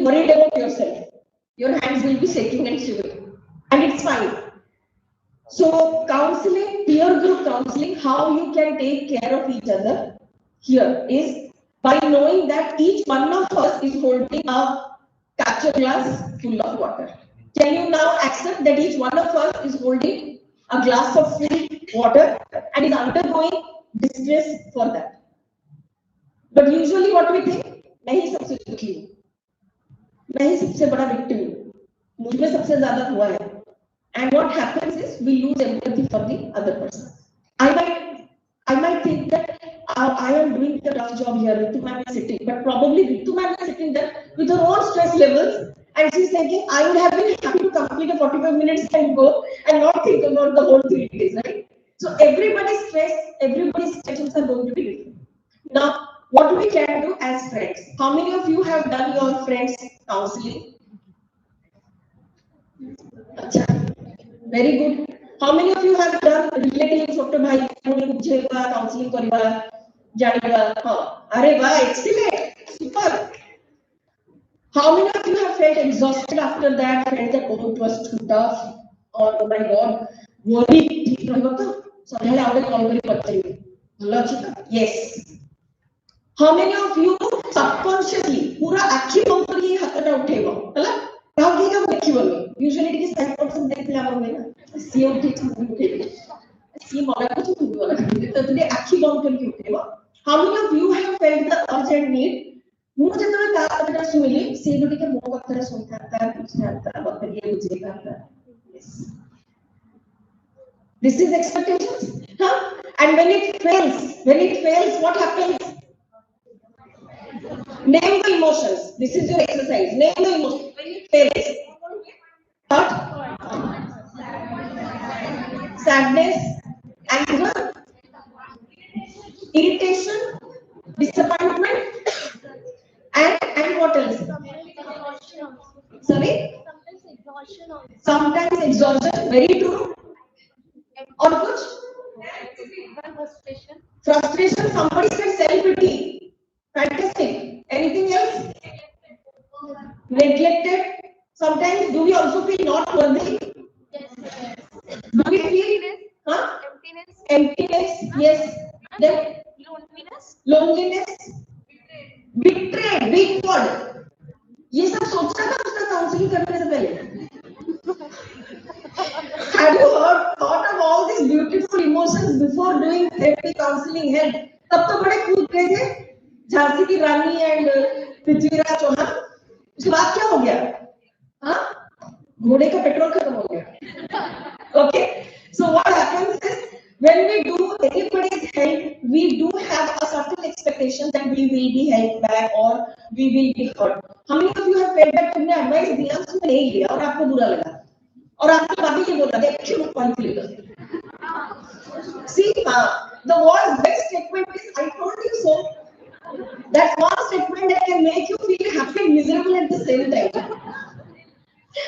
worried about yourself. Your hands will be shaking and shivering, and it's fine. So counseling, peer group counseling, how you can take care of each other here is by knowing that each one of us is holding a capture glass full of water. Can you now accept that each one of us is holding a glass of full water and is undergoing distress for that? But usually what we think, मैं ही सबसे दुखी हूँ, मैं ही सबसे बड़ा victim हूँ, मुझ में सबसे ज़्यादा हुआ है. And what happens is we lose empathy for the other person. I might think that I am doing the tough job here. Ritu ma'am is sitting, but probably Ritu ma'am is sitting there with her own stress levels, and she's thinking, I would have been happy to complete a 45 minutes and go and not think about the whole 3 days, right? So everybody's stress, everybody's situations are going to be different. Now, what we can do as friends? How many of you have done your friends counseling? Achha. Very good. How many of you have done relatives of bhai counseling kariba janiba? Are wow, excellent, super. How many of you have felt exhausted after that? Felt that oh, it was too tough, or oh my God, worried. Yes. How many of you subconsciously पूरा आखी बंद करके हाथटा उठेगा, है ना? Usually it is 5% देखले आवांगे ना. See उठे उठेगा. See मौका कुछ नहीं बोला. तो तुझे आखी बंद करके उठेगा. How many of you have felt the urgent need? मुझे तो ना ताकत सुनी. See उठे के मौका तरह सुनता है, कुछ आता है, बात ये मुझे करता है. Yes. This is expectations, huh? And when it fails, what happens? Name the emotions. This is your exercise. Name the emotions. When it fails. What? Sadness, anger, irritation, disappointment, and what else? Sorry? Sometimes exhaustion. Very true. Or which? Frustration. Somebody said self-pity. Fantastic. Anything else? Neglected. Sometimes do we also feel not worthy? Yes. Do we feel? Huh? Emptiness. Yes. Then loneliness. Betrayed. Big word. ये सब सोचता था उसका counselling करने से पहले. Have you thought of all these beautiful emotions before doing therapy counseling help? तब तो बड़े कूद गए थे. झांसी की रानी एंड पृथ्वीराज चौहान. उसके बाद क्या हो गया? हाँ? घोड़े का पेट्रोल खत्म हो गया. Okay. So what happens is when we do anybody's help, we do have a certain expectation that we will be helped back or we will be heard. How many of you have felt that तुमने advice दिया उसने नहीं लिया और आपको बुरा लगा? और आपने बाकी ये बोला देख क्यों कौन लेगा? See, the world's best statement is I told you so. That one statement that can make you feel happy and miserable at the same time.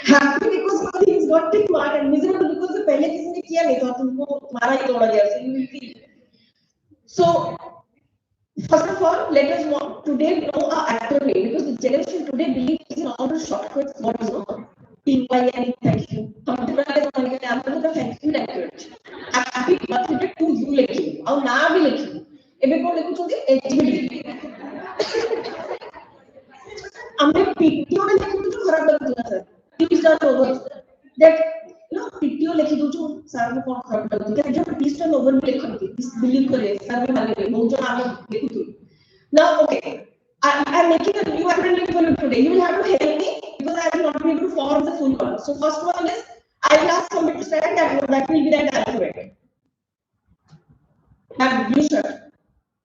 Happy because things got too hard and miserable because the पहले किसी ने किया नहीं था तुमको तुम्हारा ही तोड़ा गया. So you will feel. So first of all, let us want today know our acronym because the generation today believes in all the shortcuts. What is wrong? TYN, thank you. हम तो पहले तो मैंने कहा आपको तो thank you language. Happy birthday to you लिखी और नाम भी लिखी. एबे कौन लिखूँ चुके? HBD. हमने PTO में लिखी तो खराब लग गया sir. Please turn over. That no PTO लिखी तो जो सर में कौन खराब लग गया. जब please turn over में लिखा थी. इस बिलीव करिए सर में मालूम है. बहुत जो नाम लिखी थी. Now okay. I'm making a new acronym for you today. You will have to help me because I will not be able to form the full one. So first one is I will ask somebody to stand that will be that alphabet. Have blue shirt.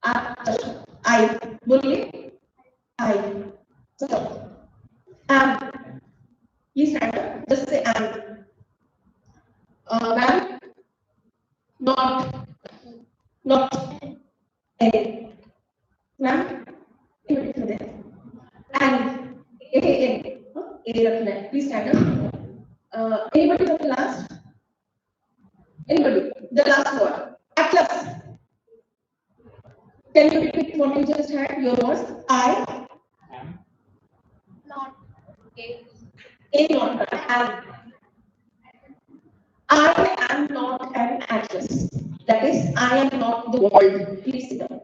I. Bully. I. So please stand up. Just say am. Ma'am. Not. A. Ma'am. And A रखना है. Please stand up. Anybody from the last? Anybody? The last word. Atlas. Can you repeat what you just had? Your words. I. Not. A not am. I am not an atlas. That is, I am not the world. Please sit down.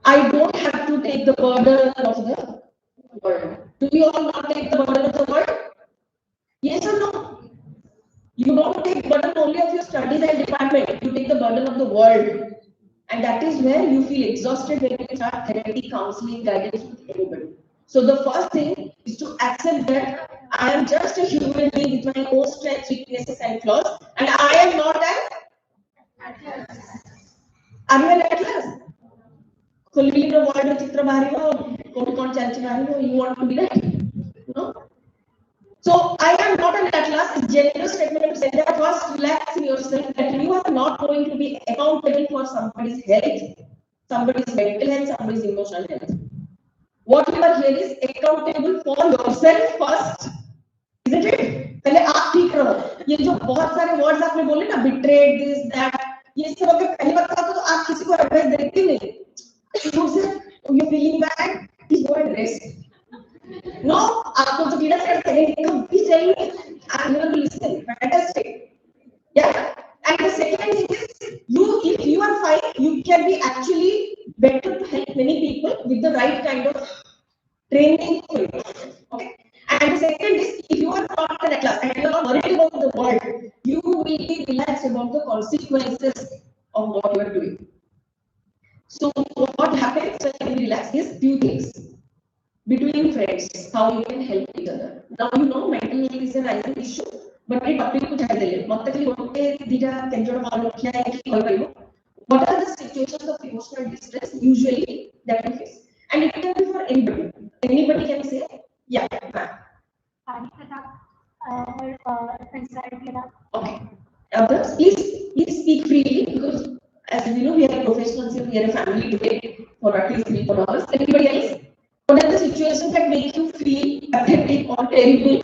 I don't have to take the burden of the world. Do you all not take the burden of the world? Yes or no? You don't take burden only of your studies and department. You take the burden of the world. And that is where you feel exhausted when you start therapy, counseling, guidance with anybody. So the first thing is to accept that I am just a human being with my own strengths, weaknesses, and flaws, and I am not an atlas. Are you an atlas? So living in a world of Chitra Bhariva, you want to be that? No? So I am not an atlas. It's generous statement to say that. First, relax in yourself that you are not going to be accountable for somebody's health, somebody's mental health, somebody's emotional health. What you are here is accountable for yourself first, isn't it? पहले आप ठीक रहो. ये जो बहुत सारे words आपने बोले ना, betrayed, this, that, ये सब अगर पहली बात तो आप किसी को advice देते नहीं. You say you're feeling bad, please go and rest. No, आपको तो कीड़ा सेट करेंगे, please tell me, I'm going to listen. Fantastic. Yeah. And the second thing is, if you are fine, you can be actually better to help many people with the right kind of training. Okay. And the second is, if you are not in a class and you are not worried about the world, you will be relaxed about the consequences of what you are doing. So what happens when you relax is few things. Between friends, how you can help each other. Now you know mental health is a rising issue, but we topic को छाड़ देंगे. What are the situations of emotional distress usually that we face? And it can be for anybody. Anybody can say, yeah. Panic attack or anxiety attack. Okay. Others, please speak freely because as we know, we are professionals here, we are a family today for at least 3-4 hours. Anybody else? What are the situations that make you feel pathetic or terrible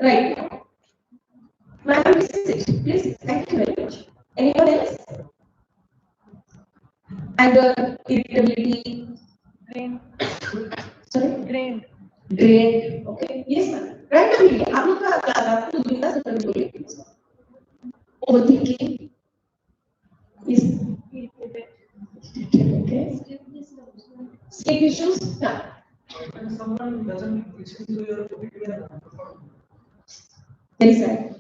right now? Madam, this is it. Please, thank you very much. Anyone else? Anger, irritability. Drained. Sorry? Drained. Drained. Okay. Yes, ma'am. Randomly, आप लोग का class आपको बिंदास करके बोलिए. Overthinking. Yes. Okay. Sleep issues? Yeah. When someone doesn't listen to your opinion, Very sad.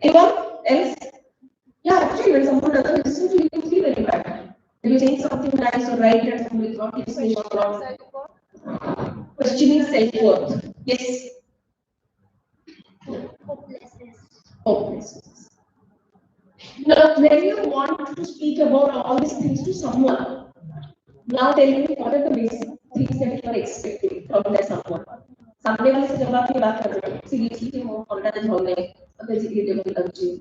Anyone else? Yeah, actually, when someone doesn't listen to you, you feel very bad. If you say something nice or right and somebody is not listening or wrong. Questioning self-worth. Yes. Hopelessness. Now, when you want to speak about all these things to someone, now tell me what are the basic things that you are expecting from that someone. सामने वाले से जब आप ये बात कर रहे हो, seriously वो ऑर्डर हो गए, अपने security लग जाए,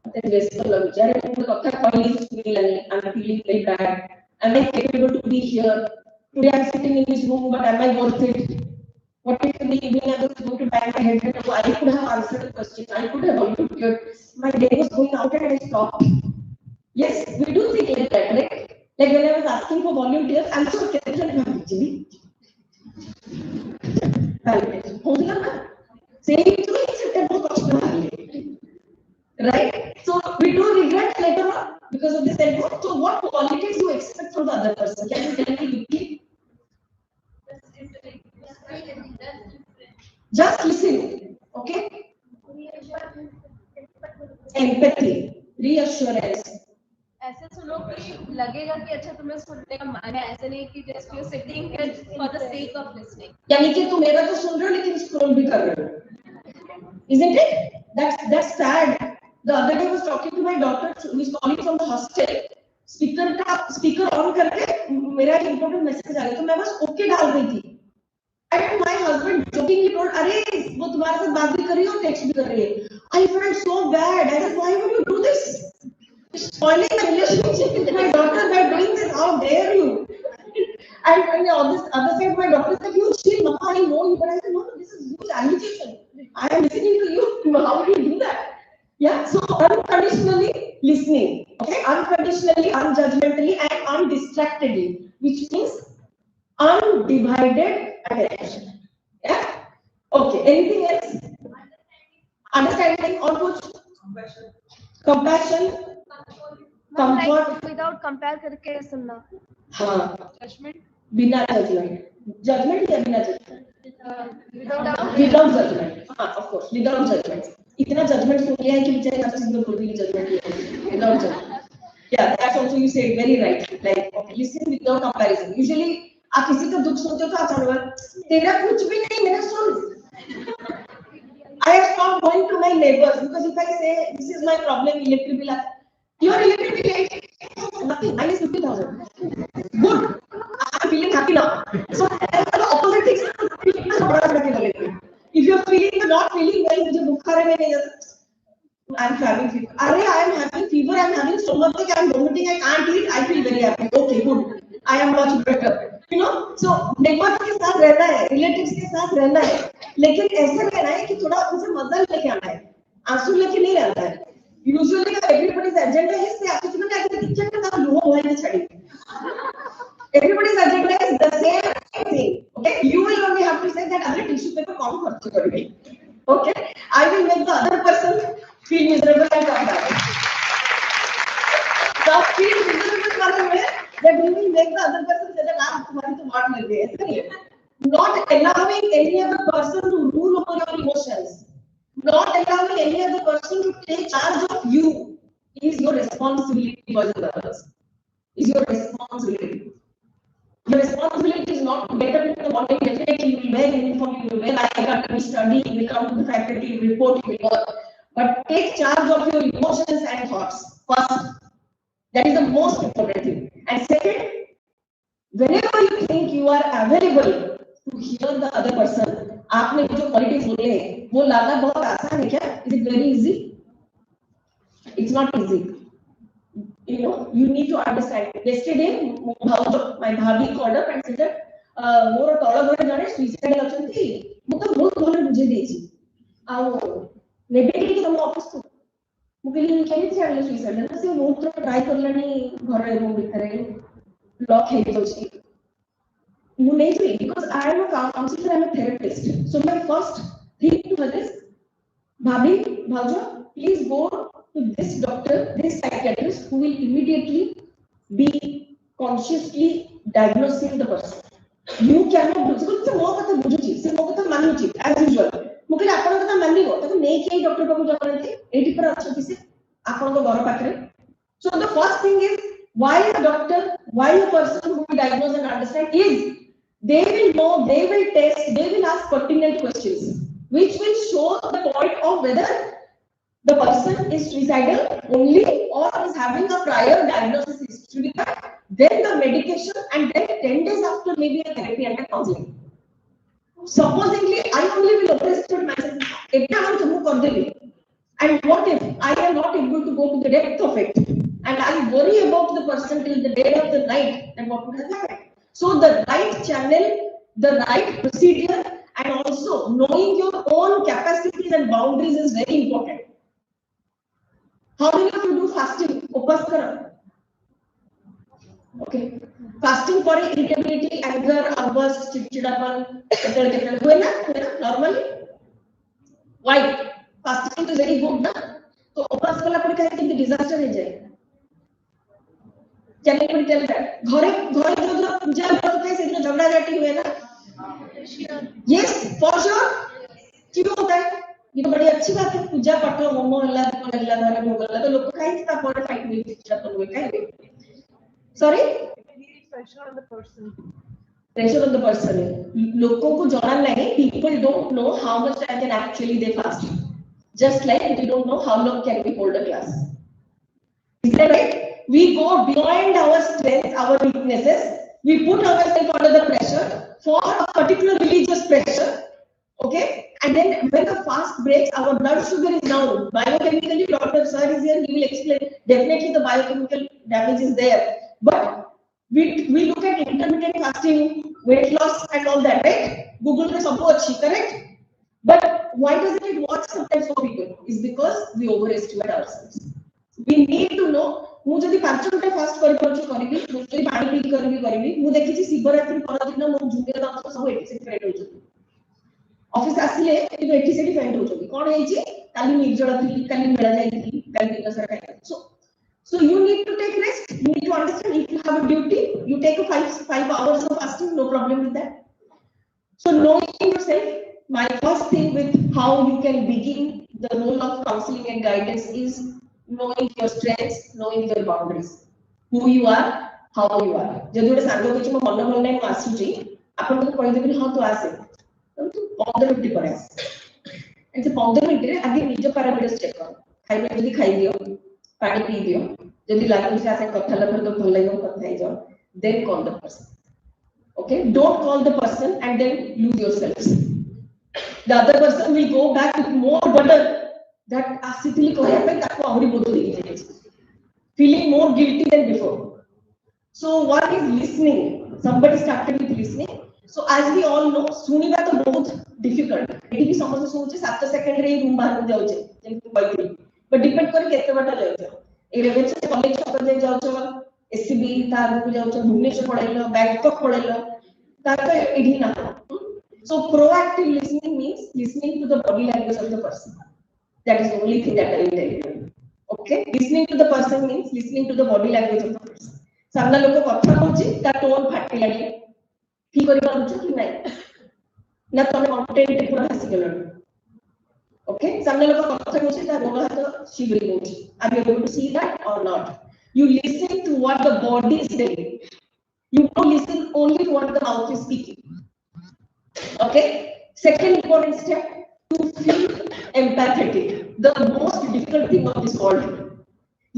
अपने व्यस्त लग जाए, अपने कब तक कॉलेज में लगे, I'm feeling very bad, am I capable to be here? Today I'm sitting in this room, but am I worth it? What if in the evening I was going to bang my head and I could have answered the question, I could have volunteered, my day was going out and I stopped. Yes, we do think like that, right? Like when I was asking for volunteers, I'm so careful. Right? So we do regret later on because of this effort. So what qualities do you expect from the other person? Can you tell me quickly? Just listen. Okay? Empathy, reassurance. ऐसे सुनो कि लगेगा कि अच्छा तुम्हें सुनने का मन है, ऐसे नहीं कि just you're sitting here for the sake of listening. यानी कि तुम मेरा तो सुन रहे हो लेकिन स्क्रॉल भी कर रहे हो. Isn't it? That's sad. The other day I was talking to my daughter who is calling from the hostel. Speaker on करके मेरा एक important message आ गया तो मैं बस ओके डाल रही थी. And my husband jokingly told, अरे वो तुम्हारे साथ बात भी कर रही है और टेक्स्ट भी कर रही है. I felt so bad. I said, why would you do this? Spoiling the relationship with my daughter by doing this. How dare you? And on this other side, my daughter said, you chill, Mama, I know you. But I said, no, this is huge agitation. I am listening to you. How do you do that? Yeah, so unconditionally listening. Okay, unconditionally, unjudgmentally, and undistractedly, which means undivided attention. Yeah. anything else? Understanding or कुछ? Compassion, comfort. Without compare करके सुनना. हाँ. Judgment. बिना judgment. Judgment या बिना judgment? Without judgment. हाँ, of course, without judgment. इतना judgment सुन लिया है कि बेचारे आप सिंगल कोई भी judgment नहीं without judgment. Yeah, that's also you said very right. Like, okay, listen without comparison. Usually, आप किसी का दुख सुनते हो तो आप चाहोगे तेरा कुछ भी नहीं मेरा सुन. I have stopped going to my neighbors because if I say this is my problem, electric bill, your electric bill nothing, minus 50,000. Good, I'm feeling happy now. So the opposite things. If you're feeling not feeling well, मुझे बुखार है मैंने I'm having fever. अरे I am having fever, I am having stomachache, I am vomiting, I can't eat, I feel very happy. Okay, good. I am much better. You know, so neighbors के साथ रहना है, relatives के साथ रहना है, लेकिन ऐसा रहना है कि थोड़ा उनसे मजा लेके आना है, आंसू लेके नहीं रहना है. Usually everybody's agenda is से आपके कितना क्या किचन का काम लोहा हुआ है छड़ी. Everybody's agenda is the same thing. Okay, you will only have to say that other tissue paper कौन खर्च करेंगे. Okay, I will make the other person feel miserable and come back. So feel miserable वाला में that we will make the other person say that आप तुम्हारी तो मार लग गई है. Not allowing any other person to rule over your emotions, not allowing any other person to take charge of you is your responsibility, boys and girls. Is your responsibility. Your responsibility is not to get up in the morning, definitely you will wear uniform, you will wear like that, you will study, you will come to the faculty, you will report, you will work. But take charge of your emotions and thoughts first. That is the most important thing. And second, whenever you think you are available to hear the other person, आपने जो qualities बोले हैं, वो लाना बहुत आसान है क्या? Is it very easy? It's not easy. You know, you need to understand. Yesterday, my bhabi called up and said that, "More taller than jane suicide option thi. Muka बहुत बोले मुझे देची. आओ, नेबेटी की तुम ऑफिस को. मुझे नहीं क्या नहीं चाहिए suicide. ना से वो तो try कर लेनी घर में रूम बिखरे lock है तो ची. वो नहीं थी because I am a counselor, I am a therapist. So my first thing to her is, bhabi, bhauja, please go to this doctor, this psychiatrist who will immediately be consciously diagnosing the person. You cannot do so. से मौका तो बुझुची, से मौका तो मानुची, as usual. मुझे आपन को तो माननी हो, तो नहीं किया डॉक्टर को जो करते, 80% अच्छा किसे, आपन को घर पाकरे. So the first thing is, why a doctor, why a person who will diagnose and understand is, they will know, they will test, they will ask pertinent questions, which will show the point of whether the person is suicidal only or is having a prior diagnosis history with that, then the medication, and then 10 days after maybe a therapy and a counseling. Supposingly, I only will overestimate myself. And what if I am not able to go to the depth of it? And I worry about the person till the day of the night, then what would have happened? So the right channel, the right procedure, and also knowing your own capacities and boundaries is very important. How many of you do fasting? Upas kara. Okay. Fasting for irritability, anger, outburst, chichidapan, normally. Why? Fasting is very good, na? So upas kala pade kahe disaster hai jaye. Can anybody tell that? घरे जो पूजा करते हैं सिर्फ झगड़ा झाटी हुए ना? Yes, for sure. क्यों होता है? ये तो बड़ी अच्छी बात है. पूजा पाठ होमो हल्ला दीपो हल्ला धारा भोग हल्ला तो लोग कहीं था पर फाइट में चिड़ा तो हुए कहीं. Sorry? Pressure on the person. Pressure on the person. लोगों को जाना नहीं. People don't know how much time can actually they fast. Just like we don't know how long can we hold a class. Is that right? We go beyond our strength, our weaknesses. We put ourselves under the pressure for a particular religious pressure. Okay? And then when the fast breaks, our blood sugar is down. Biochemically, Dr. Sir is here, he will explain. Definitely the biochemical damage is there. But we look at intermittent fasting, weight loss and all that, right? Google is also correct? But why doesn't it work sometimes for people? It's because we overestimate ourselves. We need to know. ମୁଁ ଯଦି 5 ଘଣ୍ଟା first କରିବି ମୁଁ ଯଦି ପାଣି ପିଇ କରିବି ମୁଁ ଦେଖିଛି ଶିବରାତ୍ରି ପରଦିନ ମୋ ଜୁନିୟର ଡକ୍ଟର ସବୁ 86 ରେଟ୍ ହଉଛନ୍ତି ऑफिस आसिले କିନ୍ତୁ ଏଠି ସେଠି ଫେଣ୍ଟ ହଉଛନ୍ତି କଣ ହେଇଛି କାଲି ନିର୍ଜଳ ଥିଲି କାଲି ମେଳା ଯାଇଥିଲି କାଲି ଦିନ ସାରା ଖାଇଥିଲି so you need to take rest you need to understand if you have a duty you take a 5 hours of fasting no problem with that so knowing yourself my first thing with how you can begin the role of counseling and guidance is knowing your strengths knowing your boundaries who you are how you are ଯଦି ଗୋଟେ ସାଙ୍ଗ କିଛି ମୋ ମନ ଭଲ ନାହିଁ ମୁଁ ଆସୁଛି ଆପଣ ତାକୁ କହିଦେବେନି ହଁ ତୁ ଆସେ ତୁ 15 ମିନିଟ୍ ପରେ ଆସ ଏମିତି 15 ମିନିଟରେ ଆଗେ ନିଜ ପାରାମିଟର୍ସ ଚେକ୍ କର ଖାଇବା ଯଦି ଖାଇଦିଅ ପାଣି ପିଇ ଦିଅ ଯଦି ଲାଗୁଛି ଆସେ କଥା ହେଲା ପରେ ତ ଭଲ ଲାଗିବ କଥା ହେଇଯାଅ then call the person okay don't call the person and then lose yourselves the other person will go back with more burden that ଆସିଥିଲି କହିବା ପାଇଁ ତାକୁ ଆହୁରି ବୋଝ ଦେଇକି ଯାଇଛି feeling more guilty than before so what is listening somebody started with listening so as we all know ଶୁଣିବା ତ ବହୁତ difficult ଏଠି ବି ସମସ୍ତେ ଶୁଣୁଛେ 7 ସେକେଣ୍ଡରେ ଏଇ ରୁମ୍ ବାହାରକୁ ଯାଉଛେ ଯେମିତି କହିଥିଲି but depend କରେ କେତେ ବାଟ ଯାଉଛ ଏଇ ରେଭେନ୍ସା କଲେଜ ଛକ ଯାଇ ଯାଉଛ ଏସସିବି ତା ଆଗକୁ ଯାଉଛ ଭୁବନେଶ୍ୱର ପଳେଇଲ ବ୍ୟାଙ୍କକ୍ ପଳେଇଲ ତାର ତ ଏଠି ନା so proactive listening means listening to the body language of the person that is the only thing that I tell you okay listening to the person means listening to the body language of the person ସାମ୍ନା ଲୋକ କଥା କହୁଛି ତା tone ଫାଟିଲାଣି ଠିକ କରିପାରୁଛ କି ନାହିଁ ନା ତମେ କଣ୍ଟେଣ୍ଟ ପୁରା ହସିଗଲଣି okay ସାମ୍ନା ଲୋକ କଥା କହୁଛି ତା ଗୋଡ଼ ହାତ ଶିବରି ହଉଛି are you able to see that or not you listen to what the body is saying you don't listen only to what the mouth is speaking okay second important step to feel empathetic the most difficult thing of this world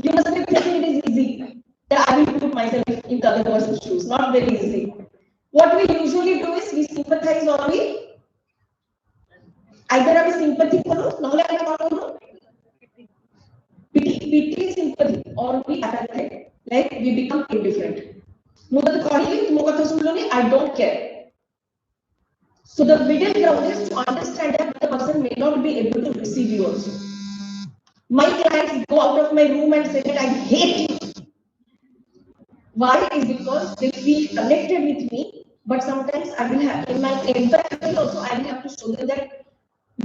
you must be thinking it is easy that I will put myself in the other person's shoes not very easy what we usually do is we sympathize or we either have a sympathy karo nahole ame kon karo pity sympathy or we apathetic like we become indifferent mu to kahili mo katha sunloni I don't care so the middle ground is to understand that the person may not be able to receive you also my clients go out of my room and say that I hate you why is because they feel connected with me but sometimes I will have in my empathy also I will have to show them that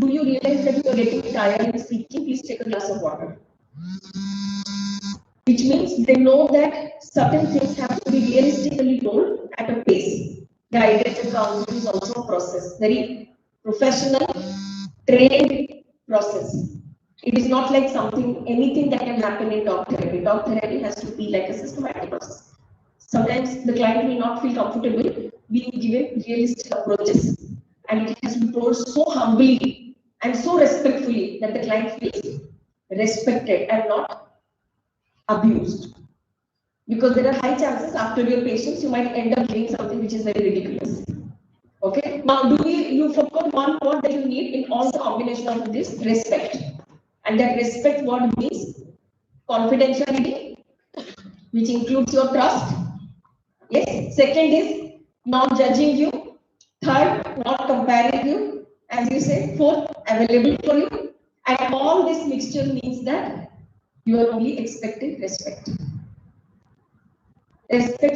do you realize that you are getting tired in speaking please take a glass of water which means they know that certain things have to be realistically told at a pace guidance and counseling is also a process very professional trained process it is not like something anything that can happen in talk therapy has to be like a systematic process sometimes the client will not feel comfortable being given realistic approaches and it has to be told so humbly and so respectfully that the client feels respected and not abused because there are high chances after your patients you might end up giving something which is very ridiculous okay now you forgot one word that you need in all the combination of this respect and that respect word means confidentiality which includes your trust yes second is not judging you third not comparing you as you said fourth available for you and all this mixture means that you are only expecting respect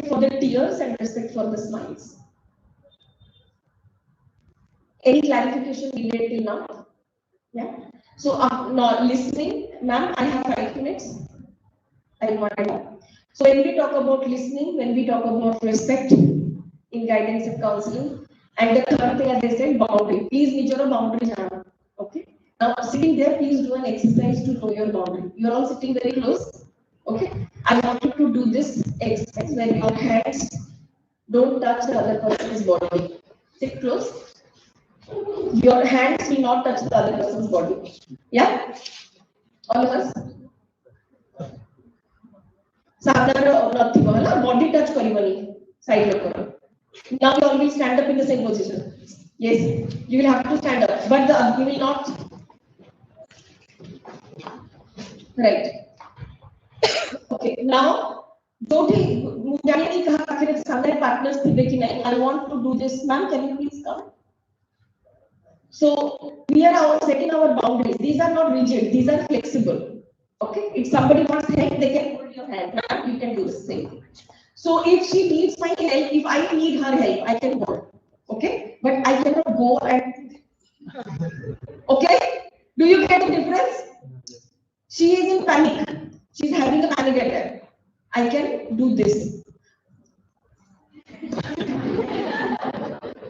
for the tears and respect for the smiles any clarification needed till now yeah so now listening ma'am I have 5 minutes I want to so when we talk about listening when we talk about respect in guidance and counseling and the third thing as I said boundary please need your boundary jana okay now sitting there please do an exercise to know your boundary you are all sitting very close okay I want you to do this exercise where your hands don't touch the other person's body sit close your hands will not touch the other person's body yeah all of us साधारण नथिबो हला body touch करिवनी side लोक now you all will stand up in the same position yes you will have to stand up but you will not right okay now जोठी मु जानि नहीं कहा आखिर सामने partners थे कि नहीं I want to do this ma'am can you please come so we are setting our boundaries these are not rigid these are flexible okay if somebody wants help they can hold your hand ma'am you can do the same so if she needs my help if I need her help I can go okay but I cannot go and Okay? Do you get the difference? She is in panic. She's having a panic attack. I can do this.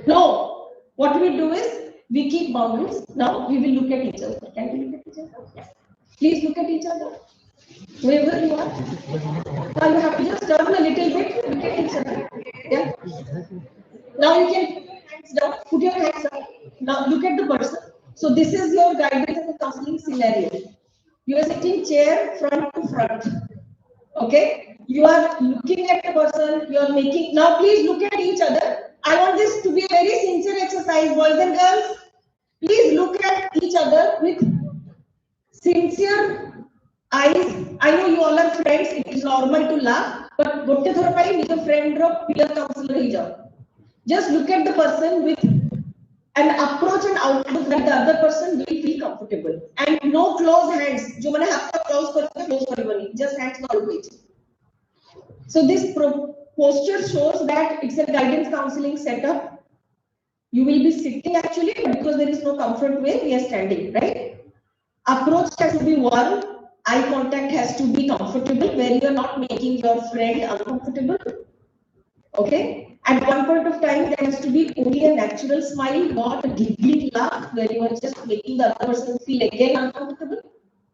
No. What we do is we keep boundaries. Now we will look at each other. Can we look at each other? Please look at each other. Wherever you are. Now you have to just turn a little bit. Look at each other. Yeah. Now you can put your hands down. Put your hands up. Now look at the person. So this is your guidance and counseling scenario. You are sitting chair front to front. Okay? You are looking at the person, you are making, now please look at each other. I want this to be a very sincere exercise, boys and girls. Please look at each other with sincere eyes. I know you all are friends, it is normal to laugh, but gotte thora pai nijo friend ro peer counselor hi jao. Just look at the person with an approach and outlook that the other person will feel comfortable. And no close hands. जो मैंने हाथ का close करके close करी just hands always. So this posture shows that it's a guidance counseling setup. You will be sitting actually, but because there is no comfort way, we are standing, right? Approach has to be warm. Eye contact has to be comfortable, where you are not making your friend uncomfortable. Okay? At one point of time, there has to be only a natural smile, not a giggling laugh, where you are just making the other person feel again uncomfortable.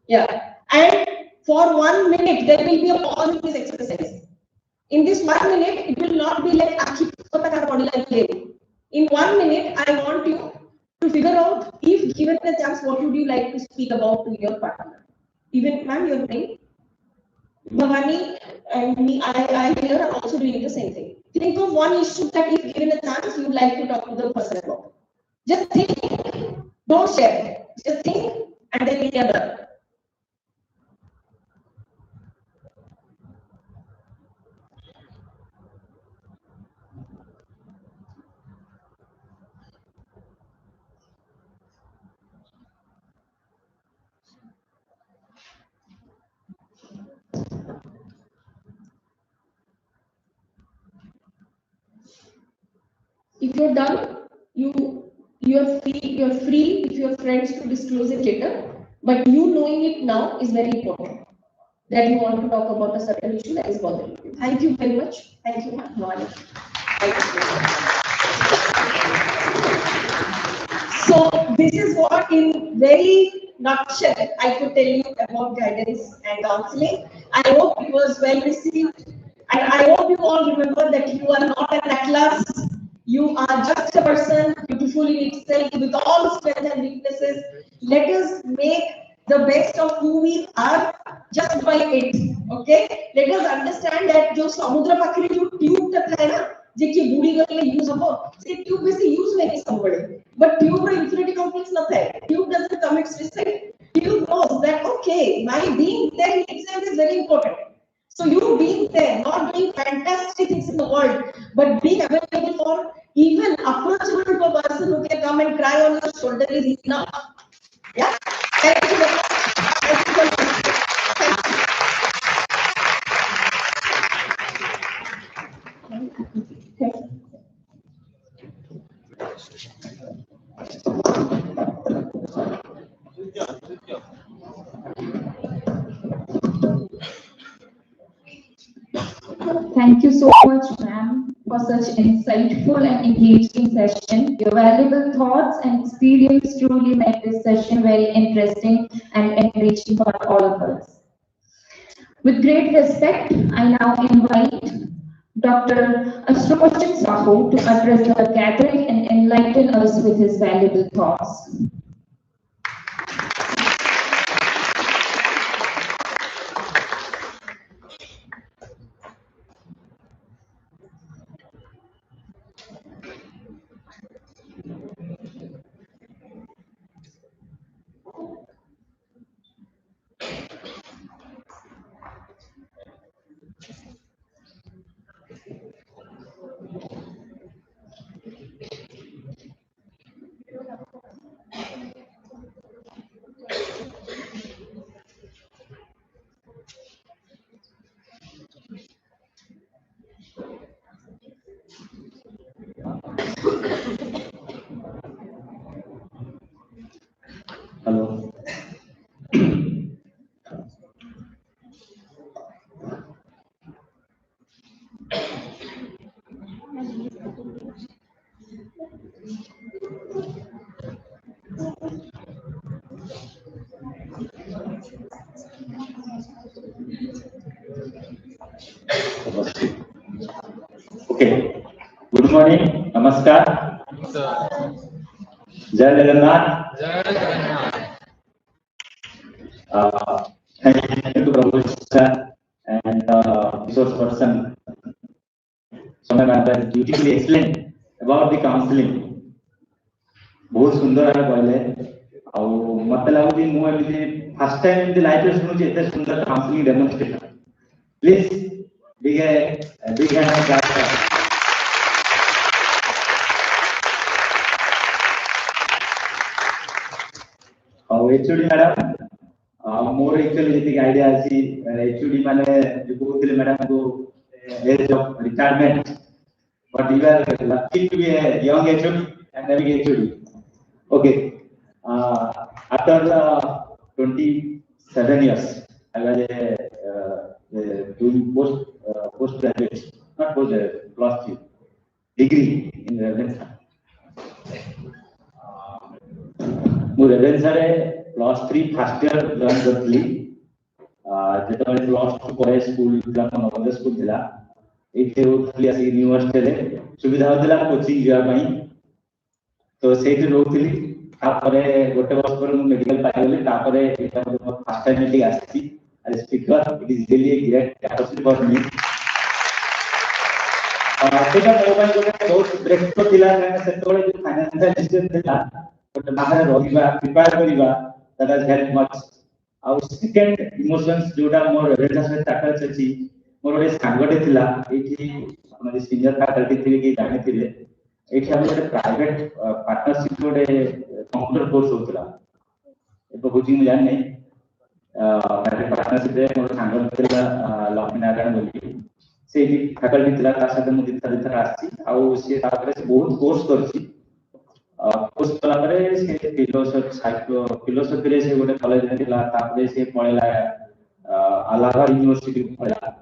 Yeah. And for 1 minute, there will be a pause in this exercise. In this 1 minute, it will not be like body language. In 1 minute, I want you to figure out, if given a chance, what would you like to speak about to your partner? Even, ma'am, your name? Bhavani and me, I here are also doing the same thing. Think of one issue that if given a chance, you would like to talk to the person about. Just think, don't share. Just think, and then we are done. If you're done, you're free if your friends to disclose it later. But you knowing it now is very important. That you want to talk about a certain issue that is bothering you. Thank you very much. Thank you, Bhavani. So this is what, in very nutshell, I could tell you about guidance and counseling. I hope it was well received, and I hope you all remember that you are not an atlas. You are just a person, beautiful in itself, with all strengths and weaknesses. Let us make the best of who we are just by it. Okay? Let us understand that जो समुद्र पाखरी जो tube तक है ना, जेकी बूढ़ी करने use हो, से ट्यूब में से यूज नहीं somebody. But tube row infinity complex not है. Tube doesn't commit suicide. Tube knows that okay, my being there in itself is very important. So you being there, not doing fantastic things in the world, but being available for, even approachable to a person who can come and cry on your shoulder is enough. Yeah. Thank you very much. Thank you very much. Thank you so much, ma'am, for such insightful and engaging session. Your valuable thoughts and experience truly made this session very interesting and enriching for all of us. With great respect, I now invite Dr. Ashrafachan Sahu to address the gathering and enlighten us with his valuable thoughts. जय Jagannath. Thank you, Prabhu sir and resource person. Soumya ma'am was beautifully explained about the counseling. बहुत सुंदर है कहले और मत लागुची मु एमती first time एमती लाइफ रे सुनुची एते सुंदर counselling demonstration please big hand clap और एचओडी मैडम मोर एक्चुअली जति आईडिया अछि एचओडी माने जो कहउतले मैडम को age of retirement but you are lucky to be a young HOD and having HOD. Okay. After 27 years, I was doing postgraduate, not postgraduate, degree in Revensa. ମୁଁ ରେଭେନ୍ସାରେ +3 first year join କରିଥିଲି ଯେତେବେଳେ +2 ପରେ school ଥିଲା Navodaya school ଥିଲା ଏଇଠି ରହୁଥିଲି ଆସିକି ୟୁନିଭର୍ସିଟିରେ ସୁବିଧା ହେଉଥିଲା କୋଚିଂ ଯିବା ପାଇଁ तो सेठी रोथली तापरे गोटे वर्ष पर मु मेडिकल पाइगली तापरे एटा मो फर्स्ट टाइम एटी आसी as speaker it is really a great opportunity for me सेटा मो ପାଇଁ ଗୋଟେ ବହୁତ ବ୍ରେକଥ୍ରୋ ଥିଲା ସେତେବେଳେ ଯୋଉ ଫାଇନାନ୍ସିଆଲ ସିଚୁଏସନ ଥିଲା ଗୋଟେ ବାହାରେ ରହିବା ପ୍ରିପେୟାର କରିବା that has helped much ଆଉ ସେକେଣ୍ଡ ଇମୋशंस जोटा मोर ରେଭେନ୍ସା ସହିତ ଆଟାଚ ଅଛି मोर ଗୋଟେ ସାଙ୍ଗଟେ ଥିଲା ଏଇଠି ଆମର ସିନିୟର ଫ୍ୟାକଲ୍ଟି ଥିଲେ କି ଜାଣିଥିଲେ एठी हम ଗୋଟେ प्राइवेट पार्टनरशिप ଗୋଟେ कंप्यूटर कोर्स होतला एतो कोचिंग में जान नहीं प्राइवेट पार्टनरशिप रे मोर सांग ଥିଲା लक्ष्मी नारायण बोली से फैकल्टी ଥିଲା ता साथ मु दिथर आसी आ से तापर से बहुत कोर्स करछि कोर्स कला परे से फिलोसफी रे से ଗୋଟେ कॉलेज रे ଥିଲା तापर से पळेला अलाहाबाद यूनिवर्सिटी पळेला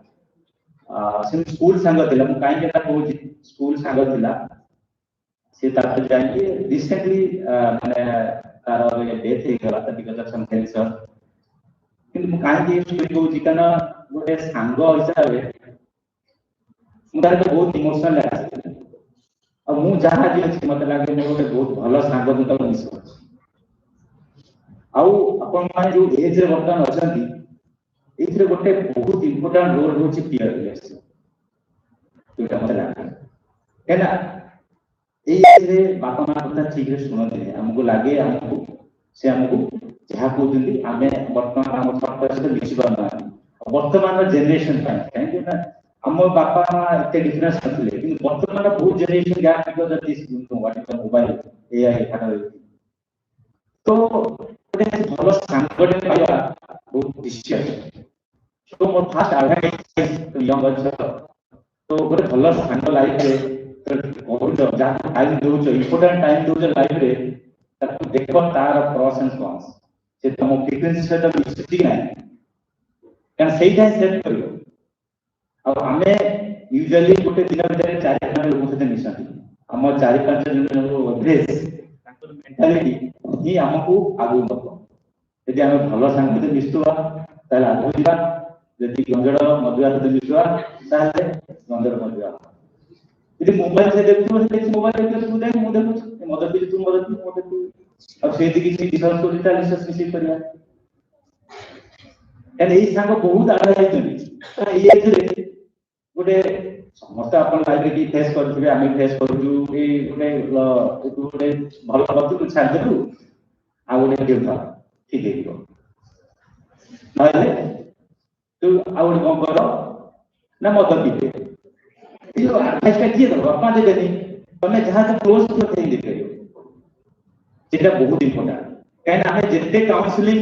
से स्कूल सांग ଥିଲା मु काई केता कहूची स्कूल सांग ଥିଲା से तापर जाई रिसेंटली माने तार डेथ हे गला बिकॉज़ ऑफ सम कैंसर किंतु मु काई के स्टोरी कहूची कना गोटे सांग हिसाब रे मुदार के बहुत इमोशनल लागे अब मु जहा जे अछि मते लागे मो गोटे बहुत भलो सांग मु त मिस करछि आउ अपन माने जो एज रे वर्तमान अछंती एथरे गोटे बहुत इंपोर्टेंट रोल होछि पीयर रिलेशन जोटा मते लागे केना एरे बापा मां कथा ठीक रे सुनते हमको लागे हमको से हमको जहा कहउतली आमे वर्तमान हम सप्ताह से मिछि बना वर्तमान जनरेशन काहे ना हम बापा मां एते डिफरेंस नथिले कि वर्तमान बहुत generation gap because of this what is mobile AI खाना तो गोटे भलो सांगडे पाइबा बहुत डिसिजन तो मोर फास्ट एडवाइस यंग अच्छा तो गोटे भलो सांग लाइफ रे और जहाँ टाइम दौच इंपोर्टेंट टाइम दौच लाइफ रे ताको देखो तार प्रॉस एंड कॉन्स से तुम फ्रीक्वेंसी से तो मिसिटी ना कारण सही टाइम सेट करियो अब हमें यूजुअली गोटे दिन भीतर 4-5 लोग से मिसती हम 4-5 जन को एवरेज ताको मेंटालिटी ही हमको आगु नबो यदि हम भलो संग से मिसुवा ताले आगु दिबा यदि गंजड़ मधुआ से मिसुवा ताले गंजड़ मधुआ यदि मोबाइल से देखो मोबाइल देखो तू देख मु देखो मदद भी तू मदद अब से दिखि से डिस्कस को डिटेल रिसर्च रिसीव करिया एंड एई सांग बहुत आडा जाइतनी त एई रे गोटे समस्त अपन लाइफ रे फेस करथिबे आमी फेस करजु ए गोटे भलो बात तू छाड़ देलु आ गोटे देउता ठीक है दियो नाले तू आ गोटे कोन करो ना मदद दीबे यो एडवाइस का किए तो बापा दे देनी तमे जहां से क्लोज तो थे देखे जेटा बहुत इंपोर्टेंट काहे हमें जते काउंसलिंग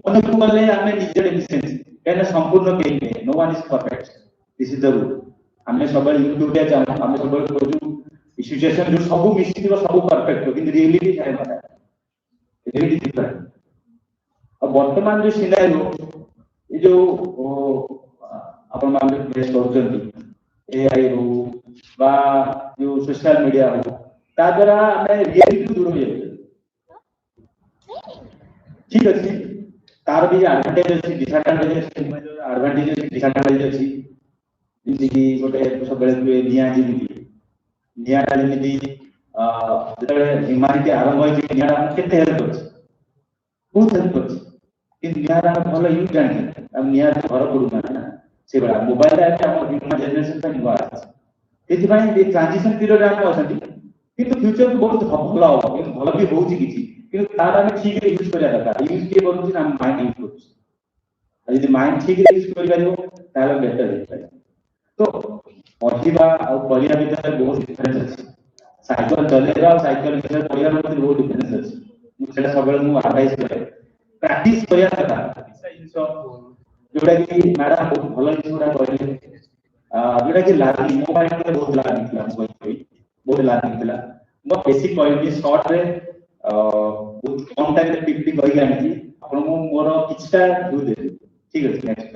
अनुभव करले हमें निजे डिफिशिएंसी काहे संपूर्ण के no one is perfect this is the rule हमें सब यूट्यूब पे जान हमें सब खोजु सिचुएशन जो सब मिसिथिबो सब परफेक्ट किंतु रियलिटी है माने रियलिटी डिफरेंट अब वर्तमान जो सिनेरियो ये जो अपन मान फेस करछंती एआई हो बा जो सोशल मीडिया हो ता द्वारा हमें रियलिटी दूर हो जाए ठीक अछि तार भी एडवांटेज अछि डिसएडवांटेज अछि एडवांटेज अछि डिसएडवांटेज अछि जि गोटे सब बेले निया जेमिति ଯେତେବେଳେ humanity ଆରମ୍ଭ ହେଇଛି ନିଆଁ ଆମକୁ କେତେ ହେଲ୍ପ କରୁଛି, ବହୁତ ହେଲ୍ପ କରୁଛି, କିନ୍ତୁ ନିଆଁର ଆମେ ଭଲ ୟୁଜ୍ ଜାଣିଛେ ଆଉ ନିଆଁ ଘର ପଡୁନାହିଁ ନା ସେଇଭଳିଆ ମୋବାଇଲ ଆମର ହ୍ୟୁମାନ ଜେନେରେସନ ପାଇଁ ନୂଆ ଆସିଛି। ସେଥିପାଇଁ ଏ ଟ୍ରାନଜିସନ ପିରିୟଡ ଆମେ ଅଛନ୍ତି, କିନ୍ତୁ ଫ୍ୟୁଚର ବହୁତ ଭଲ ହବ, ଭଲ ବି ହଉଛି କିଛି, କିନ୍ତୁ ତାର ଆମେ ଠିକ ୟୁଜ୍ କରିବା ଦରକାର। ୟୁଜ୍ କିଏ କରୁଛି ନା ମାଇଣ୍ଡ ୟୁଜ୍ କରୁଛି, ଆଉ ଯଦି ମାଇଣ୍ଡ ଠିକ ୟୁଜ୍ କରିପାରିବ ତାହେଲେ ବେଟର ହେଇପାରିବ। ତ ପଢିବା ଆଉ କରିବା ଭିତରେ ବହୁତ ଡିଫରେନ୍ସ ଅଛି। ସାଇକେଲ ଚଲେଇବା ଆଉ ସାଇକେଲ ଭିତରେ ପଢିବା ଭିତରେ ବହୁତ ଡିଫରେନ୍ସ ଅଛି। ମୁଁ ସେଟା ସବୁବେଳେ ମୁଁ ଆଡଭାଇସ୍ କରେ, ପ୍ରାକ୍ଟିସ କରିବା କଥା। ଜିନିଷ ଯୋଉଟା କି ମ୍ୟାଡାମ ବହୁତ ଭଲ ଜିନିଷ ଗୁଡା କହିଲେ, ଯୋଉଟା କି ଲାର୍ନିଂ ମୋ ପାଇଁ ବହୁତ ଲାର୍ନିଂ ଥିଲା, ବହୁତ ଲାର୍ନିଂ ଥିଲା। ମୁଁ ବେସିକ କହିବି ସର୍ଟରେ ବହୁତ କମ ଟାଇମରେ ଟିପ୍ କହିକି ଆଣିଛି ଆପଣଙ୍କୁ, ମୋର କିଛିଟା ଭ୍ୟୁ ଦେବି। ଠିକ ଅଛି, next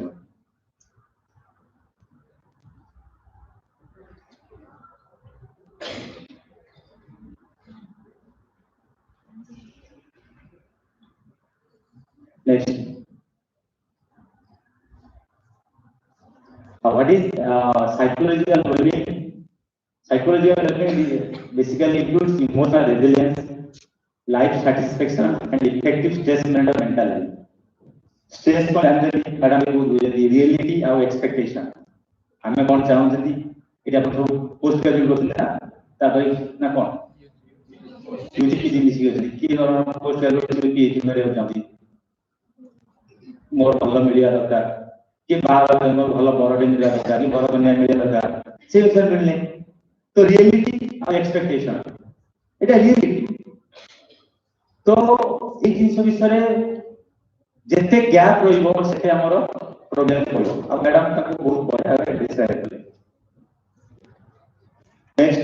next. What is psychological well-being? Psychological well-being basically includes emotional resilience, life satisfaction, and effective stress management mental health. Stress को जानते हैं मैडम ये बोल रही है रियलिटी और एक्सपेक्टेशन। हमें कौन चाहते हैं कि आप तो पोस्ट ग्रेजुएट को ना ताकि ना कौन यूजी की जिंदगी होती है कि और पोस्ट ग्रेजुएट को भी एक मेरे हो जाती मोर भलो मिलिया दरकार कि बाहर में भलो बरडे मिलिया दरकार कि बड़ कन्या मिलिया दरकार से विषय मिलने तो रियलिटी और एक्सपेक्टेशन এটা रियलिटी। तो এই জিনিস বিষয়ে যেতে গ্যাপ রইব সেটা আমার প্রবলেম হইব। আর ম্যাডাম তাকে বহুত বড় ভাবে ডিসক্রাইব করেন। Next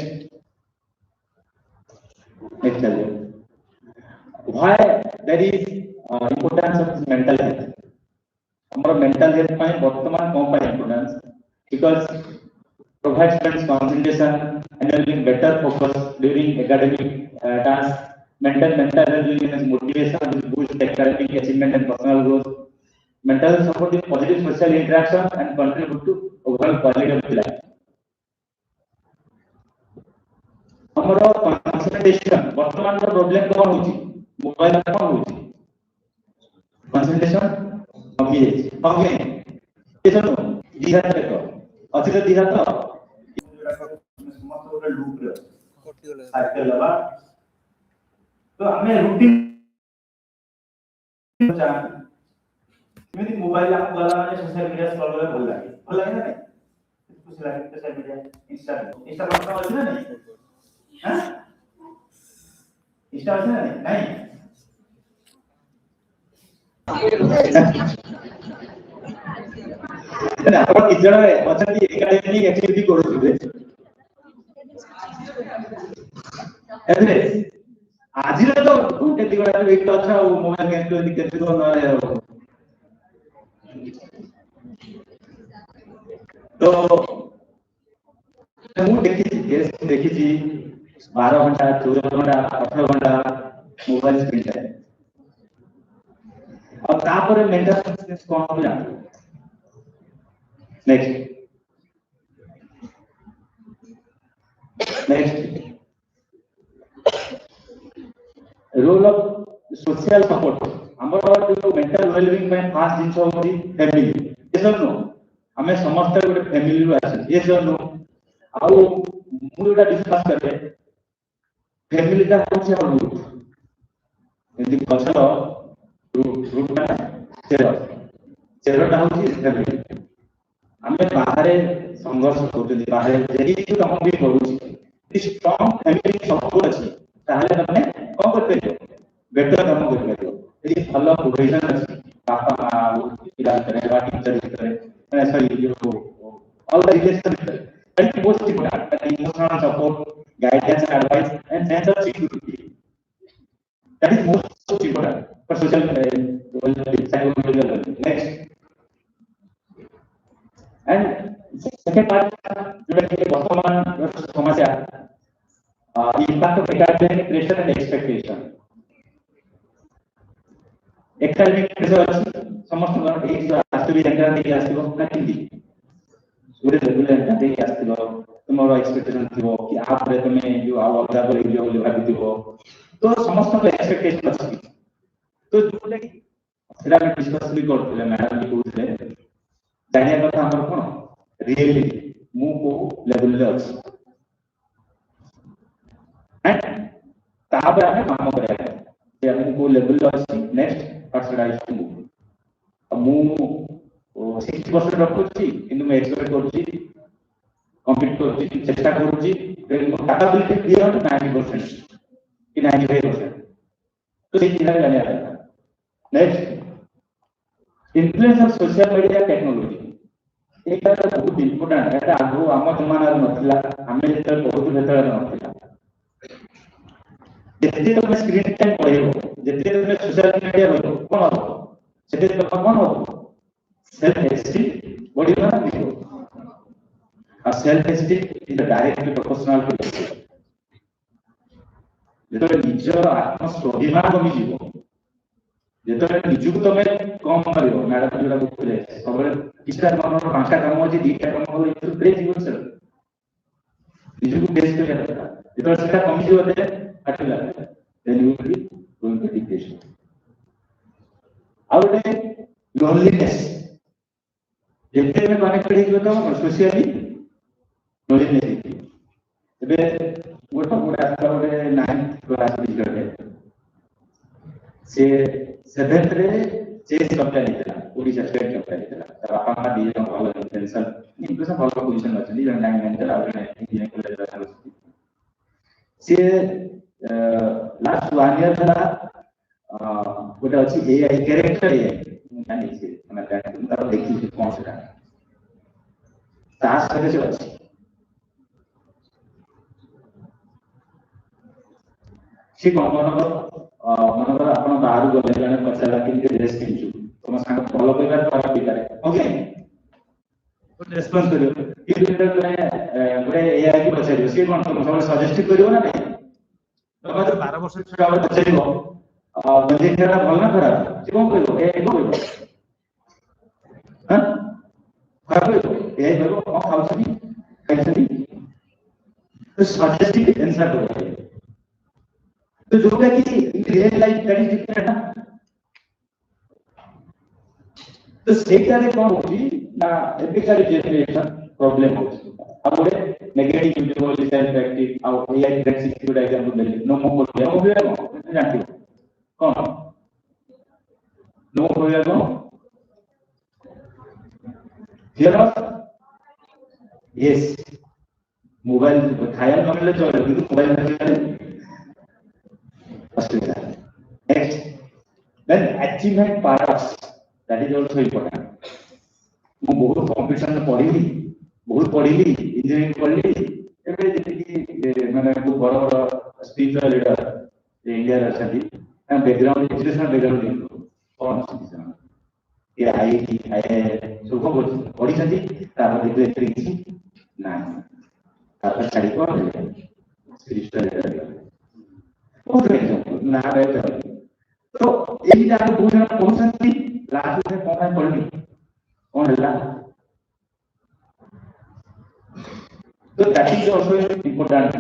why there is importance of mental health. Our mental health ପାଇଁ ବର୍ତ୍ତମାନ କଣ ପାଇଁ importance? Because provides students concentration, enabling better focus during academic tasks. Mental health is motivation to boost academic achievement and personal growth. Mental health supporting positive social interaction and contribute to overall quality of life. हमरो concentration वर्तमान रो problem कोन होची mobile कोन होची concentration कमी है कमी ये सब दिहा देखो अछि तो दिहा तो समस्त गोटे लूप रे साइकिल लगा तो हमें रूटीन एमती मोबाइल आप गला माने सोशल मीडिया स्क्रॉल करे भल लागे ना नहीं कुछ लागे सोशल मीडिया इंस्टा पर अछि ना नहीं हां इंस्टा अछि ना नहीं ना आपण किजण अछंती एकेडमिक एक्टिविटी करूथि एवरे आज रे तो घंटे दिगड़ा वेट अच्छा मोबाइल गेम तो केते तो ना तो ମୁଁ ଦେଖିଛି 12 घंटा 14 घंटा 18 घंटा मोबाइल स्क्रीन टाइम और तापर मेंटल स्ट्रेस कोन हो जातो। Next role of social support हमर जो मेंटल वेलबीइंग में खास जिंस होती फैमिली ये सब नो हमें समस्त गोटे फैमिली रो आछे ये सब नो आउ मुटा डिस्कस करबे फैमिली का होछ और रूट यदि फसल रूट ना चेरोटा होची फैमिली हमें बाहर संघर्ष करते बाहर जेही काम भी करूची स्ट्रांग फैमिली सपोर्ट अछि ताहले तमे कोन करते बेटर काम करते यदि भलो कोहेजन अछि पापा पिला करे बा टीचर करे sorry you all the relation and most important emotional support guidance and advice and sense of security that is most important for social psychological next and second part जो है वर्तमान समस्या impact of academic pressure and expectation academic pressure समस्त एक जो आस्तवी entrance के आस्तिव ना हिंदी पूरे रेगुलर एंट्रांस के आस्तिव तो तुम एक्सपेक्टेशन थी कि आप तुम जो अलग कर भाभी तो समस्त एक्सपेक्टेशन अच्छी तो जोटा कि डिस्कस भी करते मैडम भी कहते जाना कथा आम कौन रियली मु को लेवल अच्छी तापर आमे काम करा जे आमे को लेवल अच्छी नेक्स्ट पर्सनलाइज मु मु 60% रखुची किंतु मैं एक्सपेक्ट करूची कंप्लीट करूची चेष्टा करूची कैपेबिलिटी बियॉन्ड 90% कि 95% तो ये चीज जाने आ next influence of social media technology एक बहुत इंपोर्टेंट है आगो आम जमाना नथिला आमे जेते बहुत बेतर नथिला जेते तुम स्क्रीन टाइम पढिबो जेते तुम सोशल मीडिया रहबो कोन हो सेते तुम कोन हो self esteem what you want to do a self esteem is directly proportional to जेतले निजर आत्म स्वाभिमान कमी जीवो जेतले निजुक तमे कम करियो मैडम जोरा बोले सबले किछटा मनर पांचटा काम अछि दीटा काम होय तो ब्रेक जीवन सर निजुक बेस कर जेतले सेटा कमी जीवो दे अटला then you will be going to depression out loneliness जेते में कनेक्टेड हो तो सोशली लोनलीनेस एबे गोटा गोटे 9th क्लास टीचर से 7th रे चेस चैंपियन हितला ओडिशा स्टेट चैंपियन हितला त बापा का दिए भलो इंटेंशन इंप्रेशन भलो पोजीशन अछि जन 9 आउट इंजीनियरिंग कॉलेज रा से लास्ट 1 ईयर था गोटा अछि एआई कैरेक्टर एआई जानि छी हम तार देखि कोन सेटा तास करे से अछि सी मनकर आपण बाहर गले जने पचाला कि ड्रेस किनछु तुम संग फॉलो करबा खराब भी करे ओके तो रेस्पॉन्स करियो कि लिटर में गोटे एआई को पचारियो सी कोन तुम सब सजेस्ट करियो ना नहीं तुम जो 12 वर्ष छुआ पचारियो बजे खेला भल ना खराब सी कोन कहियो ए को कहियो हां खराब एआई कहियो हम खाउछनी खाइछनी तो सजेस्टिव आंसर करो तो जो कि real life that is different ना तो सेटा रे कोन होची ना एपिकल जनरेशन प्रॉब्लम होची अब बोले नेगेटिव इंडिविजुअल सेल्फ एक्टिव और एआई फ्लेक्सिबिलिटी एग्जांपल ले नो मो बोल हो गया जानती हो कौन नो हो गया तो हियर यस मोबाइल खाया नमिले चले किंतु मोबाइल नहीं next then achievement paradox that is also important मु बहुत कंपटीशन बहुत पढ़ी इंजीनियरिंग पढ़ली एबे जेति माने बहुत बड़ बड़ स्पीकर लीडर इंडिया रे छथि हम बैकग्राउंड एजुकेशनल बैकग्राउंड कौन छै ये आईआईटी सब पढ़ी छथि तापर देखले एथि ना तापर छाड़ी को स्पिरिचुअल लीडर ना तो यही जाके बहुत जन पहुंचती लास्ट में कौन पढ़ली कौन है तो that is also important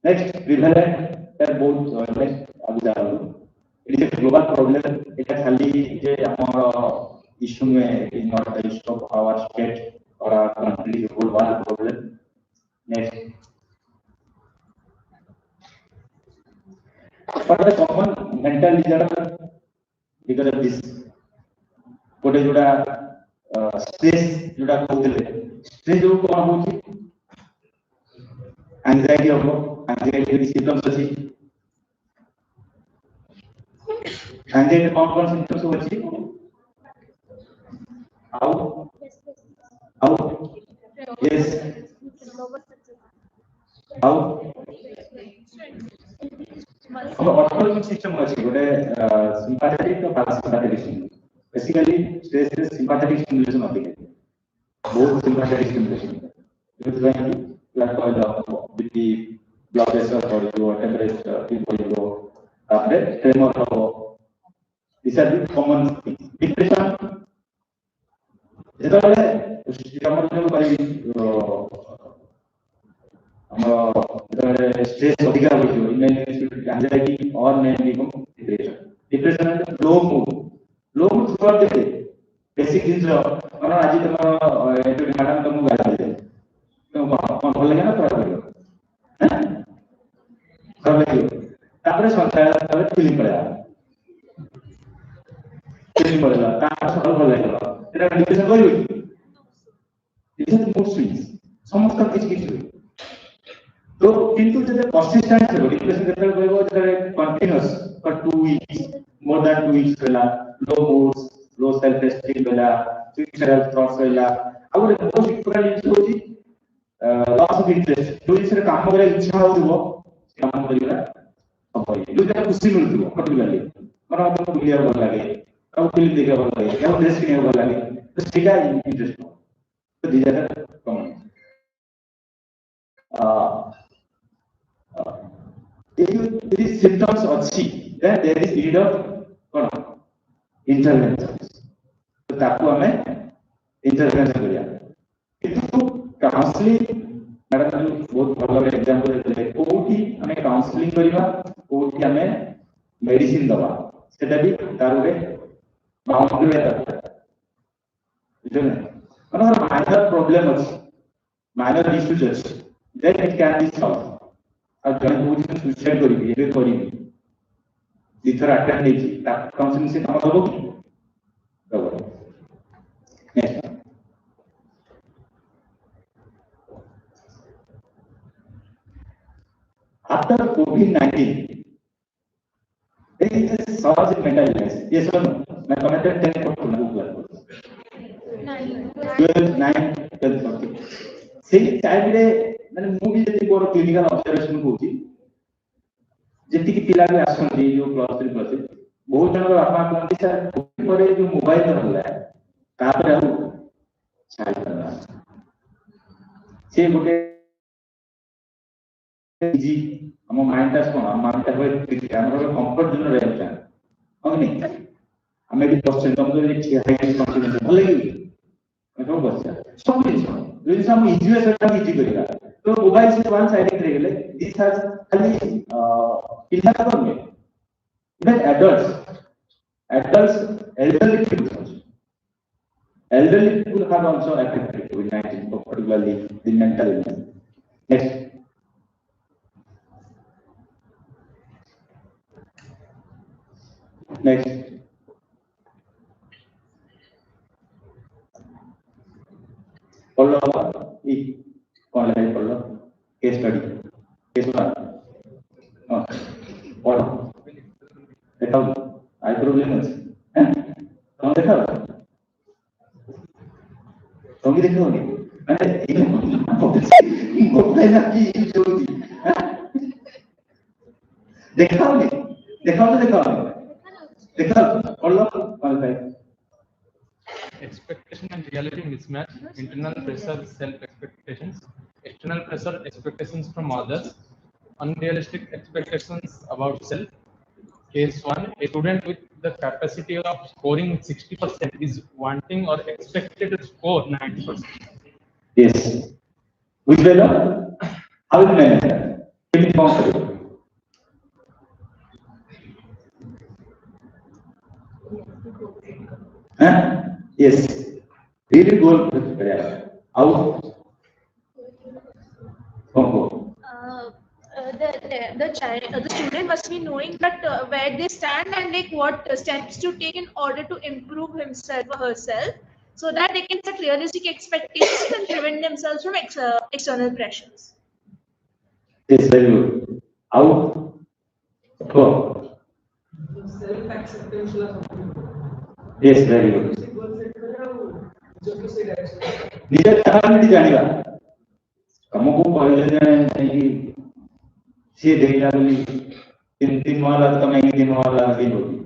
next prevalent that both next आगु जा it is a global problem it है खाली जे हमर इशू में in not the issue of our state और our country whole world problem next but the common mental disorder because of this कोटे जोड़ा स्ट्रेस जोड़ा कहउले स्ट्रेस जो कोन होची एंजाइटी के सिम्पटम्स अछि एंजाइटी कौन सिम्पटम्स होची आओ यस आओ अब ऑटोनॉमिक सिस्टम अछि गोटे सिंपैथेटिक और पैरासिम्पैथेटिक सिस्टम बेसिकली स्ट्रेस रे सिंपैथेटिक स्टिमुलेशन अधिक है बहुत सिंपैथेटिक स्टिमुलेशन जो लाइक बीपी ब्लड प्रेशर और जो टेम्परेचर इम्प्रूव आपने ट्रेमर हो this are the common depression जेतले हमर जो भाई stress अधिका होइयो anxiety or maybe depression is low mood throughout the day basic things कारण आज तुम मैडम तुमको गाली दे तुम भल लगे ना खराब लगे खराब लगे तापर संख्या तापर फीलिंग पड़ेगा तापर सब भल लगे एटा डिप्रेशन करियो डिप्रेशन मूड स्विंग्स समस्त किछ तो किंतु जब कंसिस्टेंट है डिप्रेशन केतल कहबो जब continuous for 2 weeks more than 2 weeks होला लो मूड्स लो सेल्फ एस्टीम होला suicidal thoughts होला अब मोस्ट इम्पोर्टेंट इशू होची लॉस ऑफ इंटरेस्ट जो इसे काम करे इच्छा होबो काम करिला संभव जो जरा खुशी मिलथिबो पर्टिकुलरली मन आपको बुलिया भल लागे अब फिल्म देखा भल लागे या ड्रेस किने भल लागे तो सेटा इंटरेस्ट तो दीजा कम if these symptoms अच्छी then there is need of intervention तो ताकू हमें intervention करिया किंतु काउंसलिंग मैडम जो बहुत भल एग्जांपल देले कोठी हमें काउंसलिंग करिवा कोठी हमें मेडिसिन दवा सेटा भी तारुरे बाउंड्री में दरकार बुझले अनर माइनर प्रॉब्लम अछि माइनर इश्यूज अछि then it can be solved अब जन बहुत सुसाइड करी एबे करी दिथर अटेंड नेची ता काउंसलिंग से काम होबो की होबो next after COVID-19 there is a surge in mental illness yes or no मैं कमेंटेड 10 को बुक कर 12 9 12 something से टाइम रे माने मु भी जति कोर क्लिनिकल ऑब्जर्वेशन होची जति की पिला भी आसंती जो प्लस 3 प्लस बहुत जन बापा कहते सर परे जो मोबाइल रहला तापर आ छाई करना से गोटे जी हम माइंड टास कोन हम माइंड टास हमर कंफर्ट जोन रहता हम नहीं हमें भी क्वेश्चन तुम तो एक हाई कॉन्फिडेंस भले ही मैं तो बच्चा सब कुछ हम इजी से इजी करेगा तो मोबाइल से वन साइडेड रह गेले दिस हैज खाली पिला कर में even adults elderly people have also affected COVID-19 particularly the mental illness next follow कौन है पढ़ लो केस स्टडी केस वन पढ़ो देखो आई प्रॉब्लम है कौन देखो तुम भी देखोगे अरे मोबाइल की जो देखोगे देखो पढ़ लो कौन है expectation and reality mismatch, internal pressure, self-expectations, external pressure, expectations from others, unrealistic expectations about self. Case 1, a student with the capacity of scoring 60% is wanting or expected to score 90%. Yes. Which way now? How will you manage that? Can you confident? Yes. Really goal out. The student must be knowing that where they stand and like what steps to take in order to improve himself or herself, so that they can set realistic expectations and prevent themselves from external pressures. Yes, very good. Out. Go. Self-acceptance. Yes, very good. निजे capability जानिबा हमको पहले नहीं से देखला बोली तीन वाला तो मैं दिन वाला दिन होगी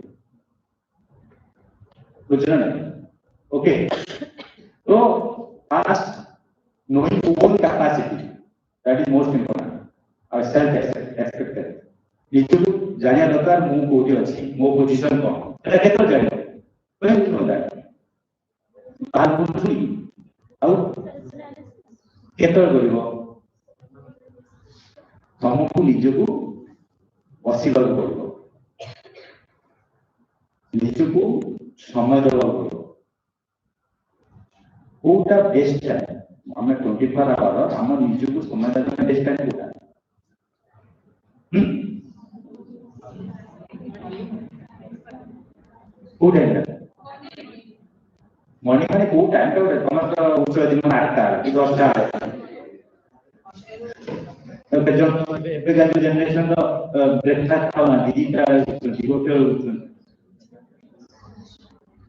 कुछ ना ओके तो first knowing own capacity that is most important our self expected निचु जानिया दरकार मु कोठी अछि मो position cone Etah केतो जानियो when you know that बात बुझुई आउ केतो गरिबो तुमको निजको बसिବାକୁ ପଡିବ ନିଜକୁ ସମୟ ଦେବାକୁ ପଡିବ କୋଉଟା ବେଷ୍ଟ ଟାଇମ୍ ଆମେ 24 ଆୱାର ଆମ ନିଜକୁ ସମୟ ଦେବା ବେଷ୍ଟ ଟାଇମ୍ କୋଉଟା କୋଉଟା मॉर्निंग में को टाइम पे तमर तो उच्च दिन में 8टा कि 10टा तो जो एबे का जनरेशन तो ब्रेकफास्ट खाना दीटा होटल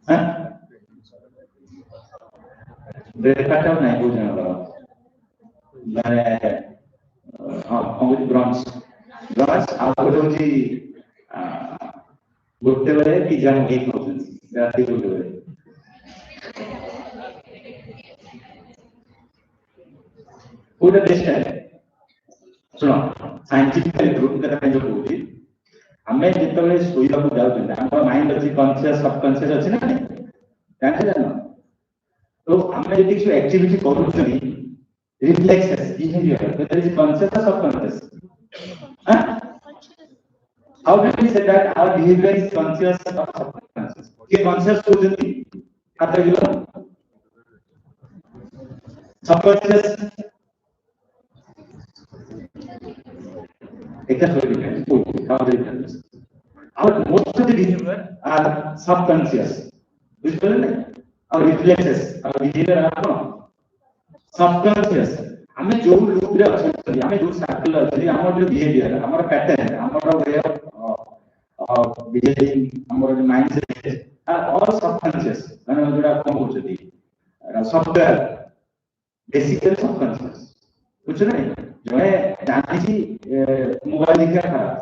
हां ब्रेकफास्ट नहीं हो जाना माने हां कोई ब्रंच आउट होची गोटे बेले पिज्जा मंगाई खाउछन राती गोटे बेले कोई बेस्ट है सुनो साइंटिफिकली प्रूफ करता है जो बोलती हमें जितने सोइबा को जाउछन हमर माइंड अछि कॉन्शियस सबकॉन्शियस अछि ना जाने जानो तो हमें यदि किसी एक्टिविटी करूछनी reflexes behaviour whether is conscious और subconscious how do we say that our behavior is conscious or subconscious ये conscious होजती आता है subconscious एक how do you tell this our most of the behavior are subconscious visual our reflexes our behavior are subconscious हमें जो loop रे अछि हमें जो सर्कल अछि हमर जो बिहेवियर हमर पैटर्न हमर वे ऑफ बिहेविंग हमर जो माइंडसेट आर ऑल सबकॉन्शियस माने जोडा कोन होछथि सॉफ्टवेयर बेसिकली सबकॉन्शियस कुछ नहीं जो है जानि छी मोबाइल देखा खराब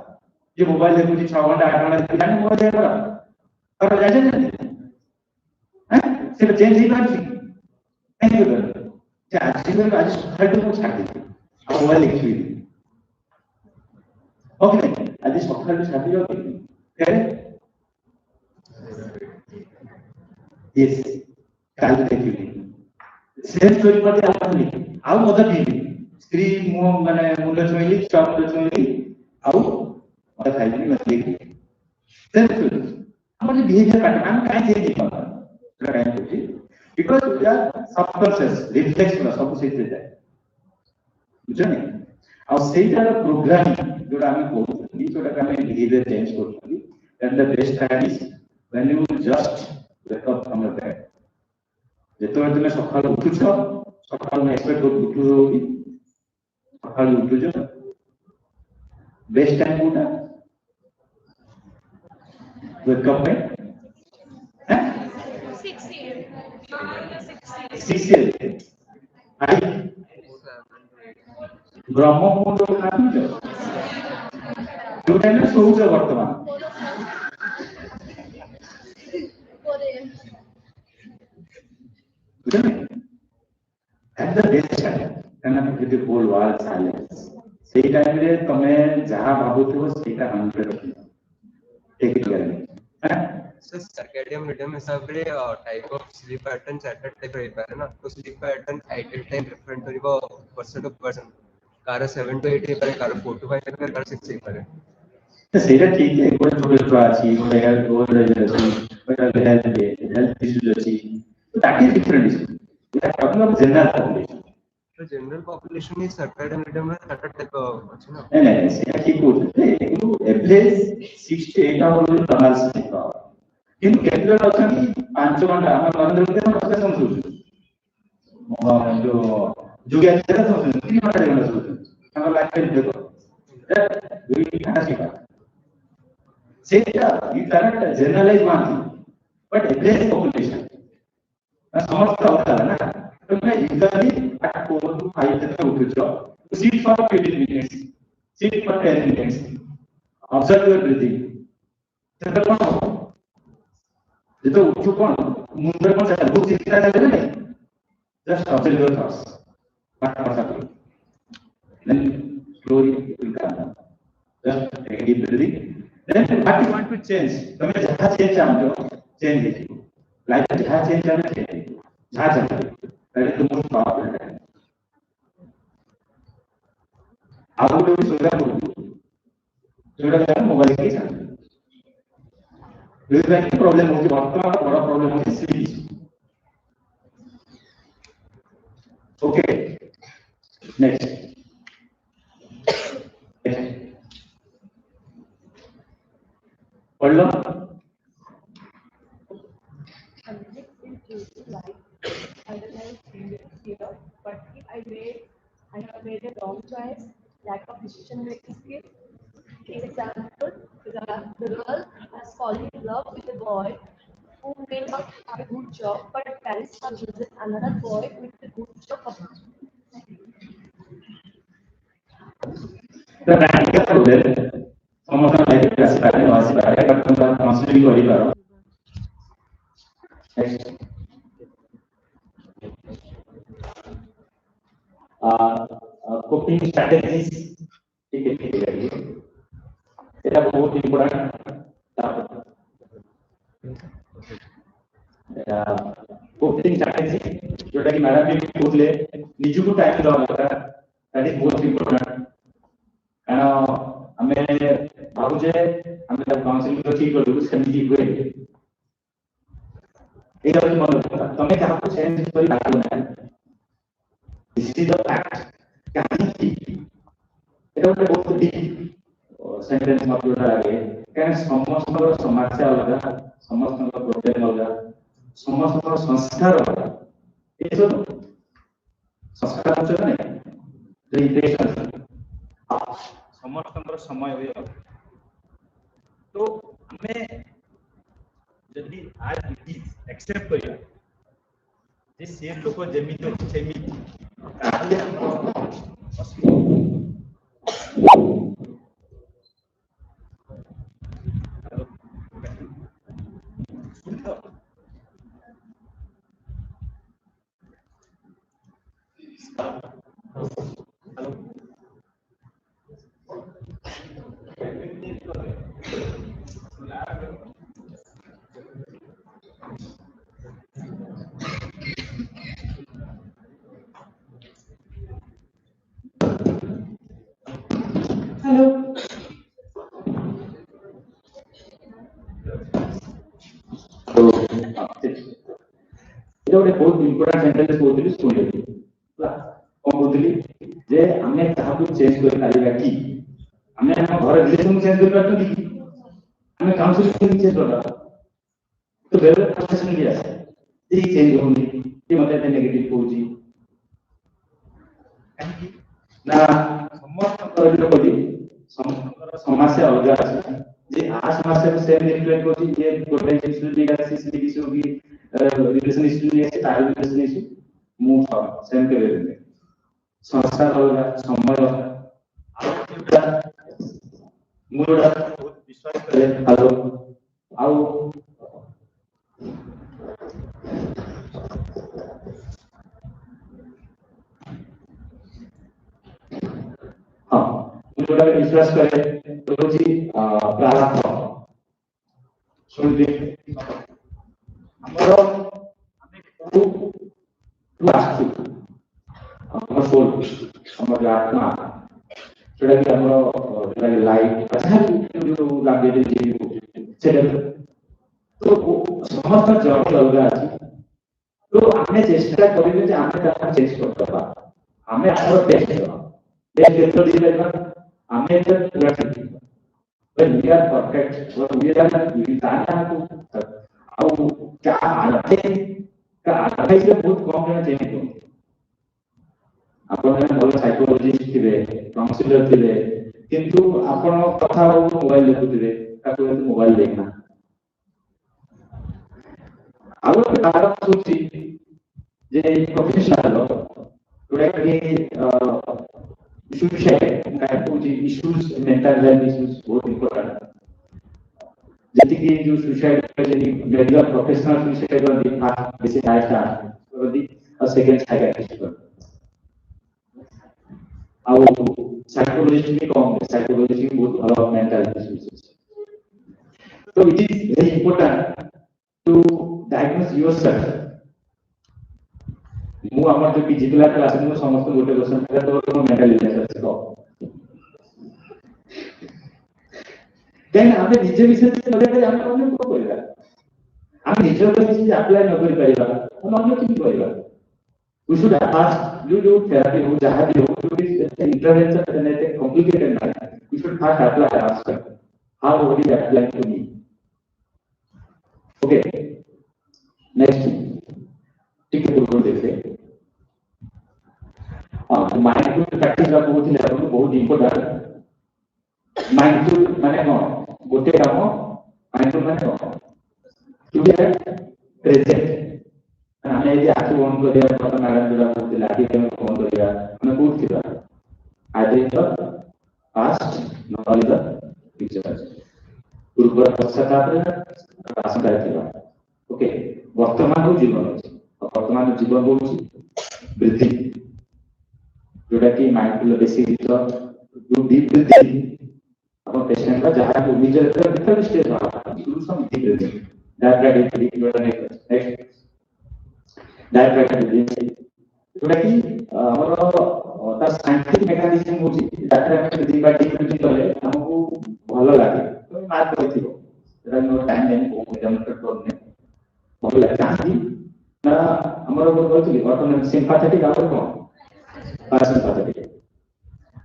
ये मोबाइल देखु 6 घंटा 8 घंटा जानि मोबाइल देखा खराब और जाने नहीं हैं से चेंज ही बात थैंक यू आजकल आज सकाळी को छाडी मोबाइल देखि ओके आज सकाळी छाडी हो करे यस काल देखि सेम स्टोरी पर आउनी आउ मदर टीवी स्क्रीन मो माने मुले छोइली चॉप छोइली आउ मत खाइली मत देखि सेम स्टोरी हमर बिहेवियर पैटर्न हम काहे चेंज करबा काहे होची because we are subconscious reflex पूरा सब कुछ इतने जाए बुझने और सही तरह प्रोग्रामिंग जो हमें बोलते हैं जो हमें behavior change करते हैं and the best time is when you just wake up from your bed जेतों तुम सकाळ उठुछ सकाळ में एक्सपेक्ट कर उठु सकाळ उठुछ बेस्ट टाइम कोटा wake up में 6 AM आई ब्रह्म मुंड खानु जो टाइम में सोउछ वर्तमान at the best time with the whole world silence सेही टाइम रे तमे जहा भाबुथो सेटा 100% take it care So circadian rhythm हिसाब रे type of sleep pattern chart type रे पारे ना तो sleep pattern ideal time different करिवो person to person कार 7 to 8 रे पारे कार 4 to 5 रे कार 6 रे पारे तो सेटा ठीक है कोन छोटे छोटे आछि हेयर ओवर रही अछि बट हेल्थ इश्यूज अछि तो that is different issue we are talking about general population तो general population is circadian rhythm में चार्ट टाइप अछि ना नहीं सेटा ठीक होते average 6 to 8 hour normal sleep किंतु केंद्र अछनी 5 घंटा हम नरेंद्र मोदी हम कसम समझू जो जुगिया तेरा समझू 3 घंटा रे समझू हम लाइफ में देखो वी खाना सीखा सेटा you cannot generalize one but average population समस्त होता है ना तो मैं यूजुअली 4 to 5 तक उठो sit for 15 minutes sit for 10 minutes observe your breathing सेटा कोन ये तो उठो कौन मुंडर कौन सा बुक चित्रा चले नहीं just observe your thoughts what are happening then slowly will come down just take deep breathing then what you want to change तुम्हें जहां चेंज चाहते हो चेंज कीजिए लाइफ जहां चेंज चाहते हो जहां चाहते हो पहले तुम मोस्ट पावरफुल है ଆଉ ଗୋଟେ ବି ସୁବିଧା କରୁଛୁ ଯୋଉଟା ମୋବାଇଲ କି ଛାଡୁ ପ୍ରୋବ୍ଲେମ ହଉଛି ବର୍ତ୍ତମାନ ବଡ ପ୍ରୋବ୍ଲେମ ହଉଛି ସ୍ପିଚ୍। ଓକେ ନେକ୍ସଟ पढ़ लो But if I have made a wrong choice, lack of decision making skill. For example, the girl has fallen in love with a boy who may not have a good job, but parents have chosen another boy with a good job. तो rank का उधर samosa like कैसे करने वासी बारे पर तुम बात काउंसलिंग करी करो coping strategies ठीक है এটা बहुत इम्पोर्टेंट coping strategy जोटा कि मैडम भी बोले निजु को टाइम दवा दरकार दैट इज बहुत इम्पोर्टेंट कारण हमें भावुजे हमें काउंसलिंग तो ठीक करू सेमती हुए एटा भी मन तमे काहा को चेंज करी लागो ना दिस इज द फैक्ट कहानी एटा ଗୋଟେ ବହୁତ ଡିप सेंटेंस मतलब लागे कारण समस्त समस्या अलग समस्त प्रोब्लेम अलग समस्त संस्कार अलग ये सब संस्कार होचे ना रिलेशन समस्त समय हुए तो हमें जदि आज एक्सेप्ट करिया जे से लोक जेमिति सेमिति ताले ଗୋଟେ ବହୁତ ଇମ୍ପୋର୍ଟାଣ୍ଟ ସେଣ୍ଟେନ୍ସ କହୁଥିଲି ଶୁଣିଲି ହେଲା କଣ କହୁଥିଲି ଯେ ଆମେ ତାହାକୁ ଚେଞ୍ଜ କରିପାରିବା କି ଆମେ ଆମ ଘର ରିଲେସନକୁ ଚେଞ୍ଜ କରିପାରୁଛନ୍ତି କି ଆମେ କାଉନ୍ସିଲିଂ ଚେଞ୍ଜ କରିବା ତ ବେଳେ ପ୍ରୋସେସନ ବି ଆସେ ଯେ ଚେଞ୍ଜ ହଉନି କି ମତେ ଏତେ ନେଗେଟିଭ କହୁଛି କାହିଁକି ନା ସମସ୍ତଙ୍କର ବି କହିଲି ସମସ୍ତଙ୍କର ସମସ୍ୟା ଅଲଗା ଅଛି ଯେ आ समस्या को सेम रिफ्लेक्ट होती है पोटेंशियल डिग्रेसिस इशू की रिलेशन इशू है तार रिलेशन इशू मूव सेम के लेवल में संस्कार होगा समय होगा मूलडा बहुत विश्वास करे हेलो आओ हां मूलडा विश्वास करे तो जी प्रारंभ सुनते हमरो हमें को आस्ति हमर सोल हमर आत्मा सेटा कि हमरो लाइट अच्छा जो लागे जे सेटा तो समस्त जगह अलग अछि तो हमें चेष्टा करिबे जे हमें ताका चेंज करबा हमें हमर बेस्ट तो दिबा हमें तो रखी when we are perfect when we are to ଆଉ क्या आते से बहुत कम जन चेंज हो आपण भल साइकोलॉजिस्ट थिबे काउंसलर थिबे किंतु आपण कथा मोबाइल देखुथिबे ताको मोबाइल देखना आउ कारण सोची जे प्रोफेशनल जोडा कि suicide type of issues mental health issues बहुत important जैसे कि जो suicide जैसे रेगुलर प्रोफेशनल suicide वाली फास्ट जैसे आइसा वाली और सेकंड साइकियाट्रिस्ट और साइकोलॉजिस्ट भी कम है साइकोलॉजिस्ट भी बहुत अलग मेंटल इश्यूज तो it is very important to diagnose yourself मु हमर जो पीजी क्लास में समस्त गोटे क्वेश्चन था तो मेंटल इलनेस अछि देन आमे निजे विषय करे हम अन्य को करिबा हम निजे विषय अप्लाई न करि परिबा हम अन्य कि करिबा we should first you do therapy who jaha bhi ho to be intervention and it complicated matter we should first apply ask how would it apply to me okay next ठीक है पूर्व देखते हां माइंडफुल प्रैक्टिस का बहुत important mindful माने कोन गोटे काम माइंडफुल माने कोन टू बी प्रेजेंट हमें ये आखिर बंद कर दिया तो मैडम जो बोलते लाठी के बंद कर दिया हमें कूद किया either the past not the future पूर्व पश्चात आसन करथिबा ओके वर्तमान को जीवन अछि वर्तमान जीवन को वृद्धि जोटा कि माइंडफुल बेसिक जो डीप वृद्धि अपन पेशेंट का जहां को निजे भीतर स्टेज रहा शुरू से डीप वृद्धि डायरेक्ट नेक्स्ट डायरेक्ट जोटा कि हमर ता साइंटिफिक मेकानिज्म होची डायरेक्ट वृद्धि बा डीप वृद्धि कले हमको भलो लागे तो मार्क करथिबो एटा नो टाइम लाइन को डेमोन्स्ट्रेट करने भलो लागे आही ना हमर को कहथि ऑटोनॉमिक सिंपैथेटिक आवर को पैरासिम्पैथेटिक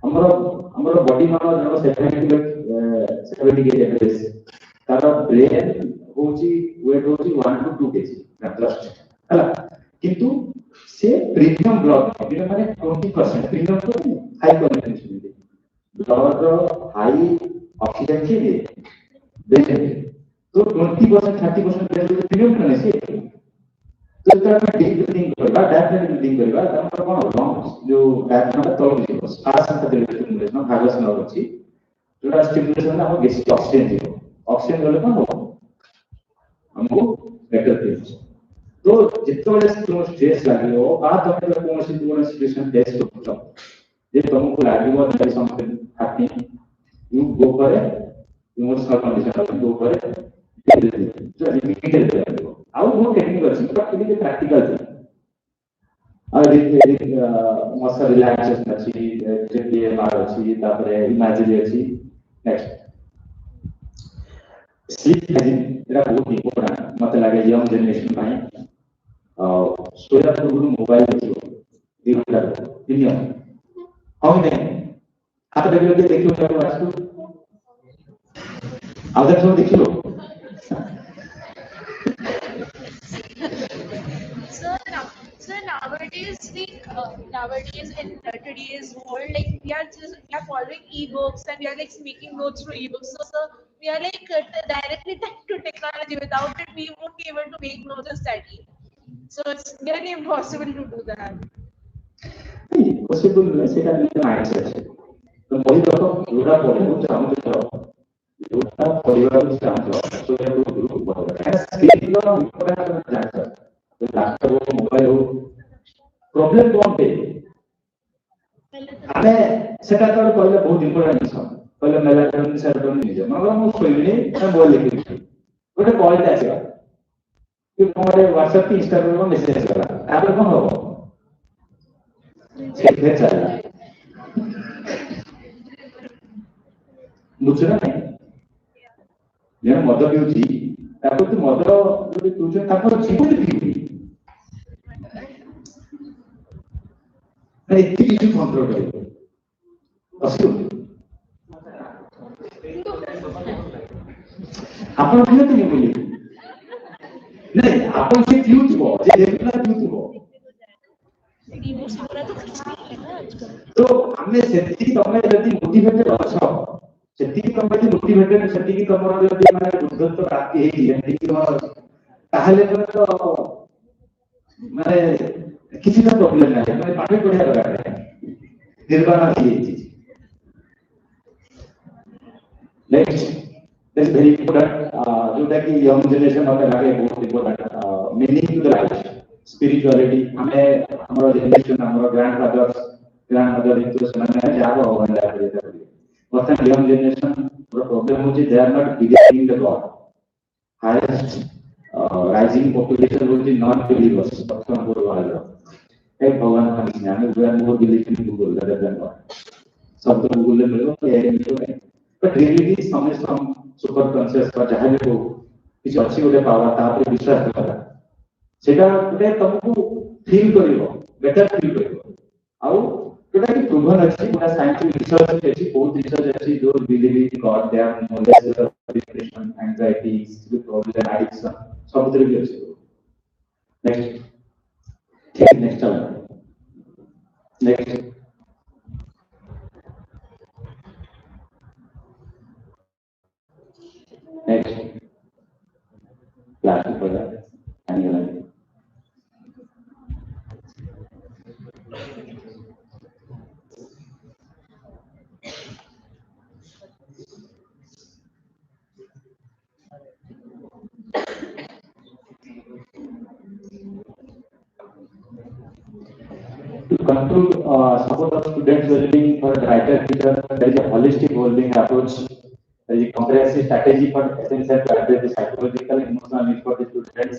हमर बॉडी मानो जनो 70 एवरेज तार ब्रेन होची वेट होची 1 to 2 kg जस्ट हला किंतु से प्रीमियम ब्लड बिना माने 20% प्रीमियम तो हाई क्वालिटी ब्लड रो हाई ऑक्सीजन के लिए ब्रेन तो 20% 30% ब्रेन प्रीमियम करने से तो इतना में डीप ब्रीथिंग करबा डायरेक्ट ब्रीथिंग करबा हमर कोन लंग्स जो डायफ्राम तो जीव श्वास संत स्टिमुलेशन भागस न अछि जोटा स्टिमुलेशन हम गेस्ट ऑक्सीजन जीव ऑक्सीजन गले कोन हो हमको बेटर फील तो जितने तुम स्ट्रेस लागियो आ तमे कोन सिचुएशन फेस करछो जे तुमको लागियो that something happening you go for emotional condition go for जो इमीडिएट आउ वो टेक्निक अछि but it practical muscle relaxation अछि जेपीएमआर अछि तापरे इमेजिनरी अछि नेक्स्ट स्लीप हाइजीन एटा बहुत इंपोर्टेंट मते लागे यंग जनरेशन ପାଇଁ सोया पूर्व मोबाइल देखियो 2 घंटा दिन हम नहीं हाथ देखियो वास्तु आदर सब देखियो So nowadays, nowadays in today's world, like we are following ebooks and we are like making notes through ebooks. So we are like directly tied to technology. Without it, we won't be able to make notes and study. So it's really impossible to do that. Possible नहीं सेटा mindset तो कोई तो पूरा पढ़े चाहूँ तो पूरा परिवार को चाहूँ तो ये ग्रुप बहुत है स्किल का इम्पोर्टेंट जानता तो लैपटॉप हो मोबाइल हो प्रॉब्लम कौन पे हमें सेटा तो पहले बहुत इम्पोर्टेंट है पहले मेलाटोनिन सेरोटोनिन नहीं मगर हम सोइने मैं बोल लेके गोटे कॉल ता आसीबा कि हमारे WhatsApp की इंस्टाग्राम में मैसेज करा आप कौन हो से चला बुझना नहीं ये मद पिउची ताको तो मद जो पिउचे ताको जीवन पिउची नहीं इतनी कंट्रोल करो असु आपण कहते नहीं बोली नहीं आपण से पिउची बो जे देखला पिउची बो तो हमें सेति तमे यदि मोटिवेटेड अछो सेति तमे यदि मोटिवेटेड सेति की तमर यदि माने बुद्धत्व प्राप्ति हेई जेति कि ताहले तो माने किसी का प्रॉब्लम नहीं माने पानी पढ़िया लगा है निर्वाण की चीज नेक्स्ट दिस वेरी इंपोर्टेंट जोटा कि यंग जनरेशन मते लागे बहुत important meaning to the life spirituality हमें हमारा जनरेशन हमारा ग्रैंडमदर इनको समझना है जागो होगा लाइफ देता है वर्तमान यंग जनरेशन पूरा प्रॉब्लम हो जे they are not believing the god highest rising population हो जे नॉन बिलीवर्स वर्तमान पूरा वाला है भगवान का ज्ञान we are more believe in Google rather than God सब तो गूगल में मिलो ये मिलो बट रियलिटी समझ हम सुपर कॉन्शियस का जहाँ भी हो किसी अच्छी गोटे पावर तापर विश्वास करा सेटा गोटे तुमको फील करिवो बेटर फील करिवो आउ जोटा कि प्रूवन अछि पूरा साइंटिफिक रिसर्च अछि बहुत रिसर्च अछि जो believe in God they are knowledge depression anxiety sleep problem addiction सब तरह के अछि next next next class for that annual to conclude, support of students well-being for the writer teacher, there is a holistic well-being approach. There is a comprehensive strategy for essential to address the psychological and emotional needs for the students.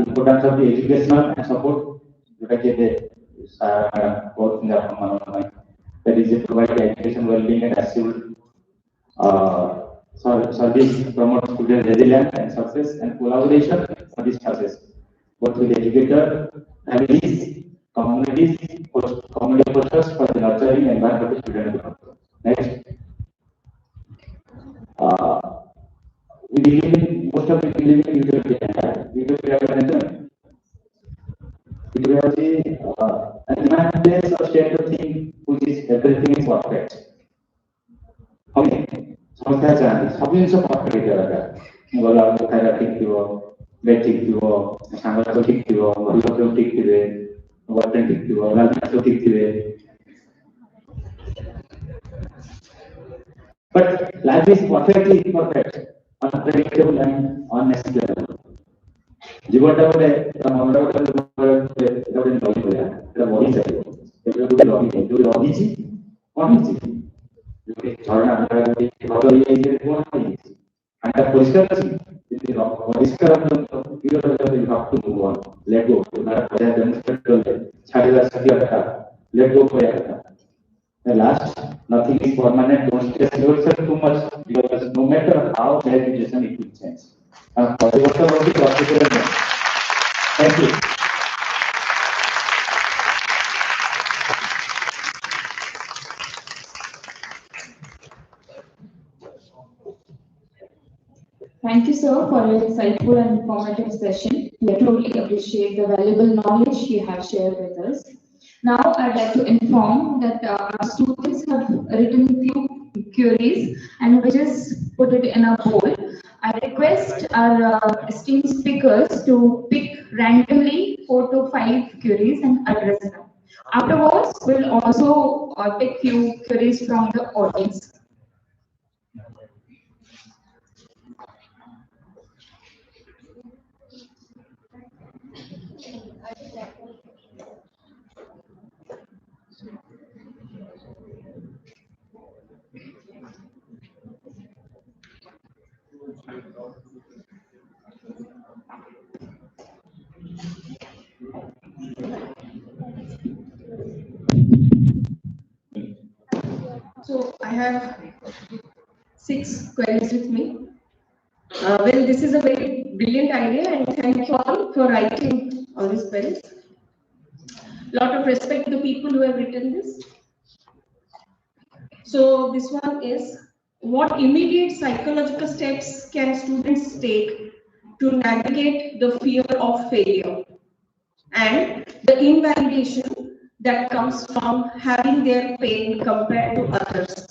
Importance of the educational and support. There is a provide education well-being and assured service promote student resilience and success and collaboration for this process, both with educator, families, communities, community posters for the nurturing environment of student growth. Next, we believe in most of the believe in utility. Utility, an environment or state of thing which is everything is perfect. Okay, समझना चाहते सब जिन सब perfect है लगा बोला आपको खाना ठीक दियो बेड ठीक दियो सांगला तो ठीक दियो मरीज को ठीक दिए वाटर ठीक दियो लाल तो ठीक दिए but life is perfectly imperfect unpredictable and unnecessary जीवनटा बोले मनटा बोले एटा बोले लॉजिक बोले एटा बॉडी चाहिए एटा बोले लॉजिक है जो लॉजिक छी कौन छी झरना अंदर बदल ये कौन है अंदर परिष्कार छी यदि परिष्कार तो you have to move on let go तुम्हारा पहले demonstrate कर ले छाड़ेगा सभी का let go हो जाएगा the last nothing is permanent don't stress yourself too much because no matter how bad situation it will change परिवर्तन होगी प्रॉफिटेबल है thank you Thank you, sir, for your insightful and informative session. We truly appreciate the valuable knowledge you have shared with us. Now, I'd like to inform that our students have written few queries and we just put it in a poll. I request our esteemed speakers to pick randomly 4 to 5 queries and address them. Afterwards, we'll also take few queries from the audience. So I have 6 queries with me. Well, this is a very brilliant idea, and thank you all for writing all these queries. Lot of respect to the people who have written this. So this one is, what immediate psychological steps can students take to navigate the fear of failure and the invalidation that comes from having their pain compared to others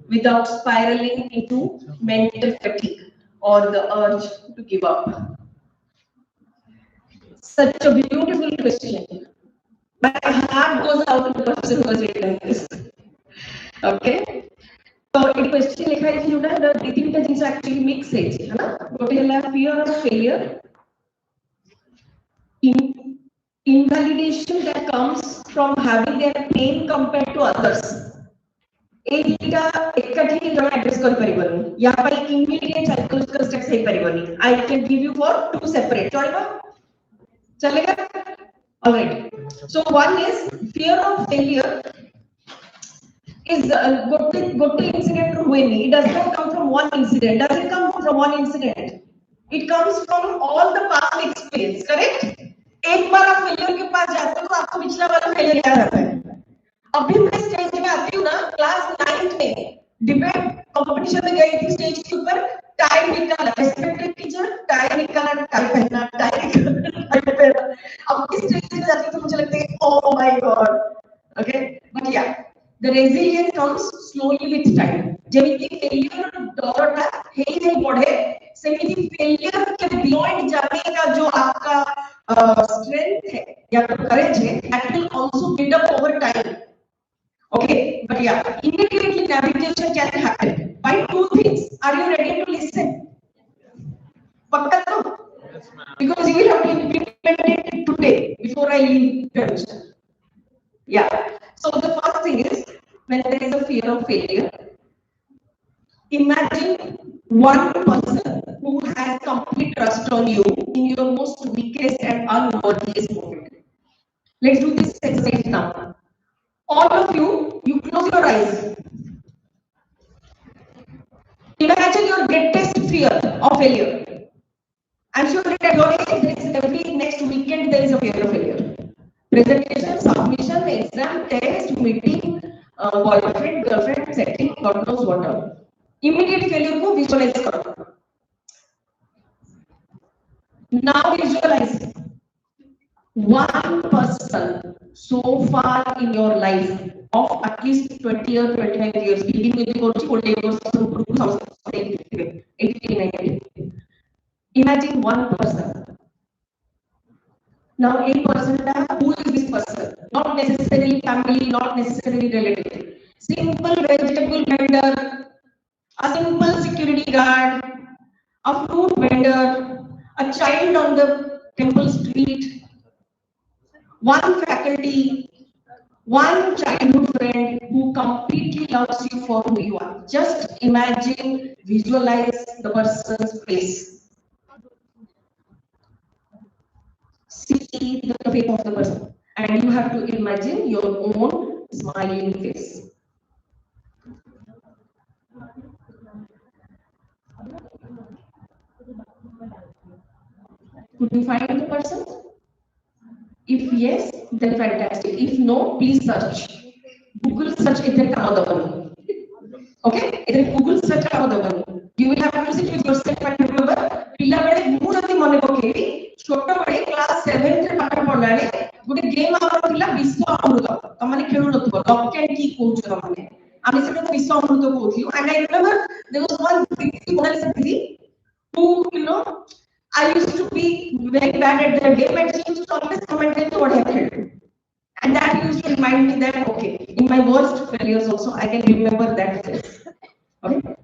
without spiraling into mental fatigue or the urge to give up? Such a beautiful question. My heart goes out to the person who has written this. Okay? So it question लिखा है कि उन्हें the breathing जिनसे actually mix है ना? गोटे है fear of failure, invalidation that comes from having their pain compared to others. एक टा एकठी जब address कर परिबनी यहाँ पर immediate psychological steps है परिबनी. I can give you for 2 separate. चलेगा? चलेगा? Alright. So one is fear of failure is good to incident to win. It does not come from one incident. Does it come from one incident? It comes from all the past experience, correct? एक बार आप failure के पास जाते हो तो आपको पिछला वाला failure याद आता है. अभी मैं स्टेज में आती हूँ ना, क्लास 9th में डिबेट कंपटीशन में गई थी, स्टेज के ऊपर टाई निकाला, रेस्पेक्टेड टीचर, टाई निकाला, टाई पहना, टाई पहना. अब इस स्टेज पे जाती हूँ तो मुझे लगता है oh my God. Okay, but yeah, the resilience comes slowly with time. जेमिति failure डरटा है ही नहीं पड़े, सेमिति failure के beyond जाने का जो आपका strength है या courage है, that will also build up over time. Okay, but yeah, immediately navigation can happen by two things. Are you ready to listen? पक्का तो? Because you will have to implement it today before I leave the lecture. Yeah. So the first thing is, when there is a fear of failure, imagine one person who has complete trust on you in your most weakest and unworthiest moment. Let's do this exercise now. All of you close your eyes. Imagine your greatest fear of failure. I'm sure that at your age, there is every next weekend there is a fear of failure. Presentation, submission, exam, test, meeting, boyfriend, girlfriend, setting, God knows what all. Immediate failure को visualize करो. Now visualize one person so far in your life of at least 20 or 25 years, beginning with the coach, 40 years, 2018, 19. Imagine one person. Now, a person, who is this person? Not necessarily family, not necessarily relative. Simple vegetable vendor, a simple security guard, a fruit vendor, a child on the temple street, one faculty, one childhood friend who completely loves you for who you are. Just imagine, visualize the person's face. See the face of the person, and you have to imagine your own smiling face. Could you find the person? If yes, then fantastic. If no, please search. Google search इधर काम दबनो. Okay? इधर Google search काम दबनो. You will have to sit with yourself and remember. पिला बड़े मुझे तो मने पकेली. छोटा बड़े क्लास 7 रे पाठ पढ़लाने. गुटे गेम आवर थिला विश्व अमृत. तमने खेलु नथबो. लॉक एंड की कोच तमने. आमी सेटा तो विश्व अमृत कोथिलु. And I remember there was one Monalisa who, I used to be very bad at the game, and she used to always come and tell me what happened. And that used to remind me that, okay, in my worst failures also, I can remember that face. Okay.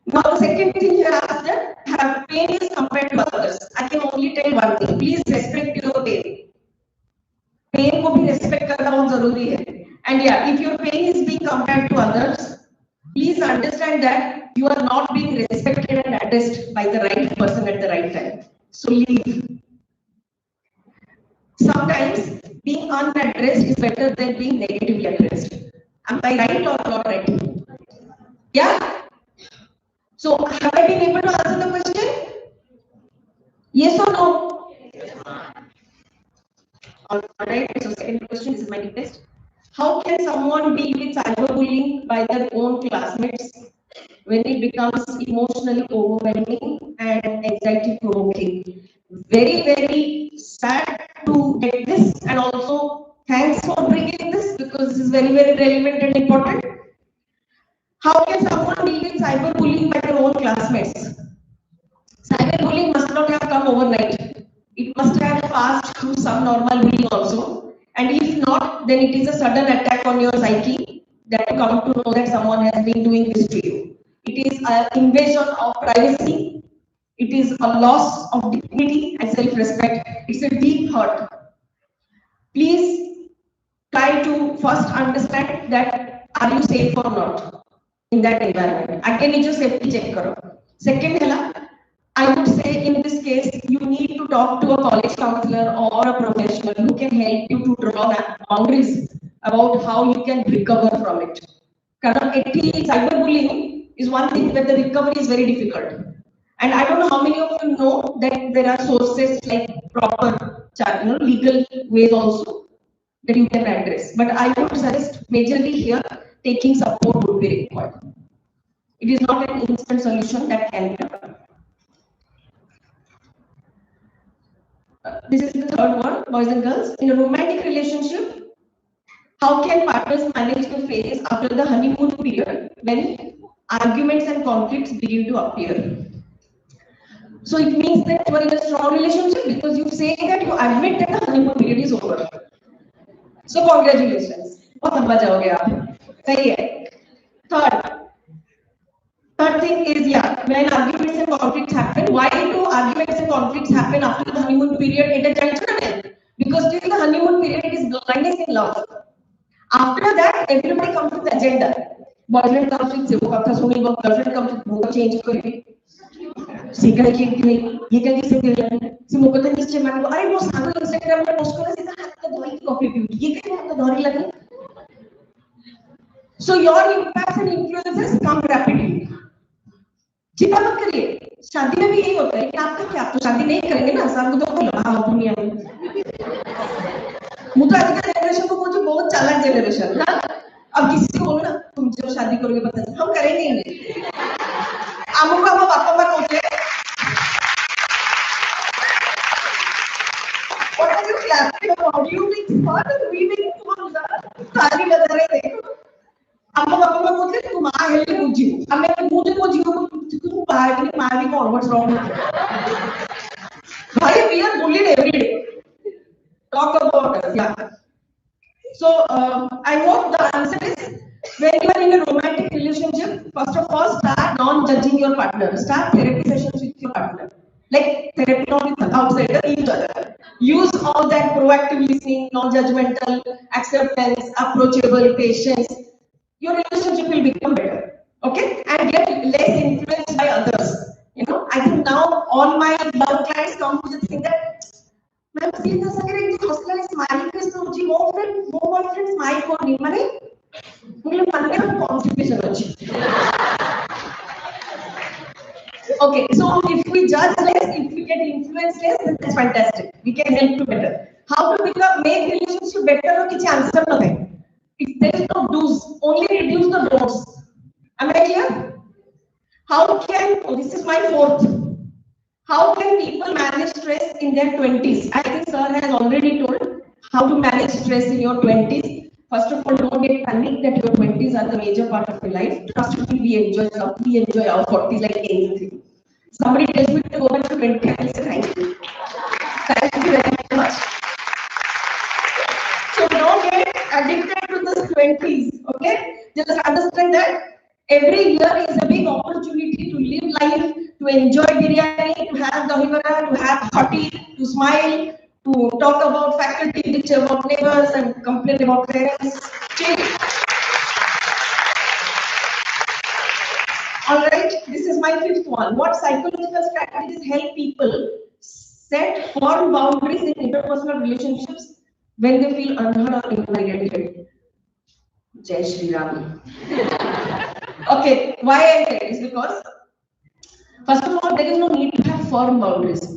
Now, the second thing you asked that, have pain is compared to others. I can only tell one thing. Please respect your pain. Pain को भी respect करना बहुत जरूरी है. And yeah, if your pain is being compared to others, please understand that you are not being respected and addressed by the right person at the right time. So leave. Sometimes being unaddressed is better than being negatively addressed. Am I right or not right? Yeah? So have I been able to answer the question? Yes or no? Yes, alright, so second question, this is my test. How can someone deal with cyberbullying by their own classmates when it becomes emotionally overwhelming and anxiety provoking? Very, very sad to get this, and also thanks for bringing this because this is very, very relevant and important. How can someone deal with cyberbullying by their own classmates? Cyberbullying must not have come overnight. It must have passed through some normal bullying also. And if not, then it is a sudden attack on your psyche that you come to know that someone has been doing this to you. It is an invasion of privacy. It is a loss of dignity and self-respect. It's a deep hurt. Please try to first understand that are you safe or not in that environment. Again, you just safety check karo. Second, I would say in this case, you need to talk to a college counselor or a professional who can help you to draw boundaries about how you can recover from it. Cyberbullying is one thing that the recovery is very difficult. And I don't know how many of you know that there are sources like proper, legal ways also that you can address. But I would suggest majorly here taking support would be required. It is not an instant solution that can be done. This is the third one, boys and girls. In a romantic relationship, how can partners manage the phase after the honeymoon period when arguments and conflicts begin to appear? So it means that you are in a strong relationship because you say that you admit that the honeymoon period is over. So congratulations. बहुत लंबा जाओगे आप. सही है. Third thing is, when arguments and conflicts happen, why do arguments and conflicts happen after the honeymoon period at a juncture? Because during the honeymoon period, it is blindness in love. After that, everybody comes with agenda. Boyfriend comes with girlfriend comes with change करेगी. सीखा कि ये क्या किसे दे रहा है? सिर्फ मुझे तो निश्चय मान लो, अरे वो सामने इंस्टाग्राम में पोस्ट करना सीधा हाथ का धोरी की कॉपी पी, ये क्या हाथ का धोरी लगी? So your impacts and influences come rapidly. चिंता मत करिए, शादी में भी यही होता है कि आपका क्या, आप तो शादी नहीं करेंगे ना, सब तो बोलो दुनिया में. मुझे आजकल जनरेशन को मुझे बहुत चालाक जनरेशन ना, अब किसी को बोलो ना तुम जब शादी करोगे पता नहीं, हम करेंगे नहीं. आमू का पापा मत बोलते. What are you clapping about? You being smart and we being smart. ताली बजा रहे थे. आमू पापा मत बोलते तुम आ हेल्प बुझी. अब मैं मुझे को जीव तुम बाहर नहीं मार भी कौन what's wrong? भाई we are bullied every day. Talk about us, So I hope the answer is, when you are in a romantic relationship, first of all, start non-judging your partner. Start therapy sessions with your partner. Like therapy not with outsider, each other. Use all that proactive listening, non-judgmental, acceptance, approachable, patience. Your relationship will become better. Okay? And get less influenced by others. I think now all my clients come to the thing that मैं सीधा सा करें कि hostel smiling के तो जी वो boyfriend smile को नहीं माने मुझे मन में कॉन्स्टिपेशन अच्छी. Okay, so if we judge less, if we get influenced less, then that's fantastic. We can help to better. How to make relationship better? और किसी आंसर ना है. There is no do's, only reduce the don'ts. Am I clear? How can, this is my fourth. How can people manage stress in their 20s? I think sir has already told how to manage stress in your 20s. First of all, don't get panicked that your 20s are the major part of your life. Trust me, we enjoy our 40s like anything. Somebody tells me to go back to 20, I will say thank you. Thank you very much. So don't get addicted to the 20s, okay? Just understand that every year is a big opportunity to live life, to enjoy biryani, to have dahivara, to have khati, to smile, to talk about faculty, bitch about neighbors, and complain about parents. All right, this is my fifth one. What psychological strategies help people set firm boundaries in interpersonal relationships when they feel unheard or invalidated? Jai Shri Ram. Okay, why I say this? Because first of all, there is no need to have firm boundaries.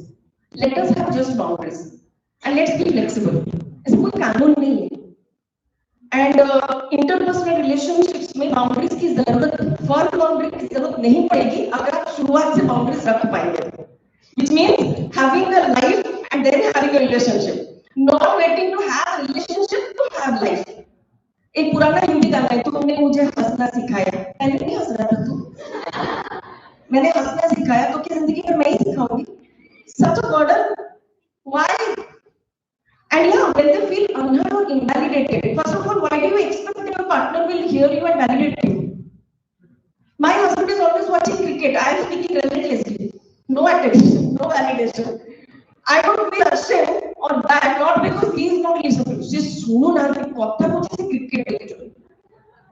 Let us have just boundaries, and let's be flexible. ऐसा कोई कानून नहीं है. And interpersonal relationships में boundaries की जरूरत, firm boundaries की जरूरत नहीं पड़ेगी अगर आप शुरुआत से boundaries रख पाएंगे. Which means having a life and then having a relationship. Not waiting to have a relationship to have life. एक पुराना हिंदी गाना है, तुमने मुझे हंसना सिखाया. मैंने नहीं हंस रहा था तू. मैंने हंसना सिखाया तो क्या जिंदगी में मैं ही सिखाऊंगी? Such a burden. Why? And yeah, when they feel unheard or invalidated, first of all, why do you expect that your partner will hear you and validate you? My husband is always watching cricket. I am speaking relentlessly. No attention, no validation. I don't feel ashamed or bad, not because he is not listening. Just suno na cricket.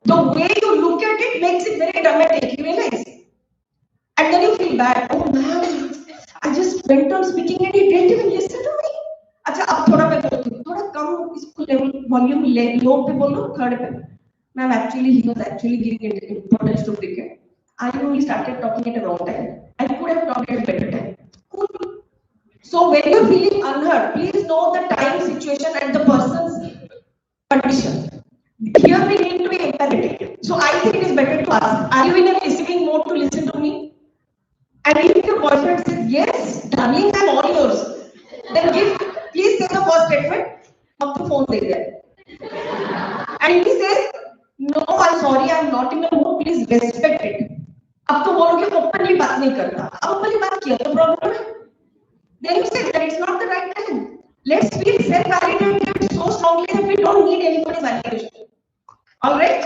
The way you look at it makes it very dramatic. You realize? And then you feel bad. Oh man, I just went on speaking and he didn't even listen to me. अच्छा अब थोड़ा मैं बोलती हूँ, थोड़ा कम इसको level volume low पे बोलो, थर्ड पे. ma'am, actually he was actually giving importance to cricket. I only started talking at a wrong time. I could have talked at a better time. Cool. So when you're feeling unheard, please know the time, situation, and the person's condition. Here we need to be empathetic. So I think it is better to ask, are you in a receiving mode to listen to me? And if your boyfriend says, yes, darling, I'm all yours, then please say the first statement, up the phone there. And if he says, no, I'm sorry, I'm not in the mood, please respect it. अब तो बोलो कि openly बात नहीं करता, अब openly बात किया तो problem है. Then you say that it's not the right time. Let's feel self-validated so strongly that we don't need anybody's validation. All right?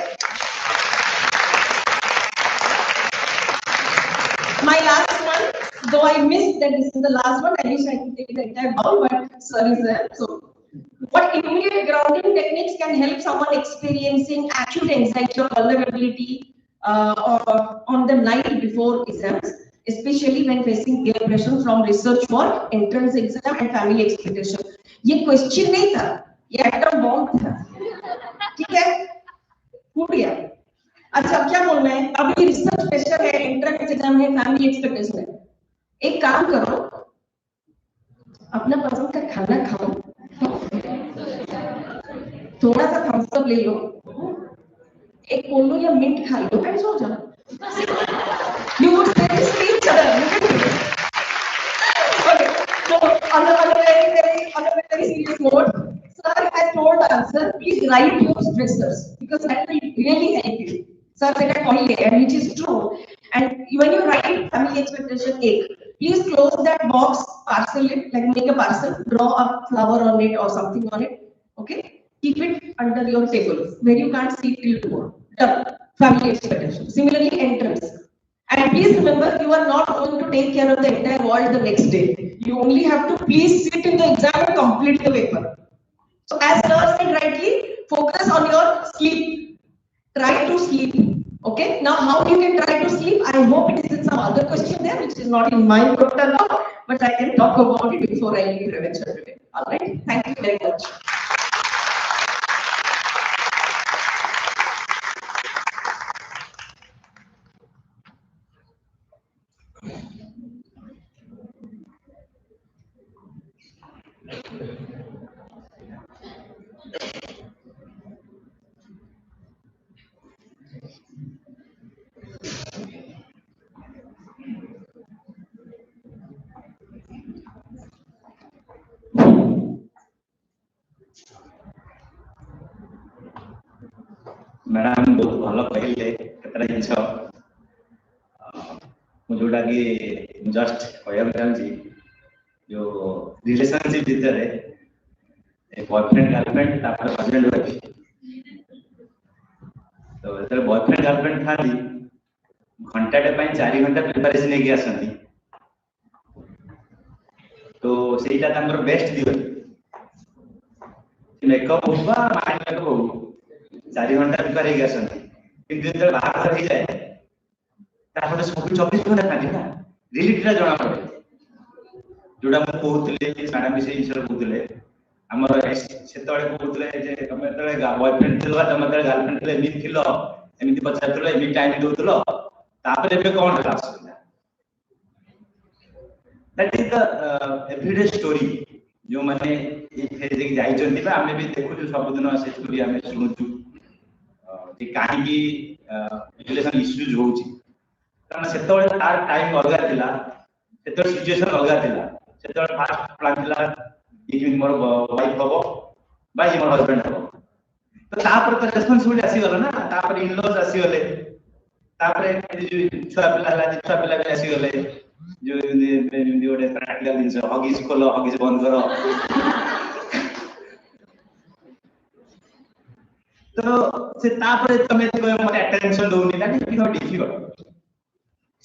My last one, though I missed that this is the last one, I wish I could take the entire bowl, but sorry, sir. So, what immediate grounding techniques can help someone experiencing acute anxiety or vulnerability or on the night before exams, especially when facing peer pressure from research for entrance exam and family expectation? ये question नहीं था, ये atom bomb था, ठीक है? फूट गया. अच्छा, अब क्या बोलना है? अभी रिसर्च प्रेशर है, एंट्रेंस एग्जाम है, फैमिली एक्सपेक्टेशन है. एक काम करो, अपना पसंद का खाना खाओ, थोड़ा सा थम्स अप ले लो, एक पोलो या मिंट खा लो, एंड सो जाओ. You would very sleep, sir. Okay, so on a very serious note, sir has told us, sir, please write your stressors because that will really help you. Sir said and which is true. And when you write family expectation 8, please close that box, parcel it, like make a parcel, draw a flower on it or something on it. Okay, keep it under your table where you can't see till tomorrow. Done. Family expectation. Similarly, entrance. And please remember, you are not going to take care of the entire world the next day. You only have to please sit in the exam and complete the paper. So as Sir said rightly, focus on your sleep. Try to sleep. Okay. Now, how you can try to sleep? I hope it is in some other question there, which is not in my quota now, but I can talk about it before I leave prevention today. All right. Thank you very much. Madam बहुत भल कहले केतरा जिनस जोटा कि just कहना चाहूँगी जो relationship भितर boyfriend girlfriend husband wife तो बॉयफ्रेंड गर्लफ्रेंड था घंटाटे 4 घंटा प्रिपरेशन लेके आसती तो सेटा तांकर बेस्ट दिवस मेकअप होगा माइंड मेकअप हो 4 घंटा प्रिपेयर हो आसती किंतु जब बाहर हो जाए तापर सब 24 घंटा खाली ना रिलेटिव जना पड़े जोड़ा मु कहउतले मैडम भी से विषय कहउतले हमर सेतळे कहउतले जे तमे तळे बॉयफ्रेंड थिलो तमे तळे गर्लफ्रेंड थिले एमिति थिलो एमिति पचारतले एमिति टाइम दोतलो तापर एबे कोन class that is the everyday story जो माने ए फेज के जाई चंदी बा हमें भी देखु जो सब दिन से स्टोरी हमें सुनुचु जे काहे की रिलेशन इश्यूज होउची कारण सेतळे तार टाइम अलगा थिला सेतळे सिचुएशन अलगा थिला सेतळे फास्ट प्लान थिला कि मोर वाइफ हबो बा मोर हस्बैंड हबो तो तापर तो रेस्पोंसिबिलिटी आसी गलो ना तापर इन लॉज आसी गले तापर जो छुआ पिला भी आसी गले जो ओडे प्रैक्टिकल दिन हगिस खोलो हगिस बंद करो तो से तापर तमे मते attention Doni that is not difficult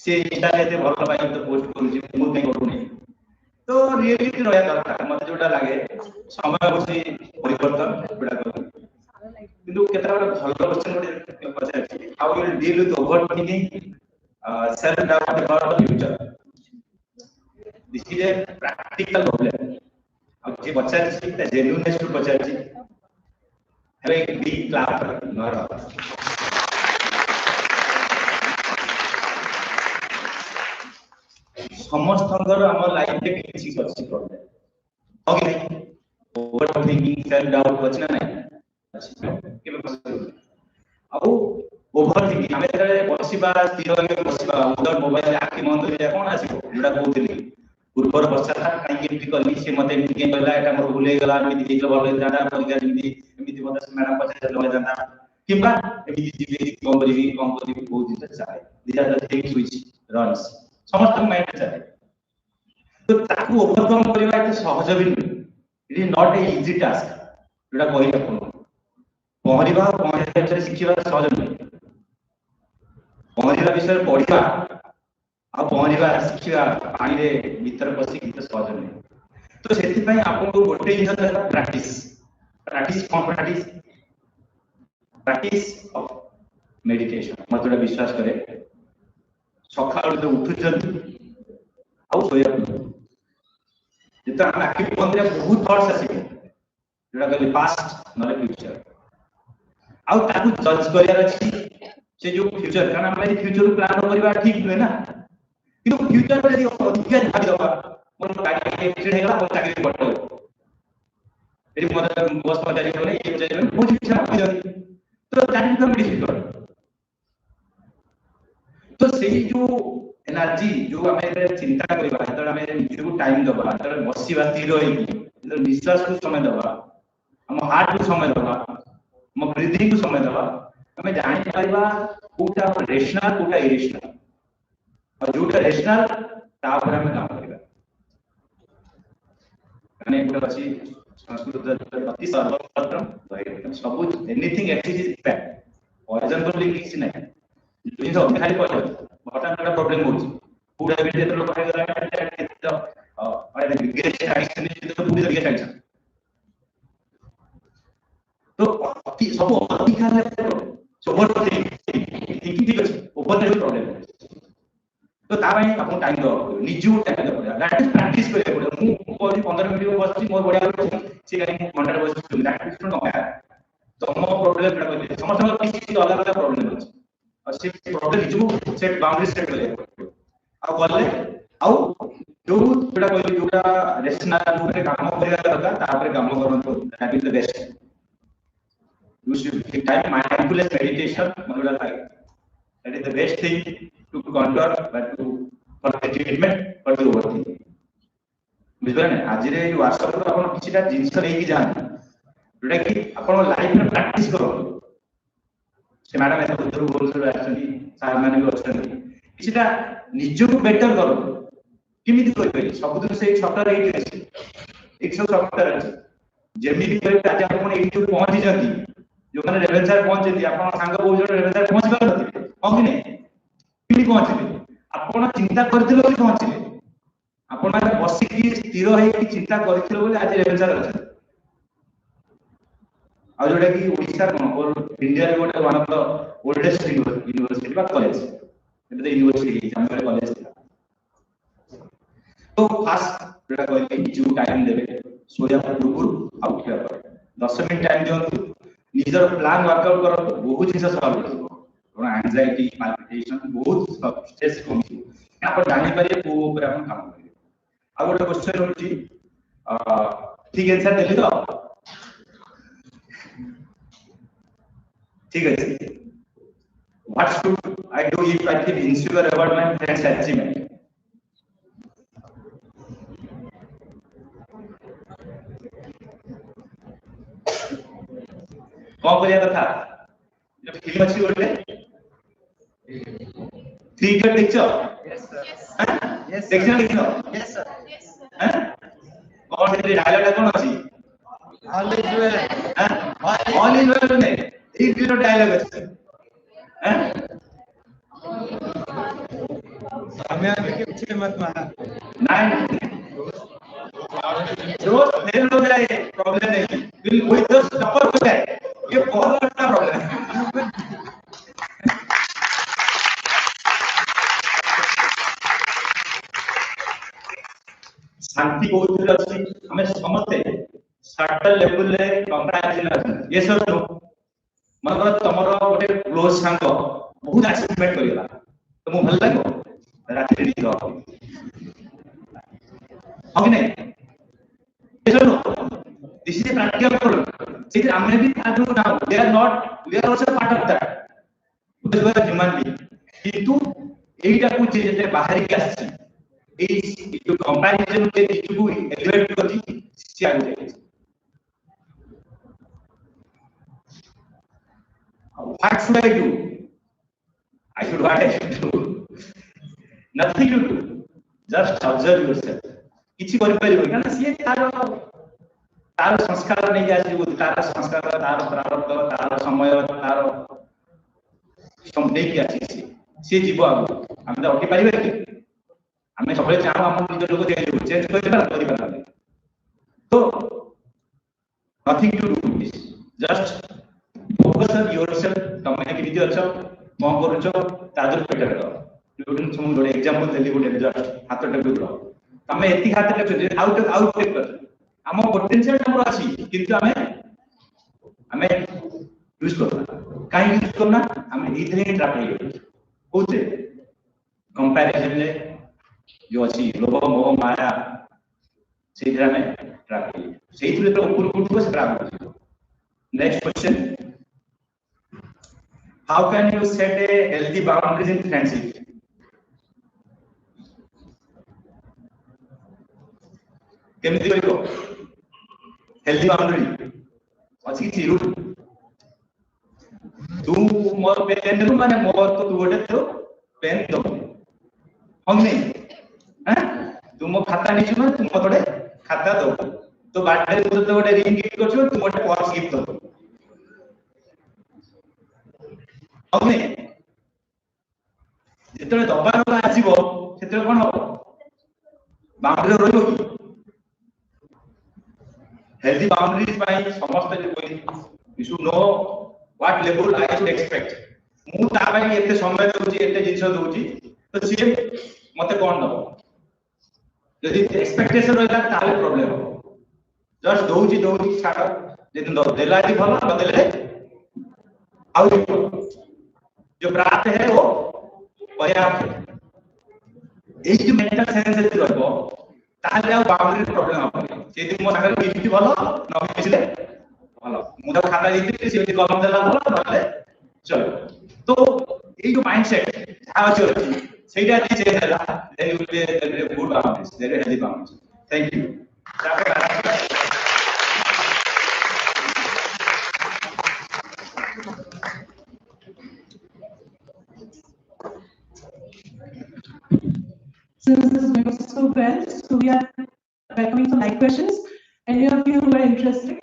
से इंस्टा लेते भलो पाई तो पोस्ट करू मु नहीं करू नहीं तो रियलिटी रहया दरकार मते जोटा लागे समय बसी परिवर्तन बिडा कर किंतु केतरा भलो क्वेश्चन गोटे पचार how you will deal with overthinking self doubt about the future this is a practical problem अब जे पचार छी त जेन्युइननेस टू पचार छी Have a big clap for Nora. समस्तंकर आम लाइफ रे किछि अछि प्रॉब्लम ओके नहीं ओवर थिंकिंग सेल्फ डाउट अछि ना नहीं केबे पॉसिबल अब ओवर थिंकिंग हमें रे बसिबा स्थिर होके बसिबा उधर मोबाइल आखि बंद करिया कोन आसीबो जेडा कहउतली पूर्वर वर्षा था काई एमती कली से मते एमती के कहला एटा मोर भूले गला एमती के भले जाडा परीक्षा एमती एमती मते मैडम पछे लगे जाता किबा एमती जीवे कम करी बहुत दिन चाहे this are the things which runs समस्त माइंड चाहे तो ताकू ओवरकम करबा एते सहज भी नहीं it is not a easy task जेडा कहि अपन पहरिबा विषय शिखिबा सहज नहीं पहरिबा विषय पढ़िबा आ पहरिबा शिखिबा पानी रे भीतर पसी कित सहज नहीं तो सेति पई आपन को गोटे जिंस दरकार प्रैक्टिस ऑफ मेडिटेशन मतलब विश्वास करे सकाळ जो उठुचंती आ सोया जितना हम आखि बंद रे बहुत थॉट्स आसी जेडा कहले पास्ट नले फ्यूचर आ ताकू जज करियार अछि से जो फ्यूचर कारण हम फ्यूचर प्लान करबा ठीक नुहे ना किंतु फ्यूचर रे अधिक भाग दबा मोर गाड़ी एक्सीडेंट हेला मोर चाकरी पटो एरी मोर बस पर जारी होले ये जारी बहुत इच्छा हो जाती तो दैट बिकम डिफिकल्ट तो सेही जो एनर्जी जो हमें चिंता करबा त हमें निजु टाइम दबा त बसिबा स्थिर होई निश्वास को समय दबा हम हार्ट को समय दबा हम ब्रीथिंग को समय दबा हमें जानि पाइबा कोटा रेशनल कोटा इरेशनल और जोटा रेशनल ता ऊपर हमें काम करबा माने कोटा अछि संस्कृत अति सर्वत्र सब anything exist is fact poison तो लिखि नहीं जिन सब खाली पॉइजन बटन का प्रॉब्लम हो पूरा वीडियो तो लोग करेगा और बिगेस्ट एडिक्शन is तो पूरी बिगेस्ट एडिक्शन तो सब अधिकार है सो ओवर थिंकिंग ठीक है ओवर लेवल प्रॉब्लम तो ता भाई अपन टाइम दो निजु टाइम दो दैट इज प्रैक्टिस करे पड़े मु कोई 15 मिनिट बसची मोर बढ़िया से गाई घंटा बसची दैट इज नॉट तो नो प्रॉब्लम ना कोई समस्त किसी अलग अलग प्रॉब्लम है और से प्रॉब्लम निजु सेट बाउंड्री सेट करे आ गले आउ जो जेडा कोई जोडा रेशनल रूप काम करिया दरकार तापर काम करंतो that is the best you should take time mindfulness meditation monoda thai that is the best thing to conquer but to for the treatment for the overthinking बुझबे ना आज रे WhatsApp रो अपन किछटा जिंस लेकी जान जोटा कि अपन लाइफ में प्रैक्टिस करो से मैडम ऐसा उधर बोल रहे आछनी सार माने भी आछनी किछटा निजो को बेटर करो किमिति कोइ परि सब दिन से सॉफ्टवेयर एई अछि एक सब सॉफ्टवेयर अछि जेमि भी करे आज अपन एई जो पहुंची जंती जो माने रेवेन्सर पहुंचे थी अपन संग बहु जण रेवेन्सर पहुंच गल नथि हम कि नहीं किमि पहुंचले अपन चिंता करथिलो कि पहुंचले अपन आगे बसी की स्थिर है कि चिंता करथिलो बोले आज रेवेन्सर अछि आ जोटा कि ओडिसा कोन और इंडिया रे गोटे one of the oldest university बा कॉलेज एबे द यूनिवर्सिटी हमरे कॉलेज था तो फास्ट जोटा कहले जो टाइम देबे सोया पूर्व आउट किया पर 10 मिनिट टाइम दियंतु निजर प्लान वर्कआउट करो बहुत चीज सॉल्व हो और एंजाइटी पाल्पिटेशन बहुत स्ट्रेस कम हो यहां पर जानि पारे को ऊपर अपन काम करिए आ गोटे क्वेश्चन होची ठीक आंसर देली तो ठीक है what should I do if I feel insecure about my friends achievement कौन करिया कथा जब फिल्म अच्छी बोलते 3 idiot picture yes sir yes देखना लिखना यस सर हैं कौन से डायलॉग कौन अछि all is well all is well ने 3 इडियट डायलॉग अछि हैं समय के पीछे मत मारना नहीं जो फेल हो जाए प्रॉब्लम नहीं विल कोई तो सफर हो जाए ये बहुत बड़ा प्रॉब्लम है शांति बहुत अच्छी हमें समझते सर्टल लेवल ले कंपैरिजन ये सब मन तुमर गोटे क्लोज सांग बहुत अचीवमेंट करगला तो मु भल लागो रात्रि निद हम नहीं this is a practical problem see I may be now they are not we are also part of that because we are human being किंतु एटा को जे बाहर के आसी ए जो कंपैरिजन के जो एलिवेट करती से आ जाए what should I do what I should do nothing to do just observe yourself किछि करि परिबो काना से तार संस्कार नहीं आसी तार संस्कार तार प्रारब्ध तार समय तार समझे कि आसी से जीव आम हम अटकी पारे कि आम सब चाहूँ आम निज लोग चेंज कर तो nothing to do this just focus on yourself तुम केमिति अछ कौन करूछ तादर बेटर करो तुम गोटे एग्जांपल देली गोटे जस्ट हाथ टेक रो तुम एति हाथ टेक आउट टेक कर आम पोटेंशियल हमर अछि किंतु आमे यूज करना काहे यूज करना आमे इधरे ट्रैप हो होते कंपैरिजन ले जो अछि लोभ मोह माया सेधरा में ट्रैप हो सेहितरे तो ऊपर उठबो से ट्रैप हो next question how can you set a healthy boundaries in friendship केमिति करियो हेल्दी बाउंड्री अछि कि रूल तू मोर पेन रू माने मोर तो तू गोटे तो पेन दो हम नहीं हैं तू मो खाता नहीं छु तू मो गोटे खाता दो तो बर्थडे को तो गोटे रिंग गिफ्ट करछु तू गोटे पर्स गिफ्ट दो हम नहीं जेतले दबार आसीबो सेतले कोन हो बाउंड्री रहइबो कि healthy boundaries by समस्त you should know what level I should expect मु ता भाई एते समय दोची एते जिंस दोची तो सी मते कोन दबो यदि एक्सपेक्टेशन रहला ताले प्रॉब्लम हो जस्ट दोची छाड़ जदि दो देला जी भलो बदले आउ जो प्राप्त है वो पर्याप्त है एज मेंटल सेंस से रहबो ताले आ बाउंड्री प्रॉब्लम हो सेदी मो सागर गिफ्ट भलो न किछले भलो मुदा खाता दिते सेदी कलम देला भलो नले चलो तो ए जो माइंडसेट हाउ अछि सेटा जे चेंज होला there will be a good boundaries there healthy boundaries thank you So this is going so well. So we are welcoming some live questions. Any of you who are interested,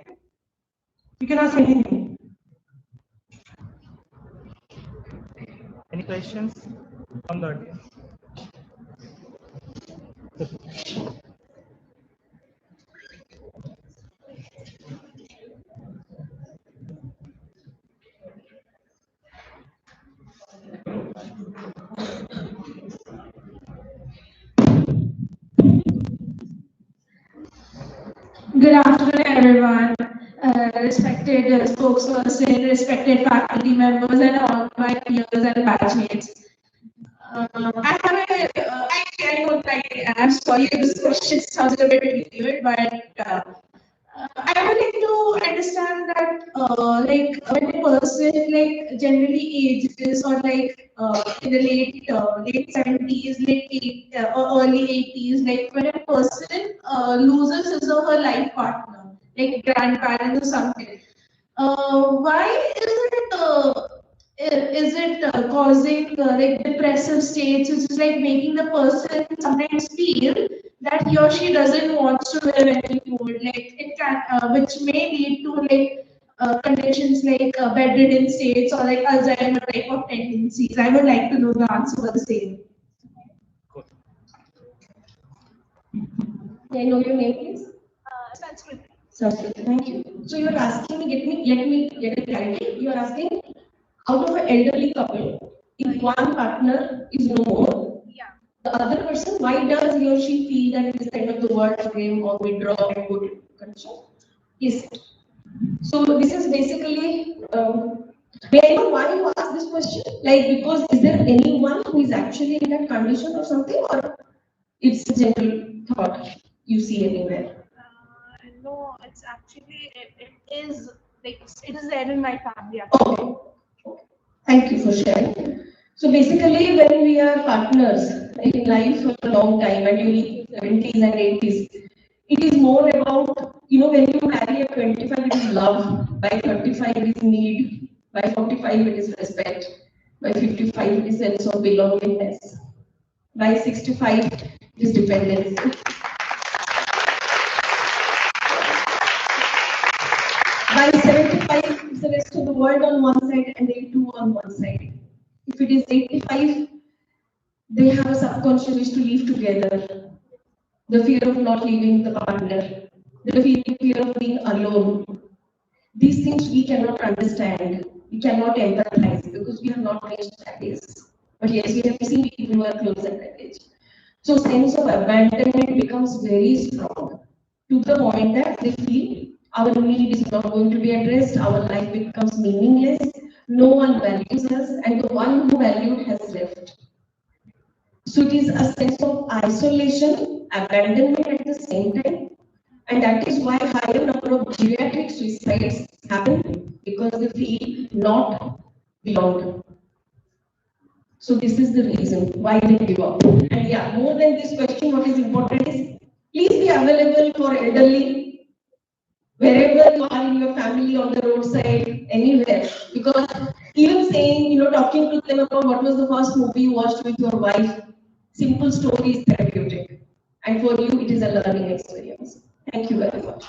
you can ask anything. Any questions from the audience? Good afternoon, everyone. Respected spokesperson, respected faculty members, and all my peers and batchmates. I know, like, I'm sorry if this question sounds a bit weird, but I would like to understand that, like, when a person, like, generally ages or like in the late 70s, or early 80s, like when a person loses his or her life partner, like grandparents or something, why is it causing like depressive states, which is like making the person sometimes feel that he or she doesn't want to live anymore, like it can, which may lead to like conditions like bedridden states or like Alzheimer type of tendencies. I would like to know the answer for the same. May I know your name, please? Sanskrit. Sanskrit, thank you. So you are asking me, let me get it clarity. You are asking, out of an elderly couple, if one partner is no more, Yeah. the other person, why does he or she feel that it is the end of the world for him or withdraw and go to condition? Yes. So this is basically May I know why you asked this question? Like, because is there anyone who is actually in that condition or something, or it's a general thought you see anywhere? No, it's actually it is like it is there in my family actually. Okay. Okay. Thank you for sharing. So basically, when we are partners in life for a long time and you reach 70s and 80s, it is more about, when you marry at 25, it is love. By 35, it is need. By 45, it is respect. By 55, it is sense of belongingness. By 65, it is dependency. By 75, it's the rest of the world on one side and they too on one side. If it is 85, they have a subconscious wish to live together. The fear of not leaving the partner, the fear of being alone. These things we cannot understand, we cannot empathize because we have not reached that age. But yes, we have seen people who are close at that age. So sense of abandonment becomes very strong to the point that they feel our need is not going to be addressed, our life becomes meaningless, no one values us, and the one who valued has left. So it is a sense of isolation, abandonment at the same time, and that is why higher number of geriatric suicides happen because they feel not belonged. So this is the reason why they give up. And yeah, more than this question, what is important is please be available for elderly wherever you are in your family, on the roadside, anywhere. Because even saying, talking to them about what was the first movie you watched with your wife, simple story is therapeutic. And for you, it is a learning experience. Thank you very much.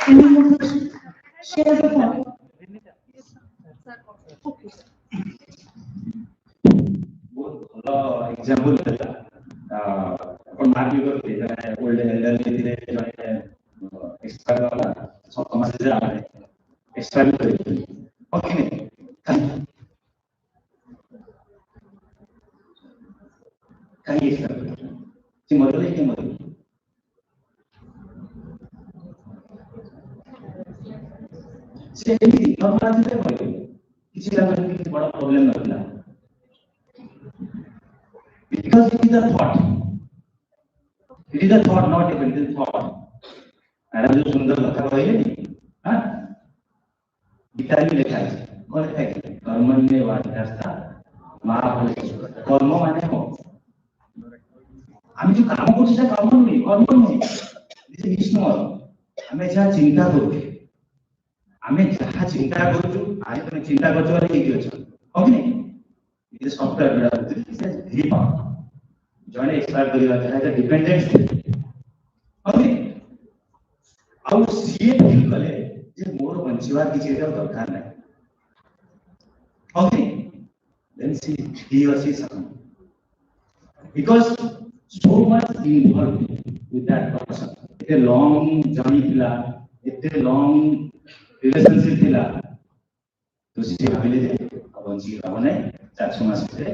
Any more questions? Share the thought. ଭଲ example ଦେଲା ଆପଣ mark ବି କରିଥିଲେ ଜଣେ old elderly ଥିଲେ ଜଣେ expire କଲା 7 ମାସରେ ଆମେ ଏକ୍ସପାୟାର କରିଥିଲେ ଓକେ କାହିଁ ଏକ୍ସପାୟାର କରିଥିଲେ ସେ ମରିଗଲେ କିଏ ମରିଗଲେ ସେ ଏମିତି ନର୍ମାଲ ଥିଲେ ମରିଗଲେ କିଛି ତାଙ୍କର କିଛି ବଡ଼ ପ୍ରୋବ୍ଲେମ ନଥିଲା because it is a thought. It is a thought, not even it is thought. Madam जो सुंदर कथा कही हाँ गीता भी लिखा है कौन लिखा है कर्मण्य वाधिकारस्था कर्म माने हो हम जो काम करते हैं कर्म नहीं this is विष्णु हमें जहाँ चिंता करते हमें जहाँ चिंता करते आज तुम चिंता करते वाले एक ही अच्छा ओके नहीं it is software developed it is very powerful join expire करिवा चाहे डिपेंडेंट ओके आउ सीए फील कले जे मोर बंचिवार किछि दरकार नै okay then see he or she some because so much involved with that person a long journey थिला a long relationship थिला तो सी भाबिले जे बंची रावने 400 मास से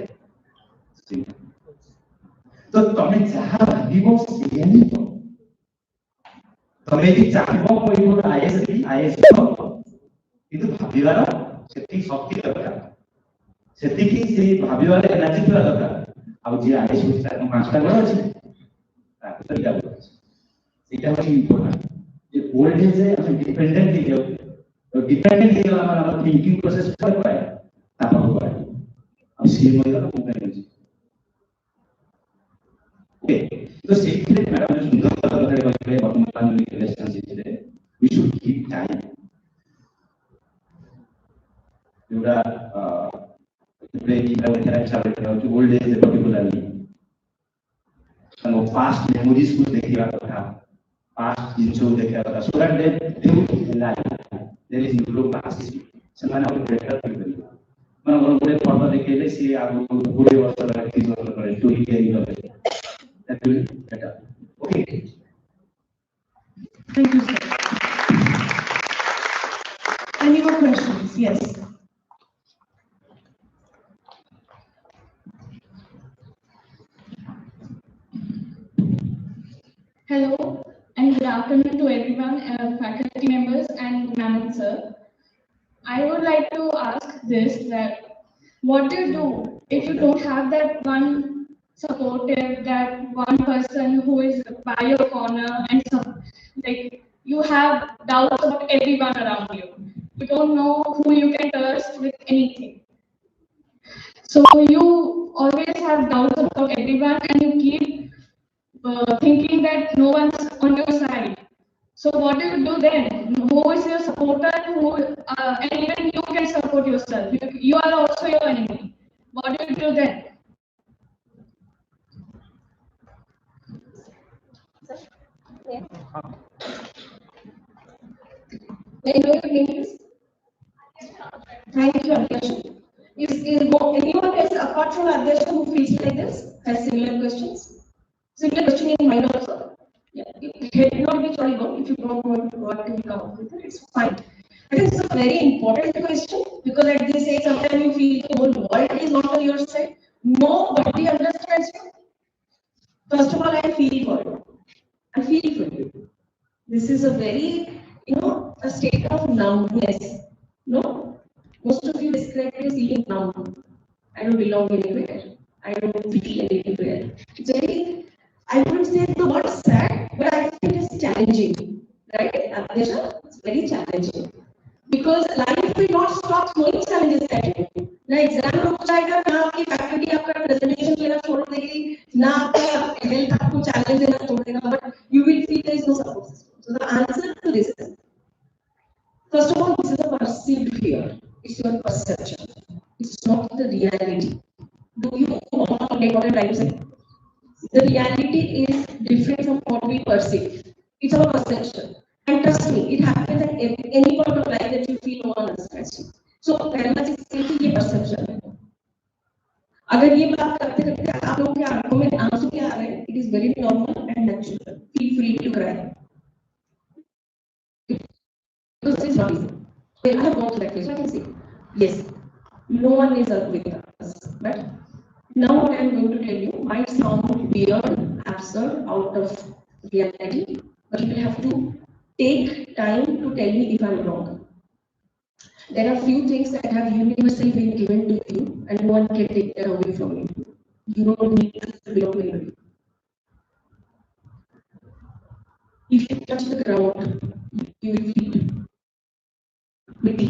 तो तमे जहाँ भाविबो से नहीं तो तमे यदि चाहबो कोई गोटे आईएएस किंतु भाविबार सेति शक्ति दरकार सेति कि से भाविबार एनर्जी थोड़ा दरकार आ जे आईएएस होता है पांचटा गोड़ अछि ताको तरीका अछि सेटा होची इंपोर्टेंट जे ओल्ड एज है हम डिपेंडेंट हो जाओ तो डिपेंडेंट हो गला हमर थिंकिंग प्रोसेस पर पाए तापर पाए अब सी मोइला को तो सीखने मैडम ने सुंदर कथा कहले वर्तमान रिलेशनशिप रे वी शुड कीप टाइम जोड़ा प्ले की लेवल का अच्छा रहता है ओल्ड एज पर्टिकुलरली हम पास्ट मेमोरीज को देखिया था पास्ट जिंसो देखिया था so that they will life there is no past ସେମାନେ ଆଉ ବେଟର କରିପାରିବେ ମାନେ ଗୋଟେ ଫଟୋ ଦେଖେଇଲେ ସି ଆଉ 20 ବର୍ଷ ହେଲା 30 ବର୍ଷ ପରେ ଷ୍ଟୋରି ତିଆରି କରିବେ that will be better. Okay. Thank you, sir. Any more questions? Yes. Hello and good afternoon to everyone, faculty members and Ma'am sir. I would like to ask this, that what do you do if you don't have that one supportive, that one person who is by your corner, and like you have doubts about everyone around you. You don't know who you can trust with anything. So you always have doubts about everyone, and you keep thinking that no one's on your side. So what do you do then? Who is your supporter? And even you can support yourself. You are also your enemy. What do you do then? May I know your name, please? Thank you, Adyasha. Is anyone else apart from Adyasha who feels like this has similar questions? Similar question in mind also. Yeah, it may not be sorry, if you don't want to come up with it, it's fine. I think it's a very important question because at this age, sometimes you feel the whole world is not on your side. Nobody understands you. First of all, I feel for you. I feel for you. This is a very, a state of numbness. No, most of you describe it as feeling numb. I don't belong anywhere. I don't feel anywhere. It's very, I wouldn't say the word sad, but I think it is challenging. Right, Adyasha? It's very challenging. Because life will not stop throwing challenges at you. ना exam रुक जाएगा, ना आपकी faculty आपका presentation लेना छोड़ देगी, ना आपका हेल्थ आपको चैलेंज देना छोड़ देगा, but you will feel there is no support system. So the answer to this is, first of all, this is a perceived fear. It's your perception. It's not the reality. Do you get what I'm trying to say? The reality is different from what we perceive. It's our perception. And trust me, it happens at any point of life that you feel no one understands you. So, पहला चीज ये perception है. अगर ये बात करते करते आप लोगों के आंखों में आंसू क्या आ रहे हैं, it is very normal and natural. Feel free to cry. Because this is not easy. When I have gone through that phase, I can say, yes, no one is with us. But now what I am going to tell you might sound weird, absurd, out of reality, but you will have to take time to tell me if I am wrong. There are few things that have universally been given to you, and no one can take that away from you. You don't need to belong to anybody. If you touch the ground, you will feel Miti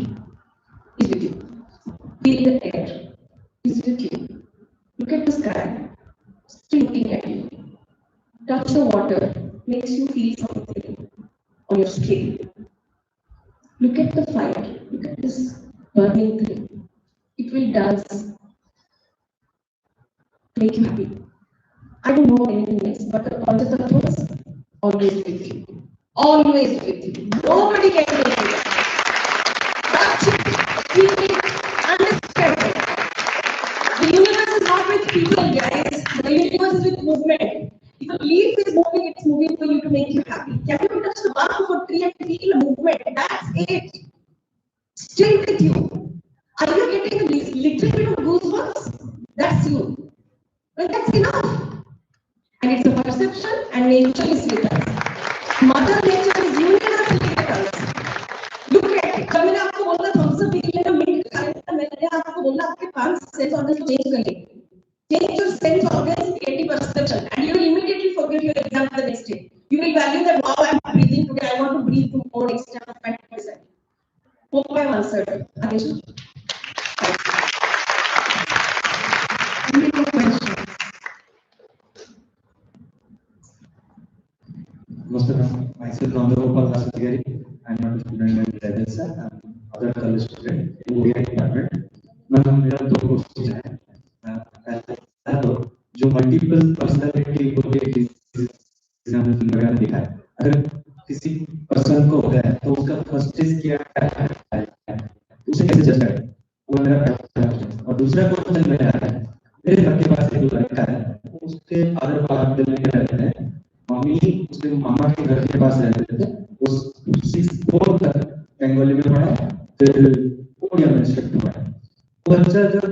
is with you. Feel the air is with you. Look at the sky, still looking at you. Touch the water, makes you feel something on your skin. Look at the fire, look at this burning thing. It will dance, make you happy. I don't know anything else, but the concept was always with you. Always with you. Nobody can take it. Touch it, feel it, understand it. The universe is not with people, guys. The universe is with movement. If a leaf is moving, it's moving for you to make you happy. Can you touch the bark of a tree and feel a movement? That's it. Still with you. Are you getting a little bit of goosebumps? That's you. Well, that's enough. And it's a perception, and nature is with us. Mother Nature is universally with us. Look at it. मैंने आपको बोला thumbs up पीने का minute का मैंने आपको बोला आपके 5 sense organs को change कर लेंगे. Change your sense organs, creative perception, and you will immediately forget your exam the next day. You will value that, wow, I am breathing today, I want to breathe more extra 5%. Hope I have answered. Adyasha? Any more questions? Myself, Randagopal Vasudhari. I'm not a student at Level, I'm other college student in ODI department. Ma'am मेरा 2 question है. पहला तो जो multiple personality को exam वगैरह दिखा है, अगर किसी पर्सन को होता है तो उसका फर्स्ट स्टेज क्या है, उसे कैसे जज करें, वो मेरा पहला क्वेश्चन. और दूसरा क्वेश्चन मेरा है, मेरे घर के पास एक लड़का है, उसके फादर बाहर दिल्ली में रहते हैं, मम्मी उसके मामा के घर के पास रहते थे. उस 6-4 तक बंगाली में पढ़ा, फिर उड़िया में शिफ्ट हुआ. वो बच्चा जब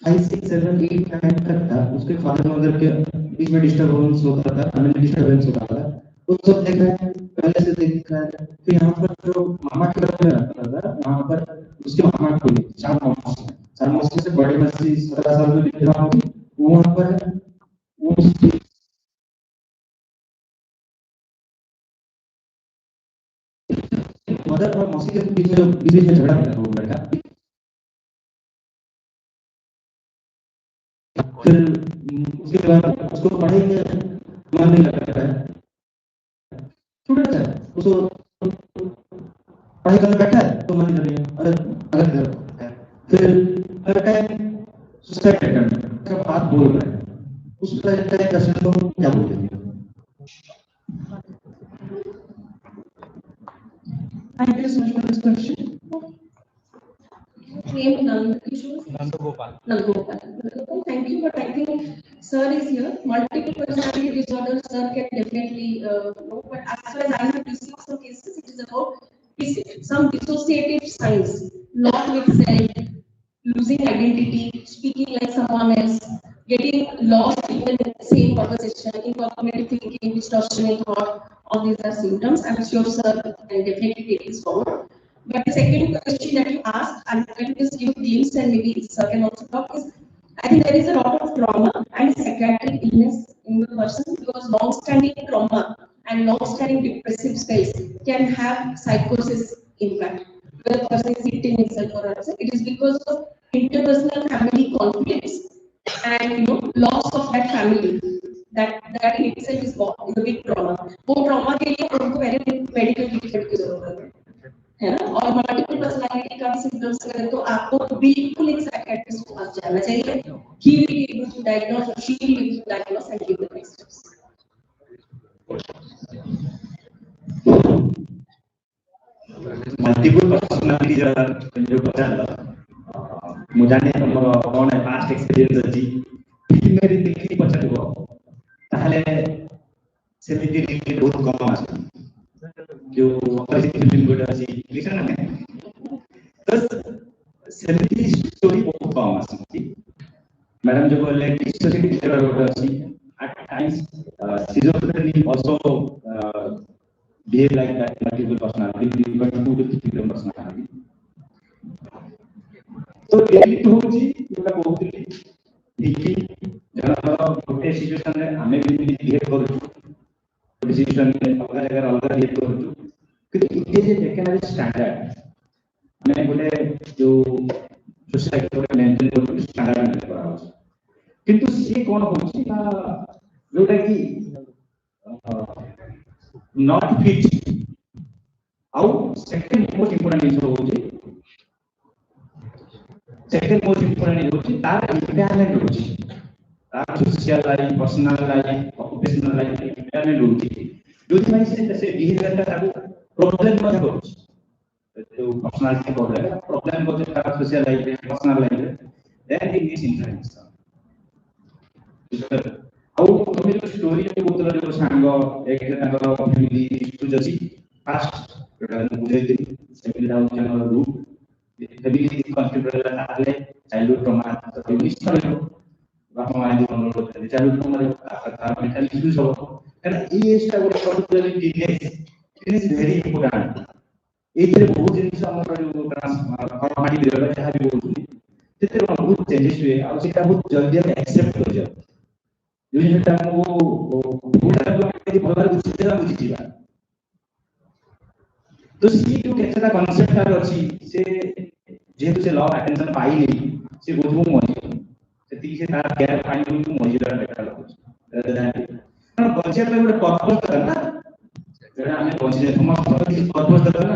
5, 6, 7, 8, 9 तक था, उसके फादर मदर के बीच में डिस्टर्बेंस होता था, डिस्टर्बेंस होता था. वो सब देख रहा है, पहले से देख रहा है। फिर यहाँ पर जो मामा के घर में रहता था, वहाँ पर उसके मामा को 4 मौसी से बड़े मौसी 17 साल में लिख रहा हूँ, वो वहाँ पर वो मदर और मौसी के बीच में झगड़ा था वो लड़का। फिर उसके बाद उसको पढ़ाई में मन नहीं लगता है, छोटा सा उसको पढ़ाई करने बैठा है तो मन नहीं लग रही है, अलग अलग है। फिर हर टाइम सुसाइड करने का बात बोल रहा है, उस टाइम दर्शन को क्या बोलते हैं? Thank you so much for this question. Name Nandagopal. Nandagopal. Thank you, but I think sir is here. Multiple personality disorder, sir can definitely know. But as far as I have received some cases, it is about some dissociative signs, not with self, losing identity, speaking like someone else, getting lost even in the same conversation, incognitive thinking, distortion in thought. All these are symptoms. I'm sure sir can definitely take this forward. But the second question that you asked, I'm going to just give a glimpse and maybe sir can also talk, is I think there is a lot of trauma and psychiatric illness in the person, because long-standing trauma and long-standing depressive spells can have psychosis impact. Where the person is hitting himself or herself, it is because of interpersonal family conflicts and loss of that family. That in itself is a big trauma. वो trauma के लिए उनको पहले medical treatment की जरूरत है ना? और मल्टीपल पर्सनालिटी का भी सिम्टम्स अगर तो आपको बिल्कुल एक साइकियाट्रिस्ट के पास जाना चाहिए. He will be able to diagnose, or she will be able to diagnose and give the next steps. Multiple personality जो पचाला मुझे हमर कौन है पास्ट एक्सपीरियंस अछि मेरी देखि पचालो ताहले सेमिति रिलेटेड बहुत कम आछे जो फिल्म गुड अछि लिखना है तो सेमिति स्टोरी बहुत कम आछे. मैडम जो बोले डिसोसिएटिव डिसऑर्डर अछि at times schizophrenia also behave like that multiple personality, but 2 to 3 different personality. So really to होची जोटा कहउतली देखि जरा गोटे सिचुएशन रे हमें भी बिहेव करू सिचुएशन में अलग जगह अलग बिहेव करू कि ये जे टेकन एज स्टैंडर्ड हमें बोले जो सोसाइटी में मेंटेन करू स्टैंडर्ड में करा किंतु से कोन होची ना जोटा कि not fit. Our second most important is होची second most important is होची तार इम्बैलेंस होची तार social life personal life occupational life imbalance होची जो भाई से जैसे बिहेवियर का प्रॉब्लम मत होची तो पर्सनालिटी प्रॉब्लम होची तार social life personal life then it is influence ଆଉ ତମେ ଯୋଉ ଷ୍ଟୋରି କହୁଥିଲ ଯୋଉ ସାଙ୍ଗ ଏକ ତାଙ୍କର ଫ୍ୟାମିଲି ଇସ୍ୟୁ ଅଛି ଫାଷ୍ଟ ଯୋଉଟା ମୁଁ ବୁଝେଇଥିଲି ସେମିତି ହଉଛି ଆମର ରୁଟ୍ ଫ୍ୟାମିଲି କନଫ୍ଲିକ୍ଟ ହେଲା ତାହେଲେ ଚାଇଲ୍ଡହୁଡ୍ ଟ୍ରମା ତ ନିଶ୍ଚୟ ବାପା ମା ଯୋଉ ଅନୁରୋଧ କରୁଛନ୍ତି ଚାଇଲ୍ଡହୁଡ୍ ଟ୍ରମା ମେଣ୍ଟାଲ ଇସ୍ୟୁଜ ହବ କାରଣ ଏଇ ଏଜଟା ଗୋଟେ କହୁଥିଲେ ଟିନେଜ ଭେରି ଇମ୍ପୋର୍ଟାଣ୍ଟ. ଏଇଥିରେ ବହୁତ ଜିନିଷ ଆମର ଯୋଉ କର୍ମାଟି ବିରୋଧ ଯାହା ବି କହୁଛନ୍ତି ସେଥିରେ ବହୁତ ଚେଞ୍ଜେସ୍ ହୁଏ ଆଉ ସେଇଟା ବହୁତ ଜଲ୍ଦି ଆମେ ଆକ୍ସେପ୍ଟ କରିଯାଉ. जिनटा को पूरा जो भगवान बुझिला बुझिबा तो सी जो केतटा कांसेप्ट आर अछि से जेहेतु से लॉ अटेंशन पाई नहीं से बुझबो मजी सेति से तार केयर पाई नहीं मजीरा देखा लागो कारण बचे पे ଗୋଟେ पर्पस था ना जेड़ा हमें बचे समस्त की पर्पस था ना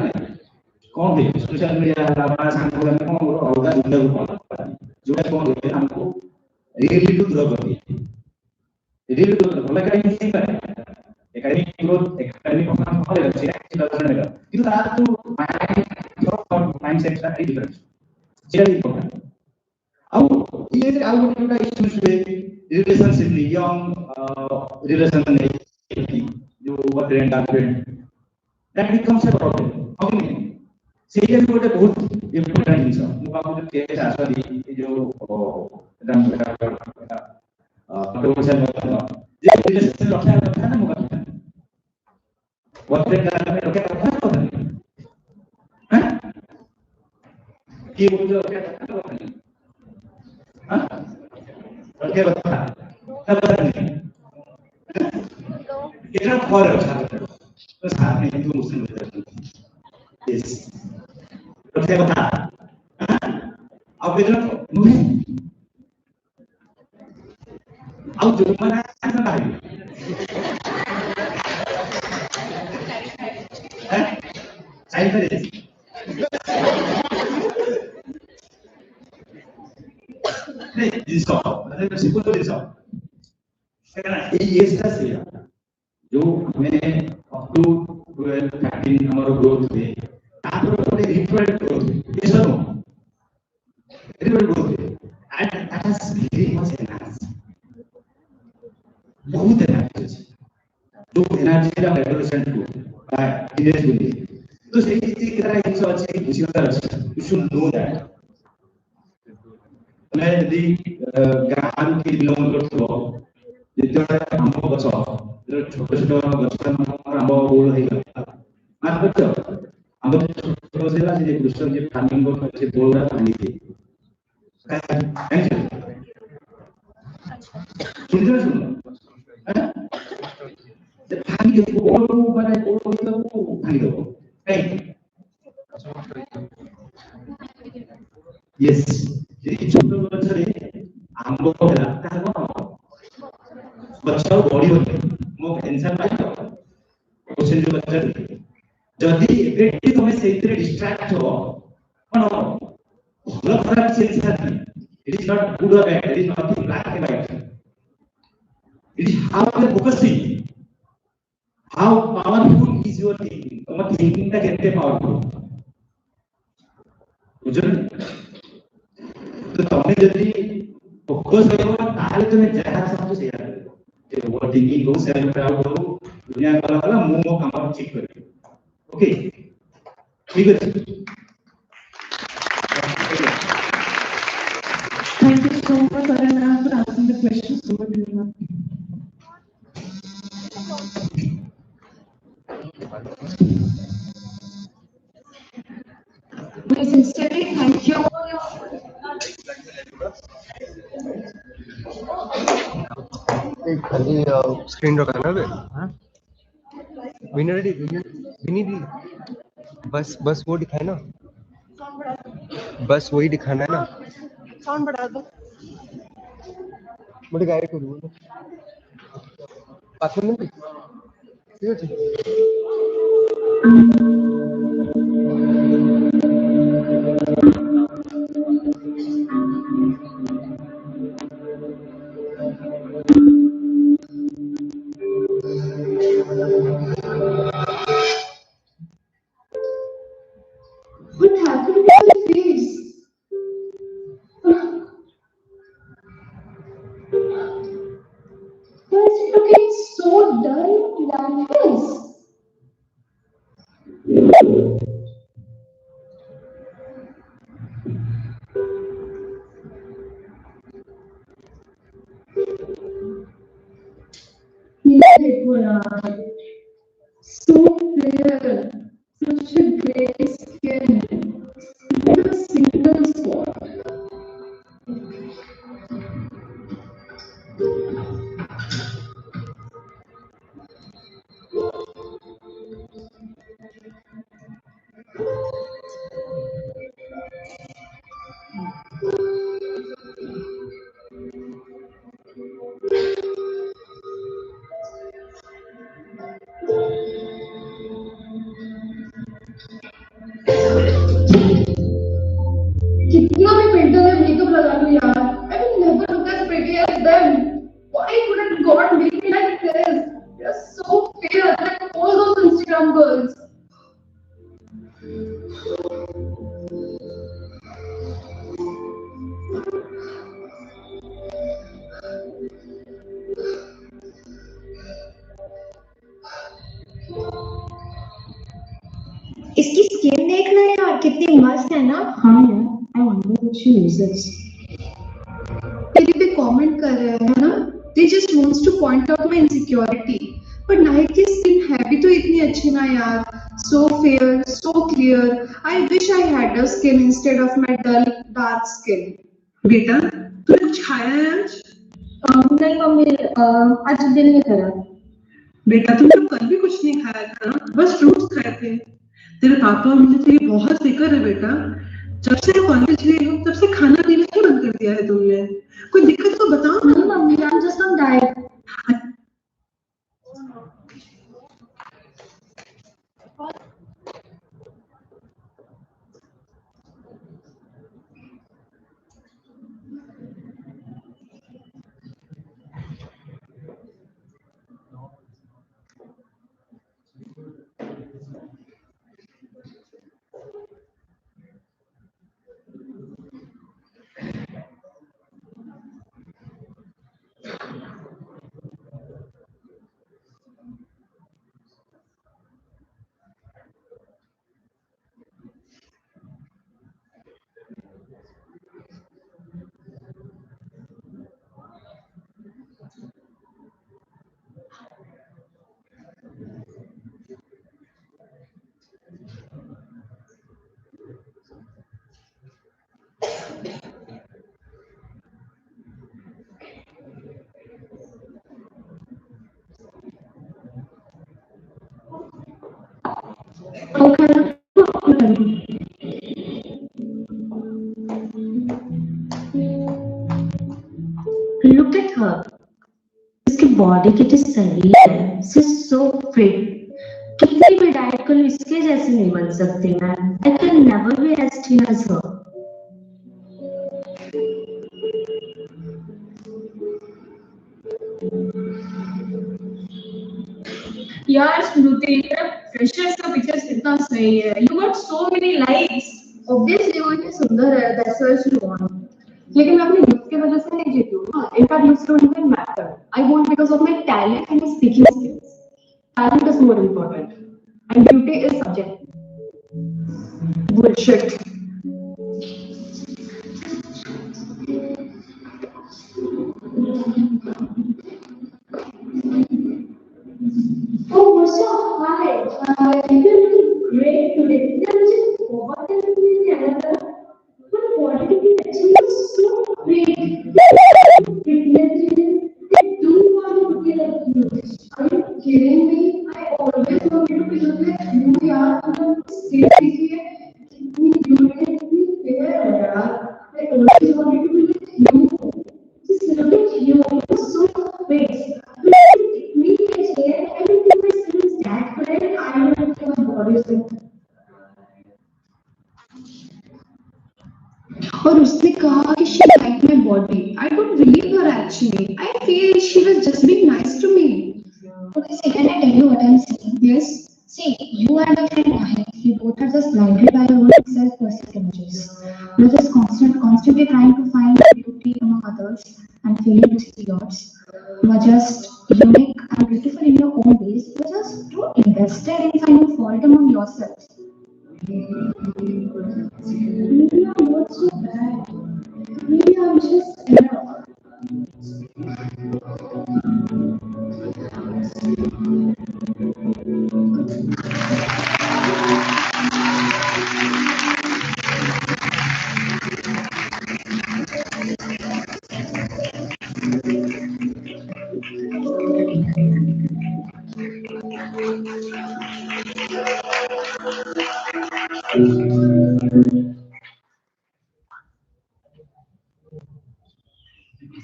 कौन है सोशल मीडिया हमारा सांग में कौन अलगा दुनिया को जोड़ा कौन है हमको रियली टू ड्रॉ कर दिया रियल तो बोला कहीं नहीं है एकेडमिक ग्रोथ एकेडमिक परफॉर्मेंस भले अच्छे एक्चुअली लर्नर का किंतु तार तो माइंड सेट का डिफरेंस सेटा इंपोर्टेंट अब ये आ गोटे इश्यूज हुए रिलेशनशिप यंग रिलेशन नहीं जो boyfriend girlfriend that becomes a problem how नहीं सेटा भी गोटे बहुत इंपोर्टेंट जिंस मु बाबू जो केस आसरी जो तो से जे रिलेशन रखा रखा ना मुका बर्थडे कार्ड में रखे कथा कहनी हां की बोल रखे कथा कहनी हां रखे कथा कहनी कितना फर्क है तो साथ में हिंदू मुस्लिम यस रखे कथा अब कितना नहीं अब जो मना ऐसा नहीं साइड पर नहीं दिसो मतलब सिंपल तो दिसो ये ऐसा से जो हमें अप टू 12 13 हमारा ग्रोथ है तापर कोने रिफरेंट ग्रोथ ये सुनो रिफरेंट growth and that has very much energy बहुत एनर्जी जो एनर्जी का एडोलेसेंट को टीनेज बोली तो सही चीज की तरह हिंसा अच्छी बुझियोता अच्छी यू शुड नो दैट मैं यदि गांव की बिलोंग करतो जेतेबेले आंब गछ छोट छोट गछ आंब बोल हेगा मार करतो आंब छोट सेला जे कृष्ण जे फार्मिंग को से बोलरा पानी दे सुन भागी दो ओलो माने ओलो तो भागी दो राइट यस ये छोट गछरे आंब होला तार गछ बड़ी होते मो आंसर पाइ क्वेश्चन जो बच्चा जदी एबेटी तुम सेइतरे डिस्ट्रैक्ट हो कोन भलो खराब चेंज है इट इज नॉट गुड और bad it is not black and white it is how you are focusing how powerful is your thinking तुम thinking ता केते पावरफुल बुझल तो तुम जदी फोकस हो ताले तुम जहा समझ से यार जे ओवर थिंकिंग को सेल्फ डाउट हो दुनिया वाला मो काम ठीक कर ओके ठीक है Thank you so much, Arana, for answering the questions so well. We sincerely thank you. खाली स्क्रीन रखा ना बे विनी बस वो दिखाए ना बस वही दिखाना है ना साउंड बढ़ा दो बड़े गाय को दो पास में ठीक है What happened to your face? Why is it looking so dull like this? So clear, such a great skin, not a single spot. कितना भी पेंटर ने मेकअप लगा लूं यार, I will never look as pretty as them. Why couldn't God make me like this? They're so fair, like all those Instagram girls. इसकी skin देखना यार कितनी मस्त है ना। हाँ यार, I wonder what she uses. मेरे पे कमेंट कर रहे हैं ना, they just wants to point out my insecurity, पर नायक की स्किन है भी तो इतनी अच्छी ना यार, so fair, so clear. I wish I had her skin instead of my dull dark skin. बेटा तूने कुछ खाया है आज? नहीं मम्मी, आज दिल नहीं करा। बेटा तुमने तो कल भी कुछ नहीं खाया था ना, बस फ्रूट्स खाए थे। तेरे पापा और मुझे तेरी बहुत फिक्र है बेटा। जब से कॉलेज गई हो तब से खाना पीना ही बंद कर दिया है तुमने। कोई दिक्कत तो बताओ ना। नहीं mummy, I'm just on diet. Look at her. इसकी बॉडी कितनी सही है, शी इज सो फिट। किसी भी डाइट को इसके जैसे नहीं बन सकती ma'am. I can never be as thin as her. यार स्मृति, तेरा फ्रेशर्स का पिक्चर्स कितना सही है। You got so many likes. Obviously वो इतनी सुंदर है, that's why she won. लेकिन मैं अपने लुक की वजह से नहीं जीती हूँ ना। In fact, looks don't even matter. I won because of my talent and my speaking skills. Talent is more important, and beauty is subjective. Bullshit. Oh, Masha, hi. You're looking great today. You're just बहुत ही अलग। But body की अच्छी is so great. Fitness they do want to be like you. Are you kidding me? I always wanted to be look like you, yaar. तुमने skin देखी है, इतनी beauty, इतनी fair है यार. I always wanted to be like you. Just look at you. You're so fit. Me, my hair, everything my skin is that good. I don't know if my body is like. और उसने कहा कि she liked my body. I don't believe her actually. I feel she was just being nice to me. Okay, see, can I tell you what I'm saying? Yes. See, you and your friend Mahek, you both are just blinded by your own self-perceived images. You're just constantly trying to find beauty among others and failing to see yours. You are just unique and beautiful in your own ways. You're just too invested in finding fault among yourselves. Maybe I'm not so bad. Maybe I'm just enough.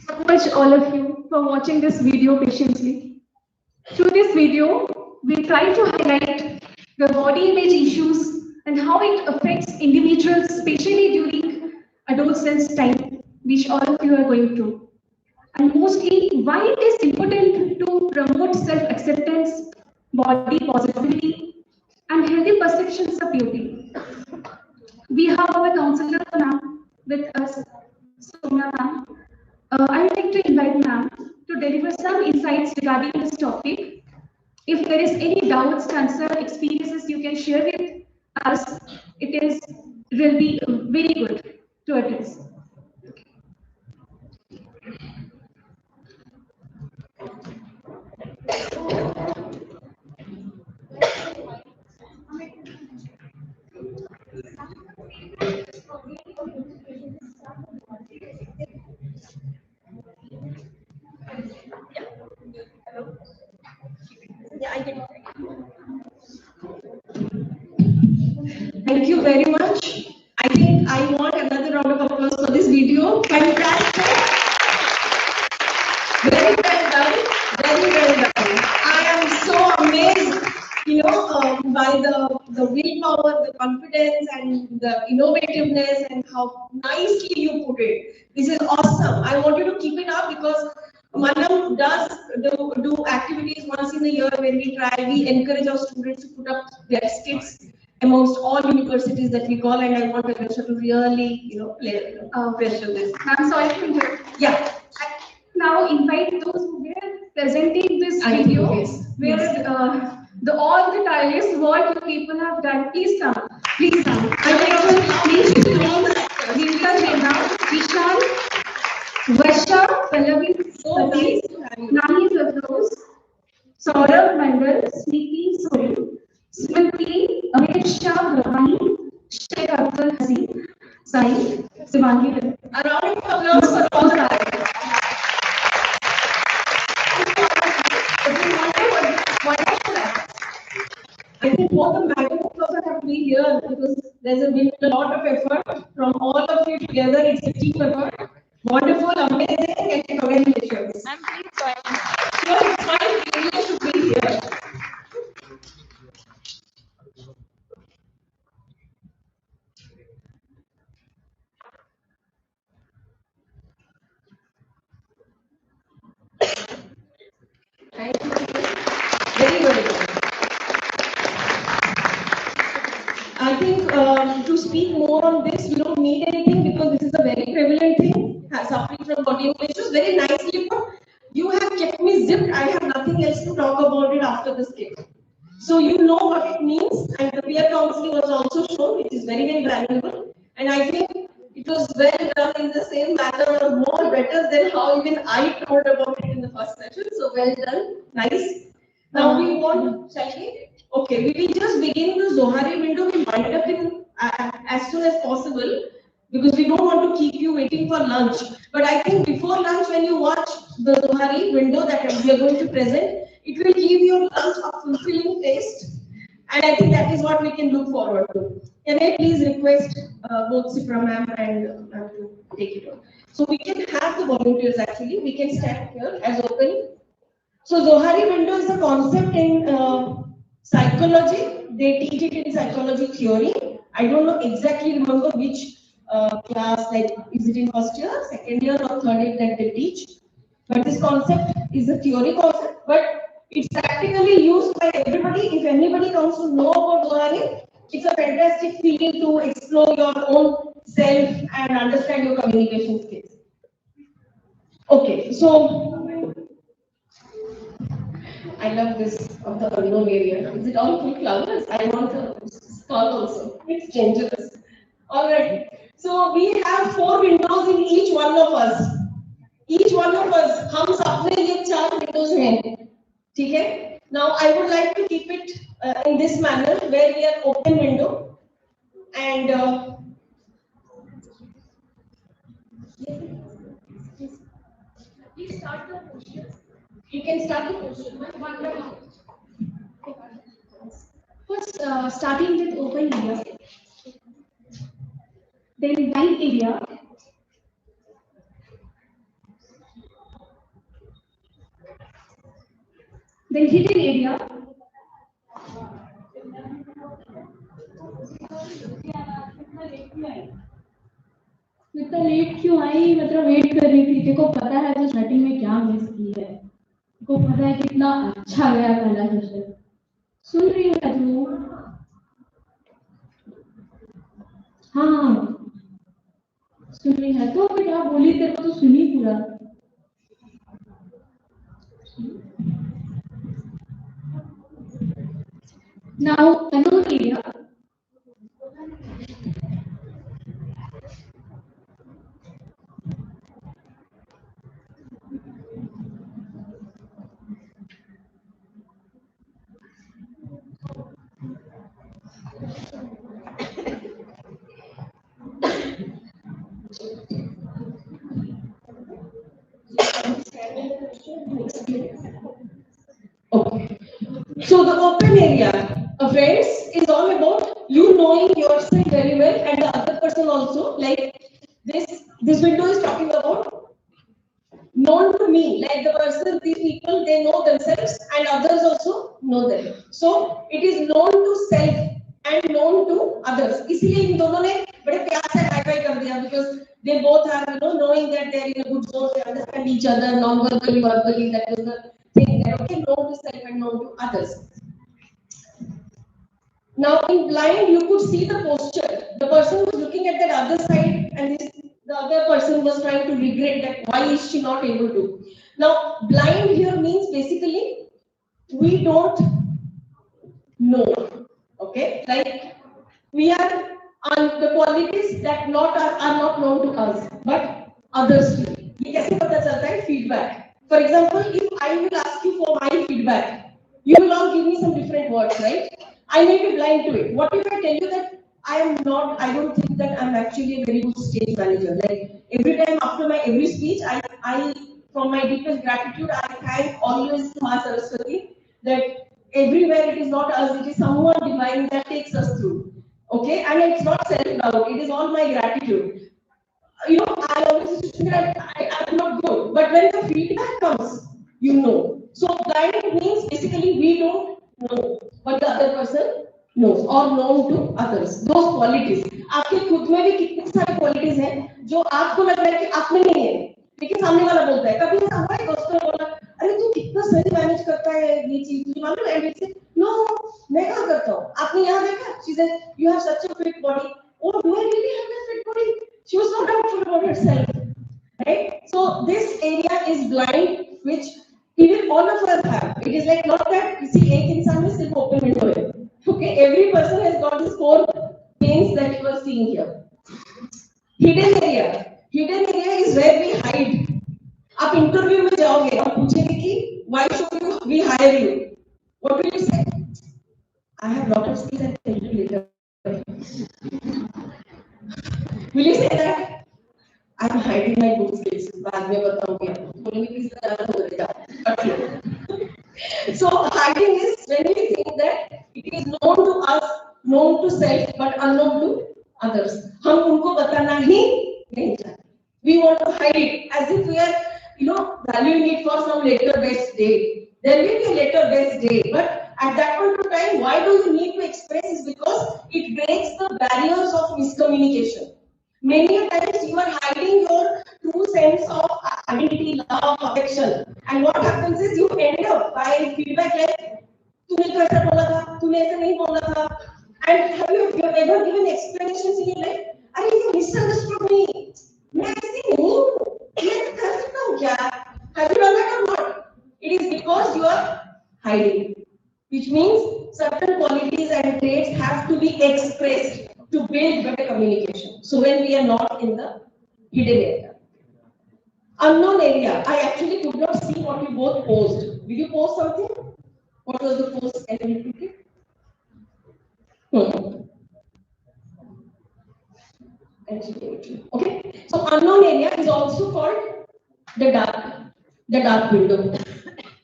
So much all of you for watching this video patiently. Through this video, we try to highlight the body image issues and how it affects individuals, especially during adolescence time, which all of you are going through. And mostly, why it is important to promote self-acceptance, body positivity, and healthy perceptions of beauty. We have our counselor ma'am with us, Sonia ma'am. I would like to invite ma'am to deliver some insights regarding this topic. If there is any doubts, concerns, experiences you can share with us, will be very good to address. Thank you very much. I think I want another round of applause for this video. Fantastic. Very well done. Very well done. I am so amazed, by the willpower, the confidence, and the innovativeness, and how nicely you put it. This is awesome. I want you to keep it up because Manam does do activities once in a year when we try. We encourage our students to put up their skits amongst all universities that we call, and I want Anisha to really, pressure this. I'm sorry to interrupt. Yeah. Now invite those who were presenting this video, where all the tireless work you people have done. Please come. Please come. Please all the actors. Vinka Jena, Vishal, Varsha, Pallavi, Satish, Nani Zavros, Saurabh Mandal, Smriti Sori, Smriti, Amit Shah, Ravani, Sheikh Abdul Hasim, Sai, Sivangi. A round of applause for all the actors. I think all the magazines also have to be here because there's been a lot of effort from all of you together. It's a team effort. Wonderful, amazing, and congratulations. I'm pleased joining. Sure, it's fine. You should be here. Thank you. Very good. I think to speak more on this, we don't need anything because this is a very prevalent thing, suffering from body issues. Very nicely put. You have kept me zipped. I have nothing else to talk about it after this skit. So you know what it means, and the peer counseling was also shown, which is very, very valuable. And I think it was well done in the same manner or more better than how even I told about it in the first session. So well done. Nice. Now we want, shall we? Okay, we will just begin the Zohari window. We wind up in as soon as possible because we don't want to keep you waiting for lunch. But I think before lunch, when you watch the Zohari window that we are going to present, it will give your lunch a fulfilling taste. And I think that is what we can look forward to. Can I please request both Sipra ma'am and to take it on? So we can have the volunteers actually. We can stand here as open. So Zohari window is a concept in psychology. They teach it in psychology theory. I don't know exactly remember which class, like is it in first year, second year or third year that they teach. But this concept is a theory concept, but it's practically used by everybody. If anybody wants to know about Zohari, it's a fantastic field to explore your own self and understand your communication skills. Okay, so I love this of the unknown area. Is it all full flowers? I want a stall also. It's dangerous. All right. So we have 4 windows in each one of us. Each one of us, हम सबने ये 4 windows हैं. ठीक है? Now I would like to keep it in this manner where we are open window and please start the question. You can start the question one by one. First, starting with open area, then wide area, then hidden area, इतना late क्यों आई? मतलब wait कर रही थी। देखो पता है तो स्टार्टिंग में क्या मिस की है, को पता है कितना अच्छा गया पहला सेशन। सुन रही है तू? हाँ सुन रही है तो बेटा बोली तेरे को तो सुनी पूरा। now unknown area, Okay. So the open area, awareness is all about you knowing yourself very well and the other person also. Like this window is talking about known to me, like the person, these people, they know themselves and others also know them. So it is known to self and known to others. इसीलिए इन दोनों ने बड़े प्यार से hi-fi कर दिया because they both are, you know, knowing that they are in a good zone, they understand each other non-verbally, verbally. That is the thing. That okay, known to self and known to others. Now in blind, you could see the posture. The person was looking at that other side, and the other person was trying to regret that why is she not able to. Now blind here means basically we don't know. Okay, like we are on the qualities that are not known to us, but others do. ये कैसे पता चलता है? Feedback. For example, if I will ask you for my feedback, you will all give me some different words, right? I may be blind to it. What if I tell you that I don't think that I'm actually a very good stage manager. Like every time after my every speech, I from my deepest gratitude, I thank always Ma Saraswati that everywhere it is not us, it is someone divine that takes us through. Okay, and it's not self-doubt, it is all my gratitude. You know, I always think that I'm not good, but when the feedback comes, you know. So blind means basically we don't know, but the other person knows or known to others. Those qualities. आपके खुद में भी कितनी सारी qualities हैं जो आपको लग रहा है कि आप में नहीं है, लेकिन सामने वाला बोलता है. कभी ऐसा हुआ है दोस्तों ने बोला, अरे तू कितना सही मैनेज करता है ये चीज, तुझे मालूम है? एंड से नो, मैं क्या करता हूँ, आपने यहाँ देखा, she said you have such a fit body. Oh, do I really have a fit body? She was not doubtful about herself, right? So this area is blind, which even all of us have. It is like not that you see एक इंसान में सिर्फ open window है. Okay, every person has got these 4 things that you are seeing here. Hidden area. Hidden area is where we hide. आप interview में जाओगे और पूछेंगे कि why should we hire you? What will you say? I have lot of skills and tell you later. Will you say that? I'm hiding my good skills. बाद में बताऊंगी आपको. बोलेंगे किस तरह हो जाएगा. So hiding is when we think that it is known to us, known to self, but unknown to others. हम उनको बताना ही नहीं चाहते. We want to hide it as if we are, you know, valuing it for some later best day. There will be a later best day, but at that point of time, why do you need to express? Is because it breaks the barriers of miscommunication. Many a times you are hiding your true sense of identity, love, affection, and what happens is you end up by feedback like, "तूने तो ऐसा बोला था, तूने ऐसा नहीं बोला था," and have you ever given explanations in your life? "अरे you misunderstood me. मैं ऐसी नहीं हूँ. ये कर सकता हूँ क्या?" Have you done that or not? It is because you are hiding, which means certain qualities and traits have to be expressed to build better communication. So when we are not in the hidden area. Unknown area. I actually could not see what you both posed. Did you post something? What was the post? Can you repeat it? Okay. So unknown area is also called the dark window.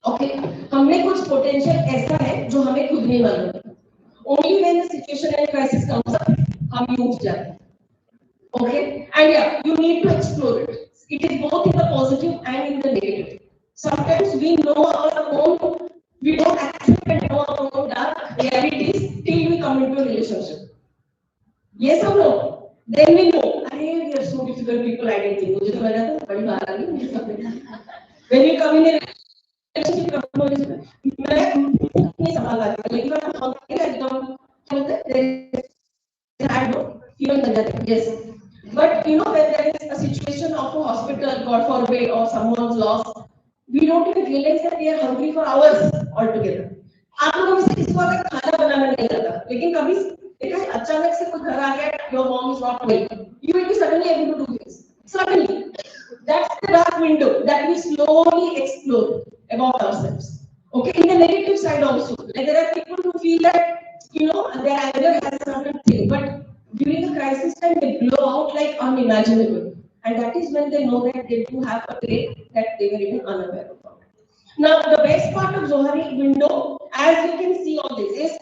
Okay. हमने कुछ potential ऐसा है जो हमें खुद नहीं मालूम. Only when the situation and crisis comes up, हम use जाते हैं. Okay, and yeah, you need to explore it. It is both in the positive and in the negative. Sometimes we know our own, we don't accept and know our own dark realities till we come into a relationship. Yes or no? Then we know, "Arey, we are so difficult people, I don't think." मुझे तो लगा था बड़ी बात आ गई. When you come in a relationship, मैं नहीं संभाल पाती, लेकिन हम एकदम I don't feel that. Yes. But you know, when there is a situation of a hospital, God forbid, or someone's lost, we don't even realize that we are hungry for hours altogether. आप लोगों में से किसी को अगर खाना बनाना नहीं आता, लेकिन कभी देखा अचानक से कोई घर आ गया, your mom is not well, you will be suddenly able to do this. Suddenly, that's the dark window that we slowly explore about ourselves. Okay, in the negative side also, like there are people who feel that, you know, their anger has a certain thing, but during the crisis time they blow out like unimaginable, and that is when they know that they do have a trait that they were even unaware of. Now, the best part of Zohari window, as you can see on this, is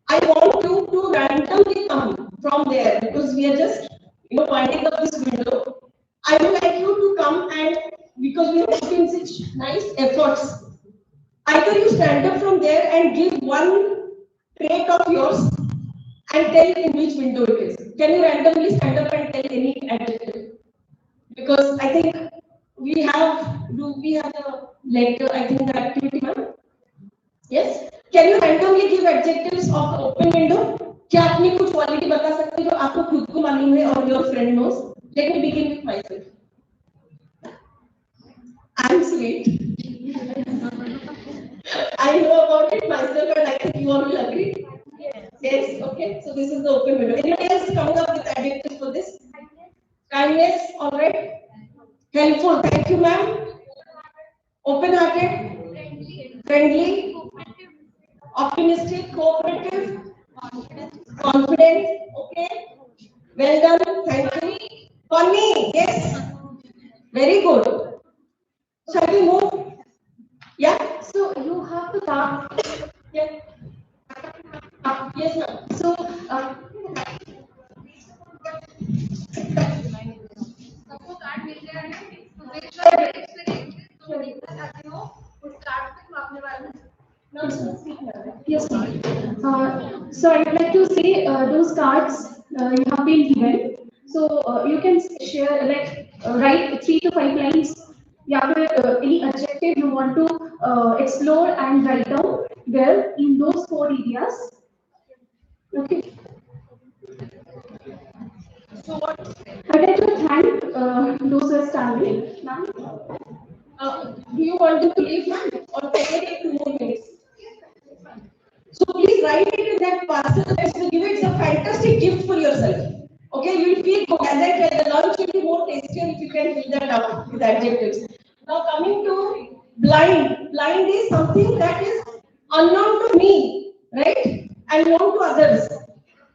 I want you to randomly come from there because we are just, winding up this window. I would like you to come and because we have put in such nice efforts, either you stand up from there and give one trait of yours and tell in which window it is. Can you randomly stand up and tell any adjective? Because I think we have, do we have a letter, I think the activity one? Yes? Can you randomly give adjectives of the open window? क्या आपने कुछ quality बता सकते हो जो आपको खुद को मालूम है और your friend knows? Let me begin with myself. I'm sweet. I know about it myself and I think you all will agree. Yes, okay. So this is the open window. Anyone else coming up with adjectives for this? Kindness, all right. Helpful, thank you, ma'am. Open-hearted, friendly, optimistic, cooperative, confident. Okay. Well done. Thank you. Funny, yes. Very good. Shall we move? Yeah. So you have to start. Yeah. Yes, ma'am. So yes, so I'd like to say those cards you have been given. So you can share write 3 to 5 lines. Yeah, any adjective you want to explore and write down there in those 4 areas. Okay. So what? I'd like to thank those who are standing. Ma'am? Do you want to leave, ma'am, or can I take 2 more minutes? So please write it in that parcel. Let's give it a fantastic gift for yourself. Okay, you will feel good. As I said, the lunch will be more tastier if you can fill that up with adjectives. Now coming to blind. Blind is something that is unknown to me, right? And known to others.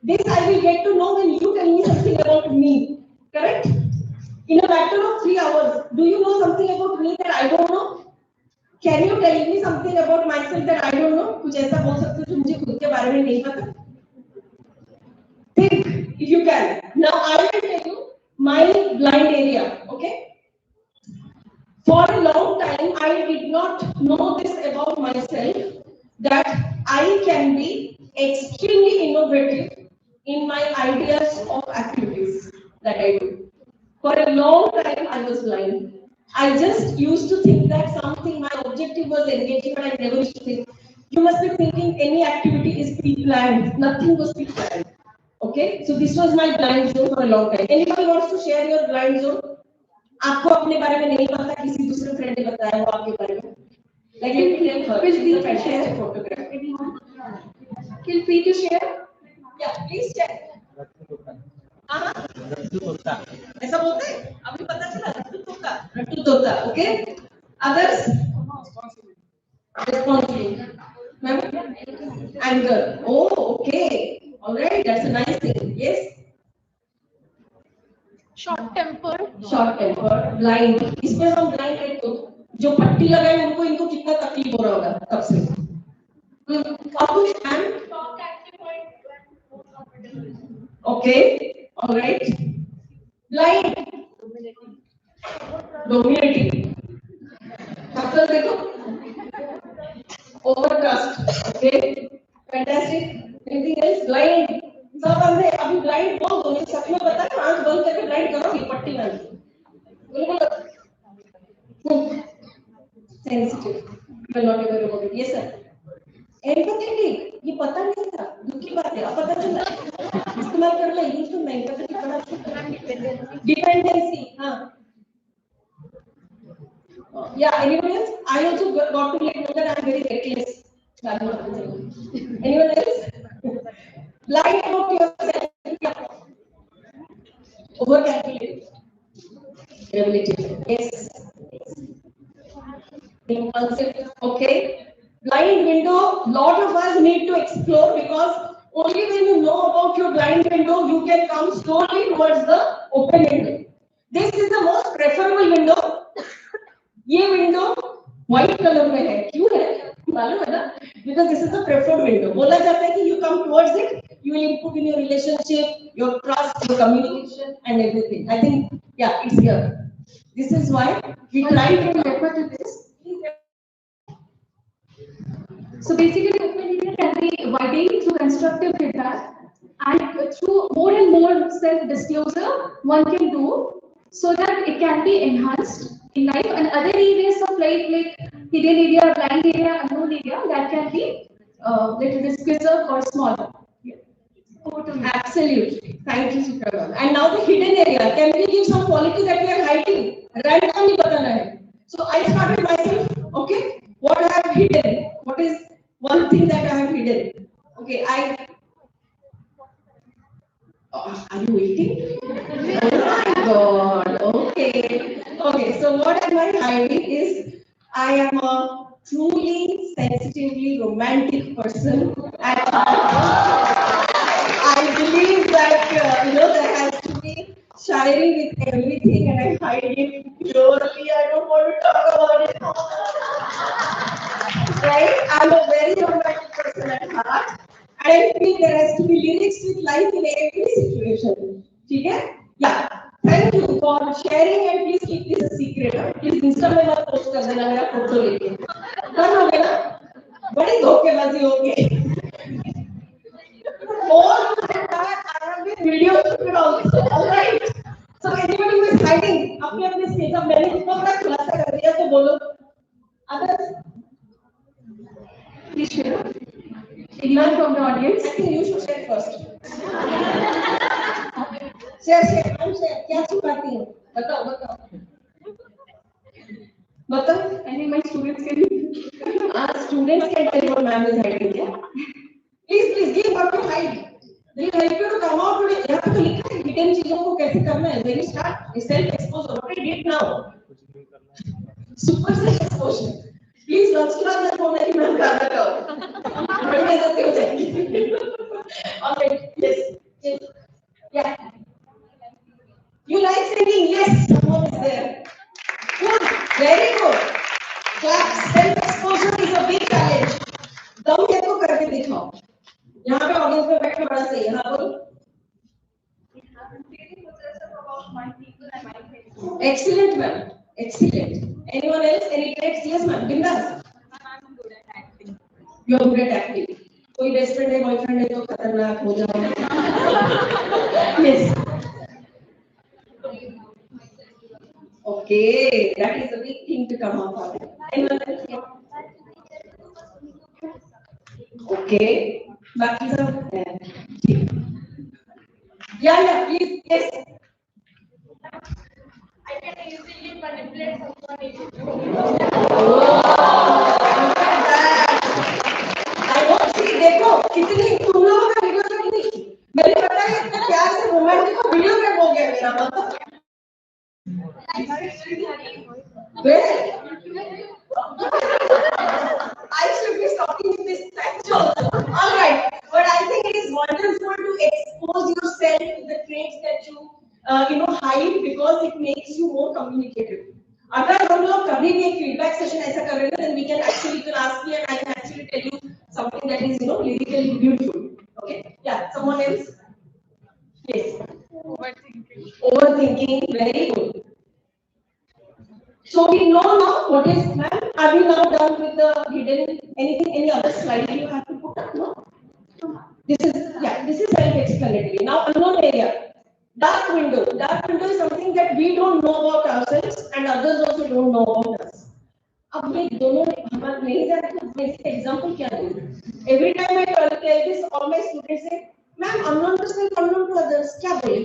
This I will get to know when you tell me something about me. Correct? In a matter of 3 hours, do you know something about me that I don't know? Can you tell me something about myself that I don't know? कुछ ऐसा बोल सकते हो जो मुझे खुद के बारे में नहीं पता? Think if you can. Now I will tell you my blind area. Okay. For a long time, I did not know this about myself that I can be extremely innovative in my ideas of activities that I do. For a long time, I was blind. I just used to think that something, my objective was engaging, but I never used to think. You must be thinking any activity is pre-planned. Nothing was pre-planned. Okay, so this was my blind zone for a long time. Anybody wants to share your blind zone? आपको अपने बारे में नहीं पता, किसी दूसरे friend ने बताया हो आपके बारे में. Like let me tell her. Feel free to share. Photograph. Anyone? Feel free to share. Yeah, please share. ऐसा बोलते हैं? अभी पता चला रट्टू तोता. Okay. Others? Responsibility. Anger. Oh, okay. All right. That's a nice thing. Yes. Short temper. Short temper. Blind. इसमें हम blind है तो जो पट्टी लगाए उनको इनको कितना तकलीफ हो रहा होगा तब से. और कुछ and okay. All right. Blind. Dominating. Couple देखो. Overtrust. Okay. Fantastic. Anything else? Blind. सब अंधे. अभी blind बोल दो. मुझे सच में पता है. आंख बंद करके blind करो. ये पट्टी वाली. बिल्कुल. Sensitive. You are not aware about it. Yes, sir. Empathetic. ये पता नहीं था. दुख की बात है. अब पता चला. इस्तेमाल कर ले. यूज तो नहीं करते. Dependency. हाँ. Yeah, anyone else? I also got to know that I am very reckless. Anyone else? Lie about yourself. Over-calculate. Relative. Yes. Impulsive. Okay. Blind window, lot of us need to explore because only when you know about your blind window, you can come slowly towards the open window. This is the most preferable window. ये window white colour में है, क्यों है मालूम है ना? Because this is the preferred window. बोला जाता है कि you come towards it, you will improve in your relationship, your trust, your communication, and everything. I think, yeah, it's here. This is why we try to refer to this. So basically, open media can be widening through constructive feedback, and through more and more self-disclosure one can do, so that it can be enhanced in life. And other areas of life, like hidden area, blind area, unknown area, that can be little bit preserved or smaller. Absolutely. Thank you, Suprabha. And now the hidden area. Can we give some quality that we are hiding? Randomly batana hai. So I started myself. Okay. What I have hidden? What is one thing that I have hidden? Okay. Are you waiting? Oh my God. Okay. Okay. So what am I hiding is I am a truly sensitively romantic person, and I believe that there has to be sharing with everything, and I hide it purely. I don't want to talk about it. Right? I'm a very romantic person at heart, and I feel there has to be lyrics with life in every situation. Okay? Yeah. Thank you for sharing, and please keep this a secret. Please Insta में मत post कर देना मेरा photo लेके. कर लोगे ना? बड़ी धोखेबाजी होगी. More than that, I have been video shooted also. All right. So anybody who is hiding, अपने stage of मैंने इतना बड़ा खुलासा कर दिया तो बोलो. Others, please share. Anyone from the audience? I think you should share first. Share. क्या छुपाती हो? बताओ. I think my students can. Students can tell what ma'am is hiding. Yeah. Please give what you hide. They will help you to come out today. यहाँ पे तो लिखा है hidden चीजों को कैसे करना है. When you start self exposure, what I did now. Super self exposure. Please don't start the phone and मैं कर रहा हूँ. बड़ी मदद हो जाएगी. Alright, yes. Yeah. You like singing? Yes, someone is there. Good, very good. Clap. Self exposure is a big challenge. दम है तो करके दिखाओ. यहाँ पे ऑडियंस में बैठे बड़ा सही है. हाँ बोलो. Excellent, ma'am. Excellent. Anyone else? Any traits? Yes, ma'am. Bindas. You are good at acting. कोई best friend है, boyfriend है तो खतरनाक हो जाओ. Yes. Okay, that is a big thing to come out of. Anyone else? Okay. बाकी सब yeah, please, yes. I can easily manipulate someone. I don't see. देखो कितनी तुम लोगों का वीडियो कितनी मैंने पता है इतना प्यार से रोमांटिक को वीडियो में हो गया मेरा मतलब. I should be stopping in this time also. All right, but I think it is wonderful to expose yourself to the traits that you hide because it makes you more communicative. अगर हम लोग कभी भी एक feedback session ऐसा कर रहे हैं, then we can actually, you can ask me and I can actually tell you something that is lyrically beautiful. Okay, yeah, someone else. Yes. Overthinking, very good. So we know now what is, ma'am. Are we now done with the hidden? Any other slide you have to put up? No. This is self-explanatory. Now unknown area. Dark window. Dark window is something that we don't know about ourselves and others also don't know about us. अब ये दोनों हमारे नहीं जानते मैं इसका example क्या दूँ? Every time I tell this, all my students say, "Ma'am, unknown to self, unknown to others." क्या बोले?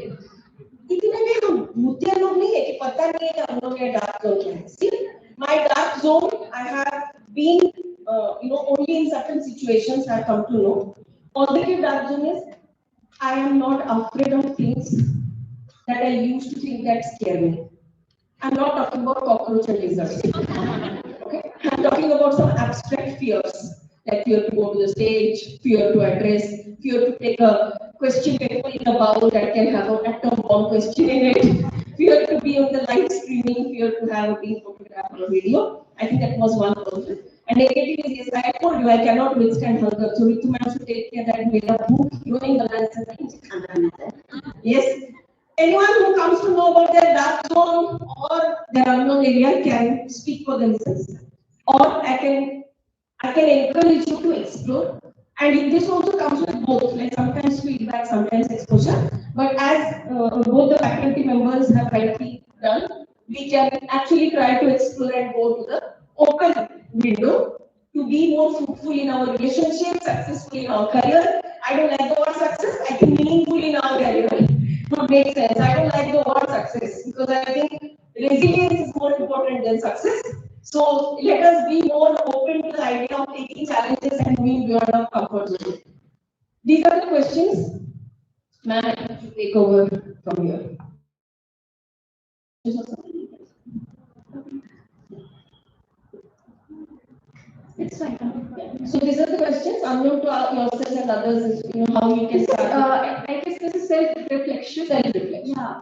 इतने में हम भूतिया लोग नहीं है कि पता नहीं है कि हम लोग ये dark zone क्या है. See, my dark zone, I have been, only in certain situations I come to know. Positive dark zone is, I am not afraid of things that I used to think that scare me. I'm not talking about cockroach and lizards. Okay, I'm talking about some abstract fears. like fear to go to the stage, fear to address, fear to take a question paper in a bowl that can have an atom bomb question in it, fear to be on the live streaming, fear to have a being photographed or video. I think that was one person. And negative is, yes, I told you I cannot withstand hunger. So Ritu ma'am should take care that made up who growing the balance. Yes. Anyone who comes to know about their dark zone or their unknown area can speak for themselves. Or I can encourage you to explore. And this also comes with both, like sometimes feedback, sometimes exposure. But as both the faculty members have rightly done, we can actually try to explore and go to the open window to be more fruitful in our relationship, successful in our career. I don't like the word success, I think meaningful in our career would make sense. I don't like the word success because I think resilience is more important than success. So let us be more open to the idea of taking challenges and moving beyond our comfort zone. These are the questions. Ma'am, I have to take over from here. It's fine. So these are the questions unknown to yourself and others. Is, how you can start. I guess this is self-reflection. Self-reflection. Yeah.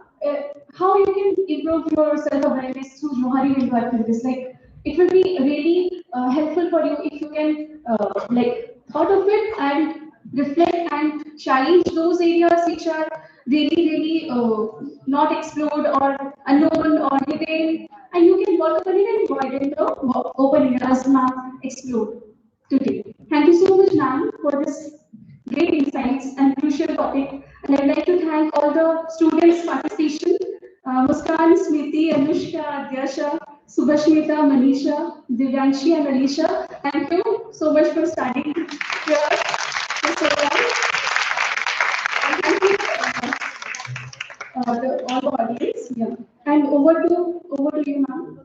How you can improve your self-awareness through Johari Window activities. Like it will be really helpful for you if you can like thought of it and reflect and challenge those areas which are really not explored or unknown or hidden, and you can work upon it and widen the open areas now explored today. Thank you so much, ma'am, for this great insights and crucial topic. And I'd like to thank all the students' participation. Muskan, Smriti, Anushka, Adyasha, Subhashmita, Manisha, Divyanshi, and Alisha. Thank you so much for studying here for so long. And thank you all the audience. Yeah. And over to you, ma'am.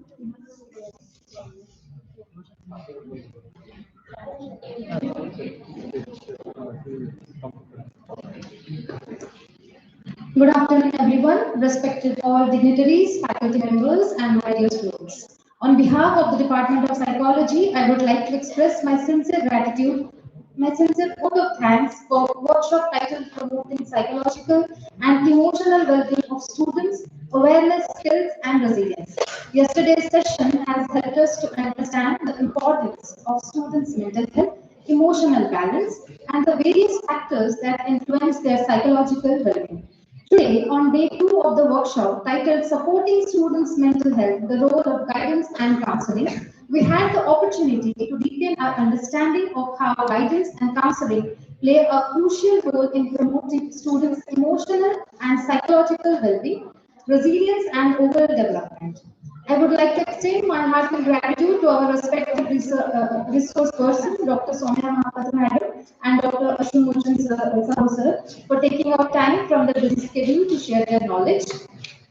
Good afternoon, everyone, respected all dignitaries, faculty members, and my dear students. On behalf of the Department of Psychology, I would like to express my sincere gratitude, my sincere vote of thanks for workshop titled Promoting Psychological and Emotional Well-being of Students, Awareness, Skills, and Resilience. Yesterday's session has helped us to understand the importance of students' mental health, emotional balance, and the various factors that influence their psychological well-being. Today, on day 2 of the workshop titled Supporting Students' Mental Health, the Role of Guidance and Counseling, we had the opportunity to deepen our understanding of how guidance and counseling play a crucial role in promoting students' emotional and psychological well-being, resilience, and overall development. I would like to extend my heartfelt gratitude to our respected resource person, Dr. Soumya Mahapatra Madam and Dr. Ashwin Mochan Sir, for taking out time from their busy schedule to share their knowledge.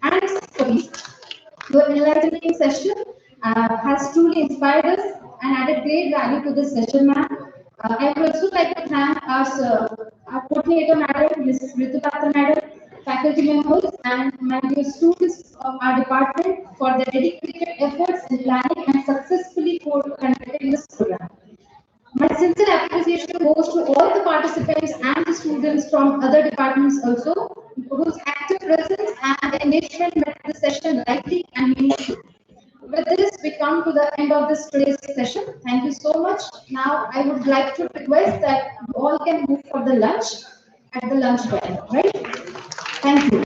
And please, your enlightening session has truly inspired us and added great value to this session, ma'am. I would also like to thank our coordinator, Madam, Mrs. Ritu Patra Madam, faculty members, and my dear students of our department for their dedicated efforts in planning and successfully conducting this program. My sincere appreciation goes to all the participants and the students from other departments also, whose active presence and engagement made the session lively and meaningful. With this, we come to the end of this today's session. Thank you so much. Now, I would like to request that you all can move for the lunch at the lunch break, right? Thank you.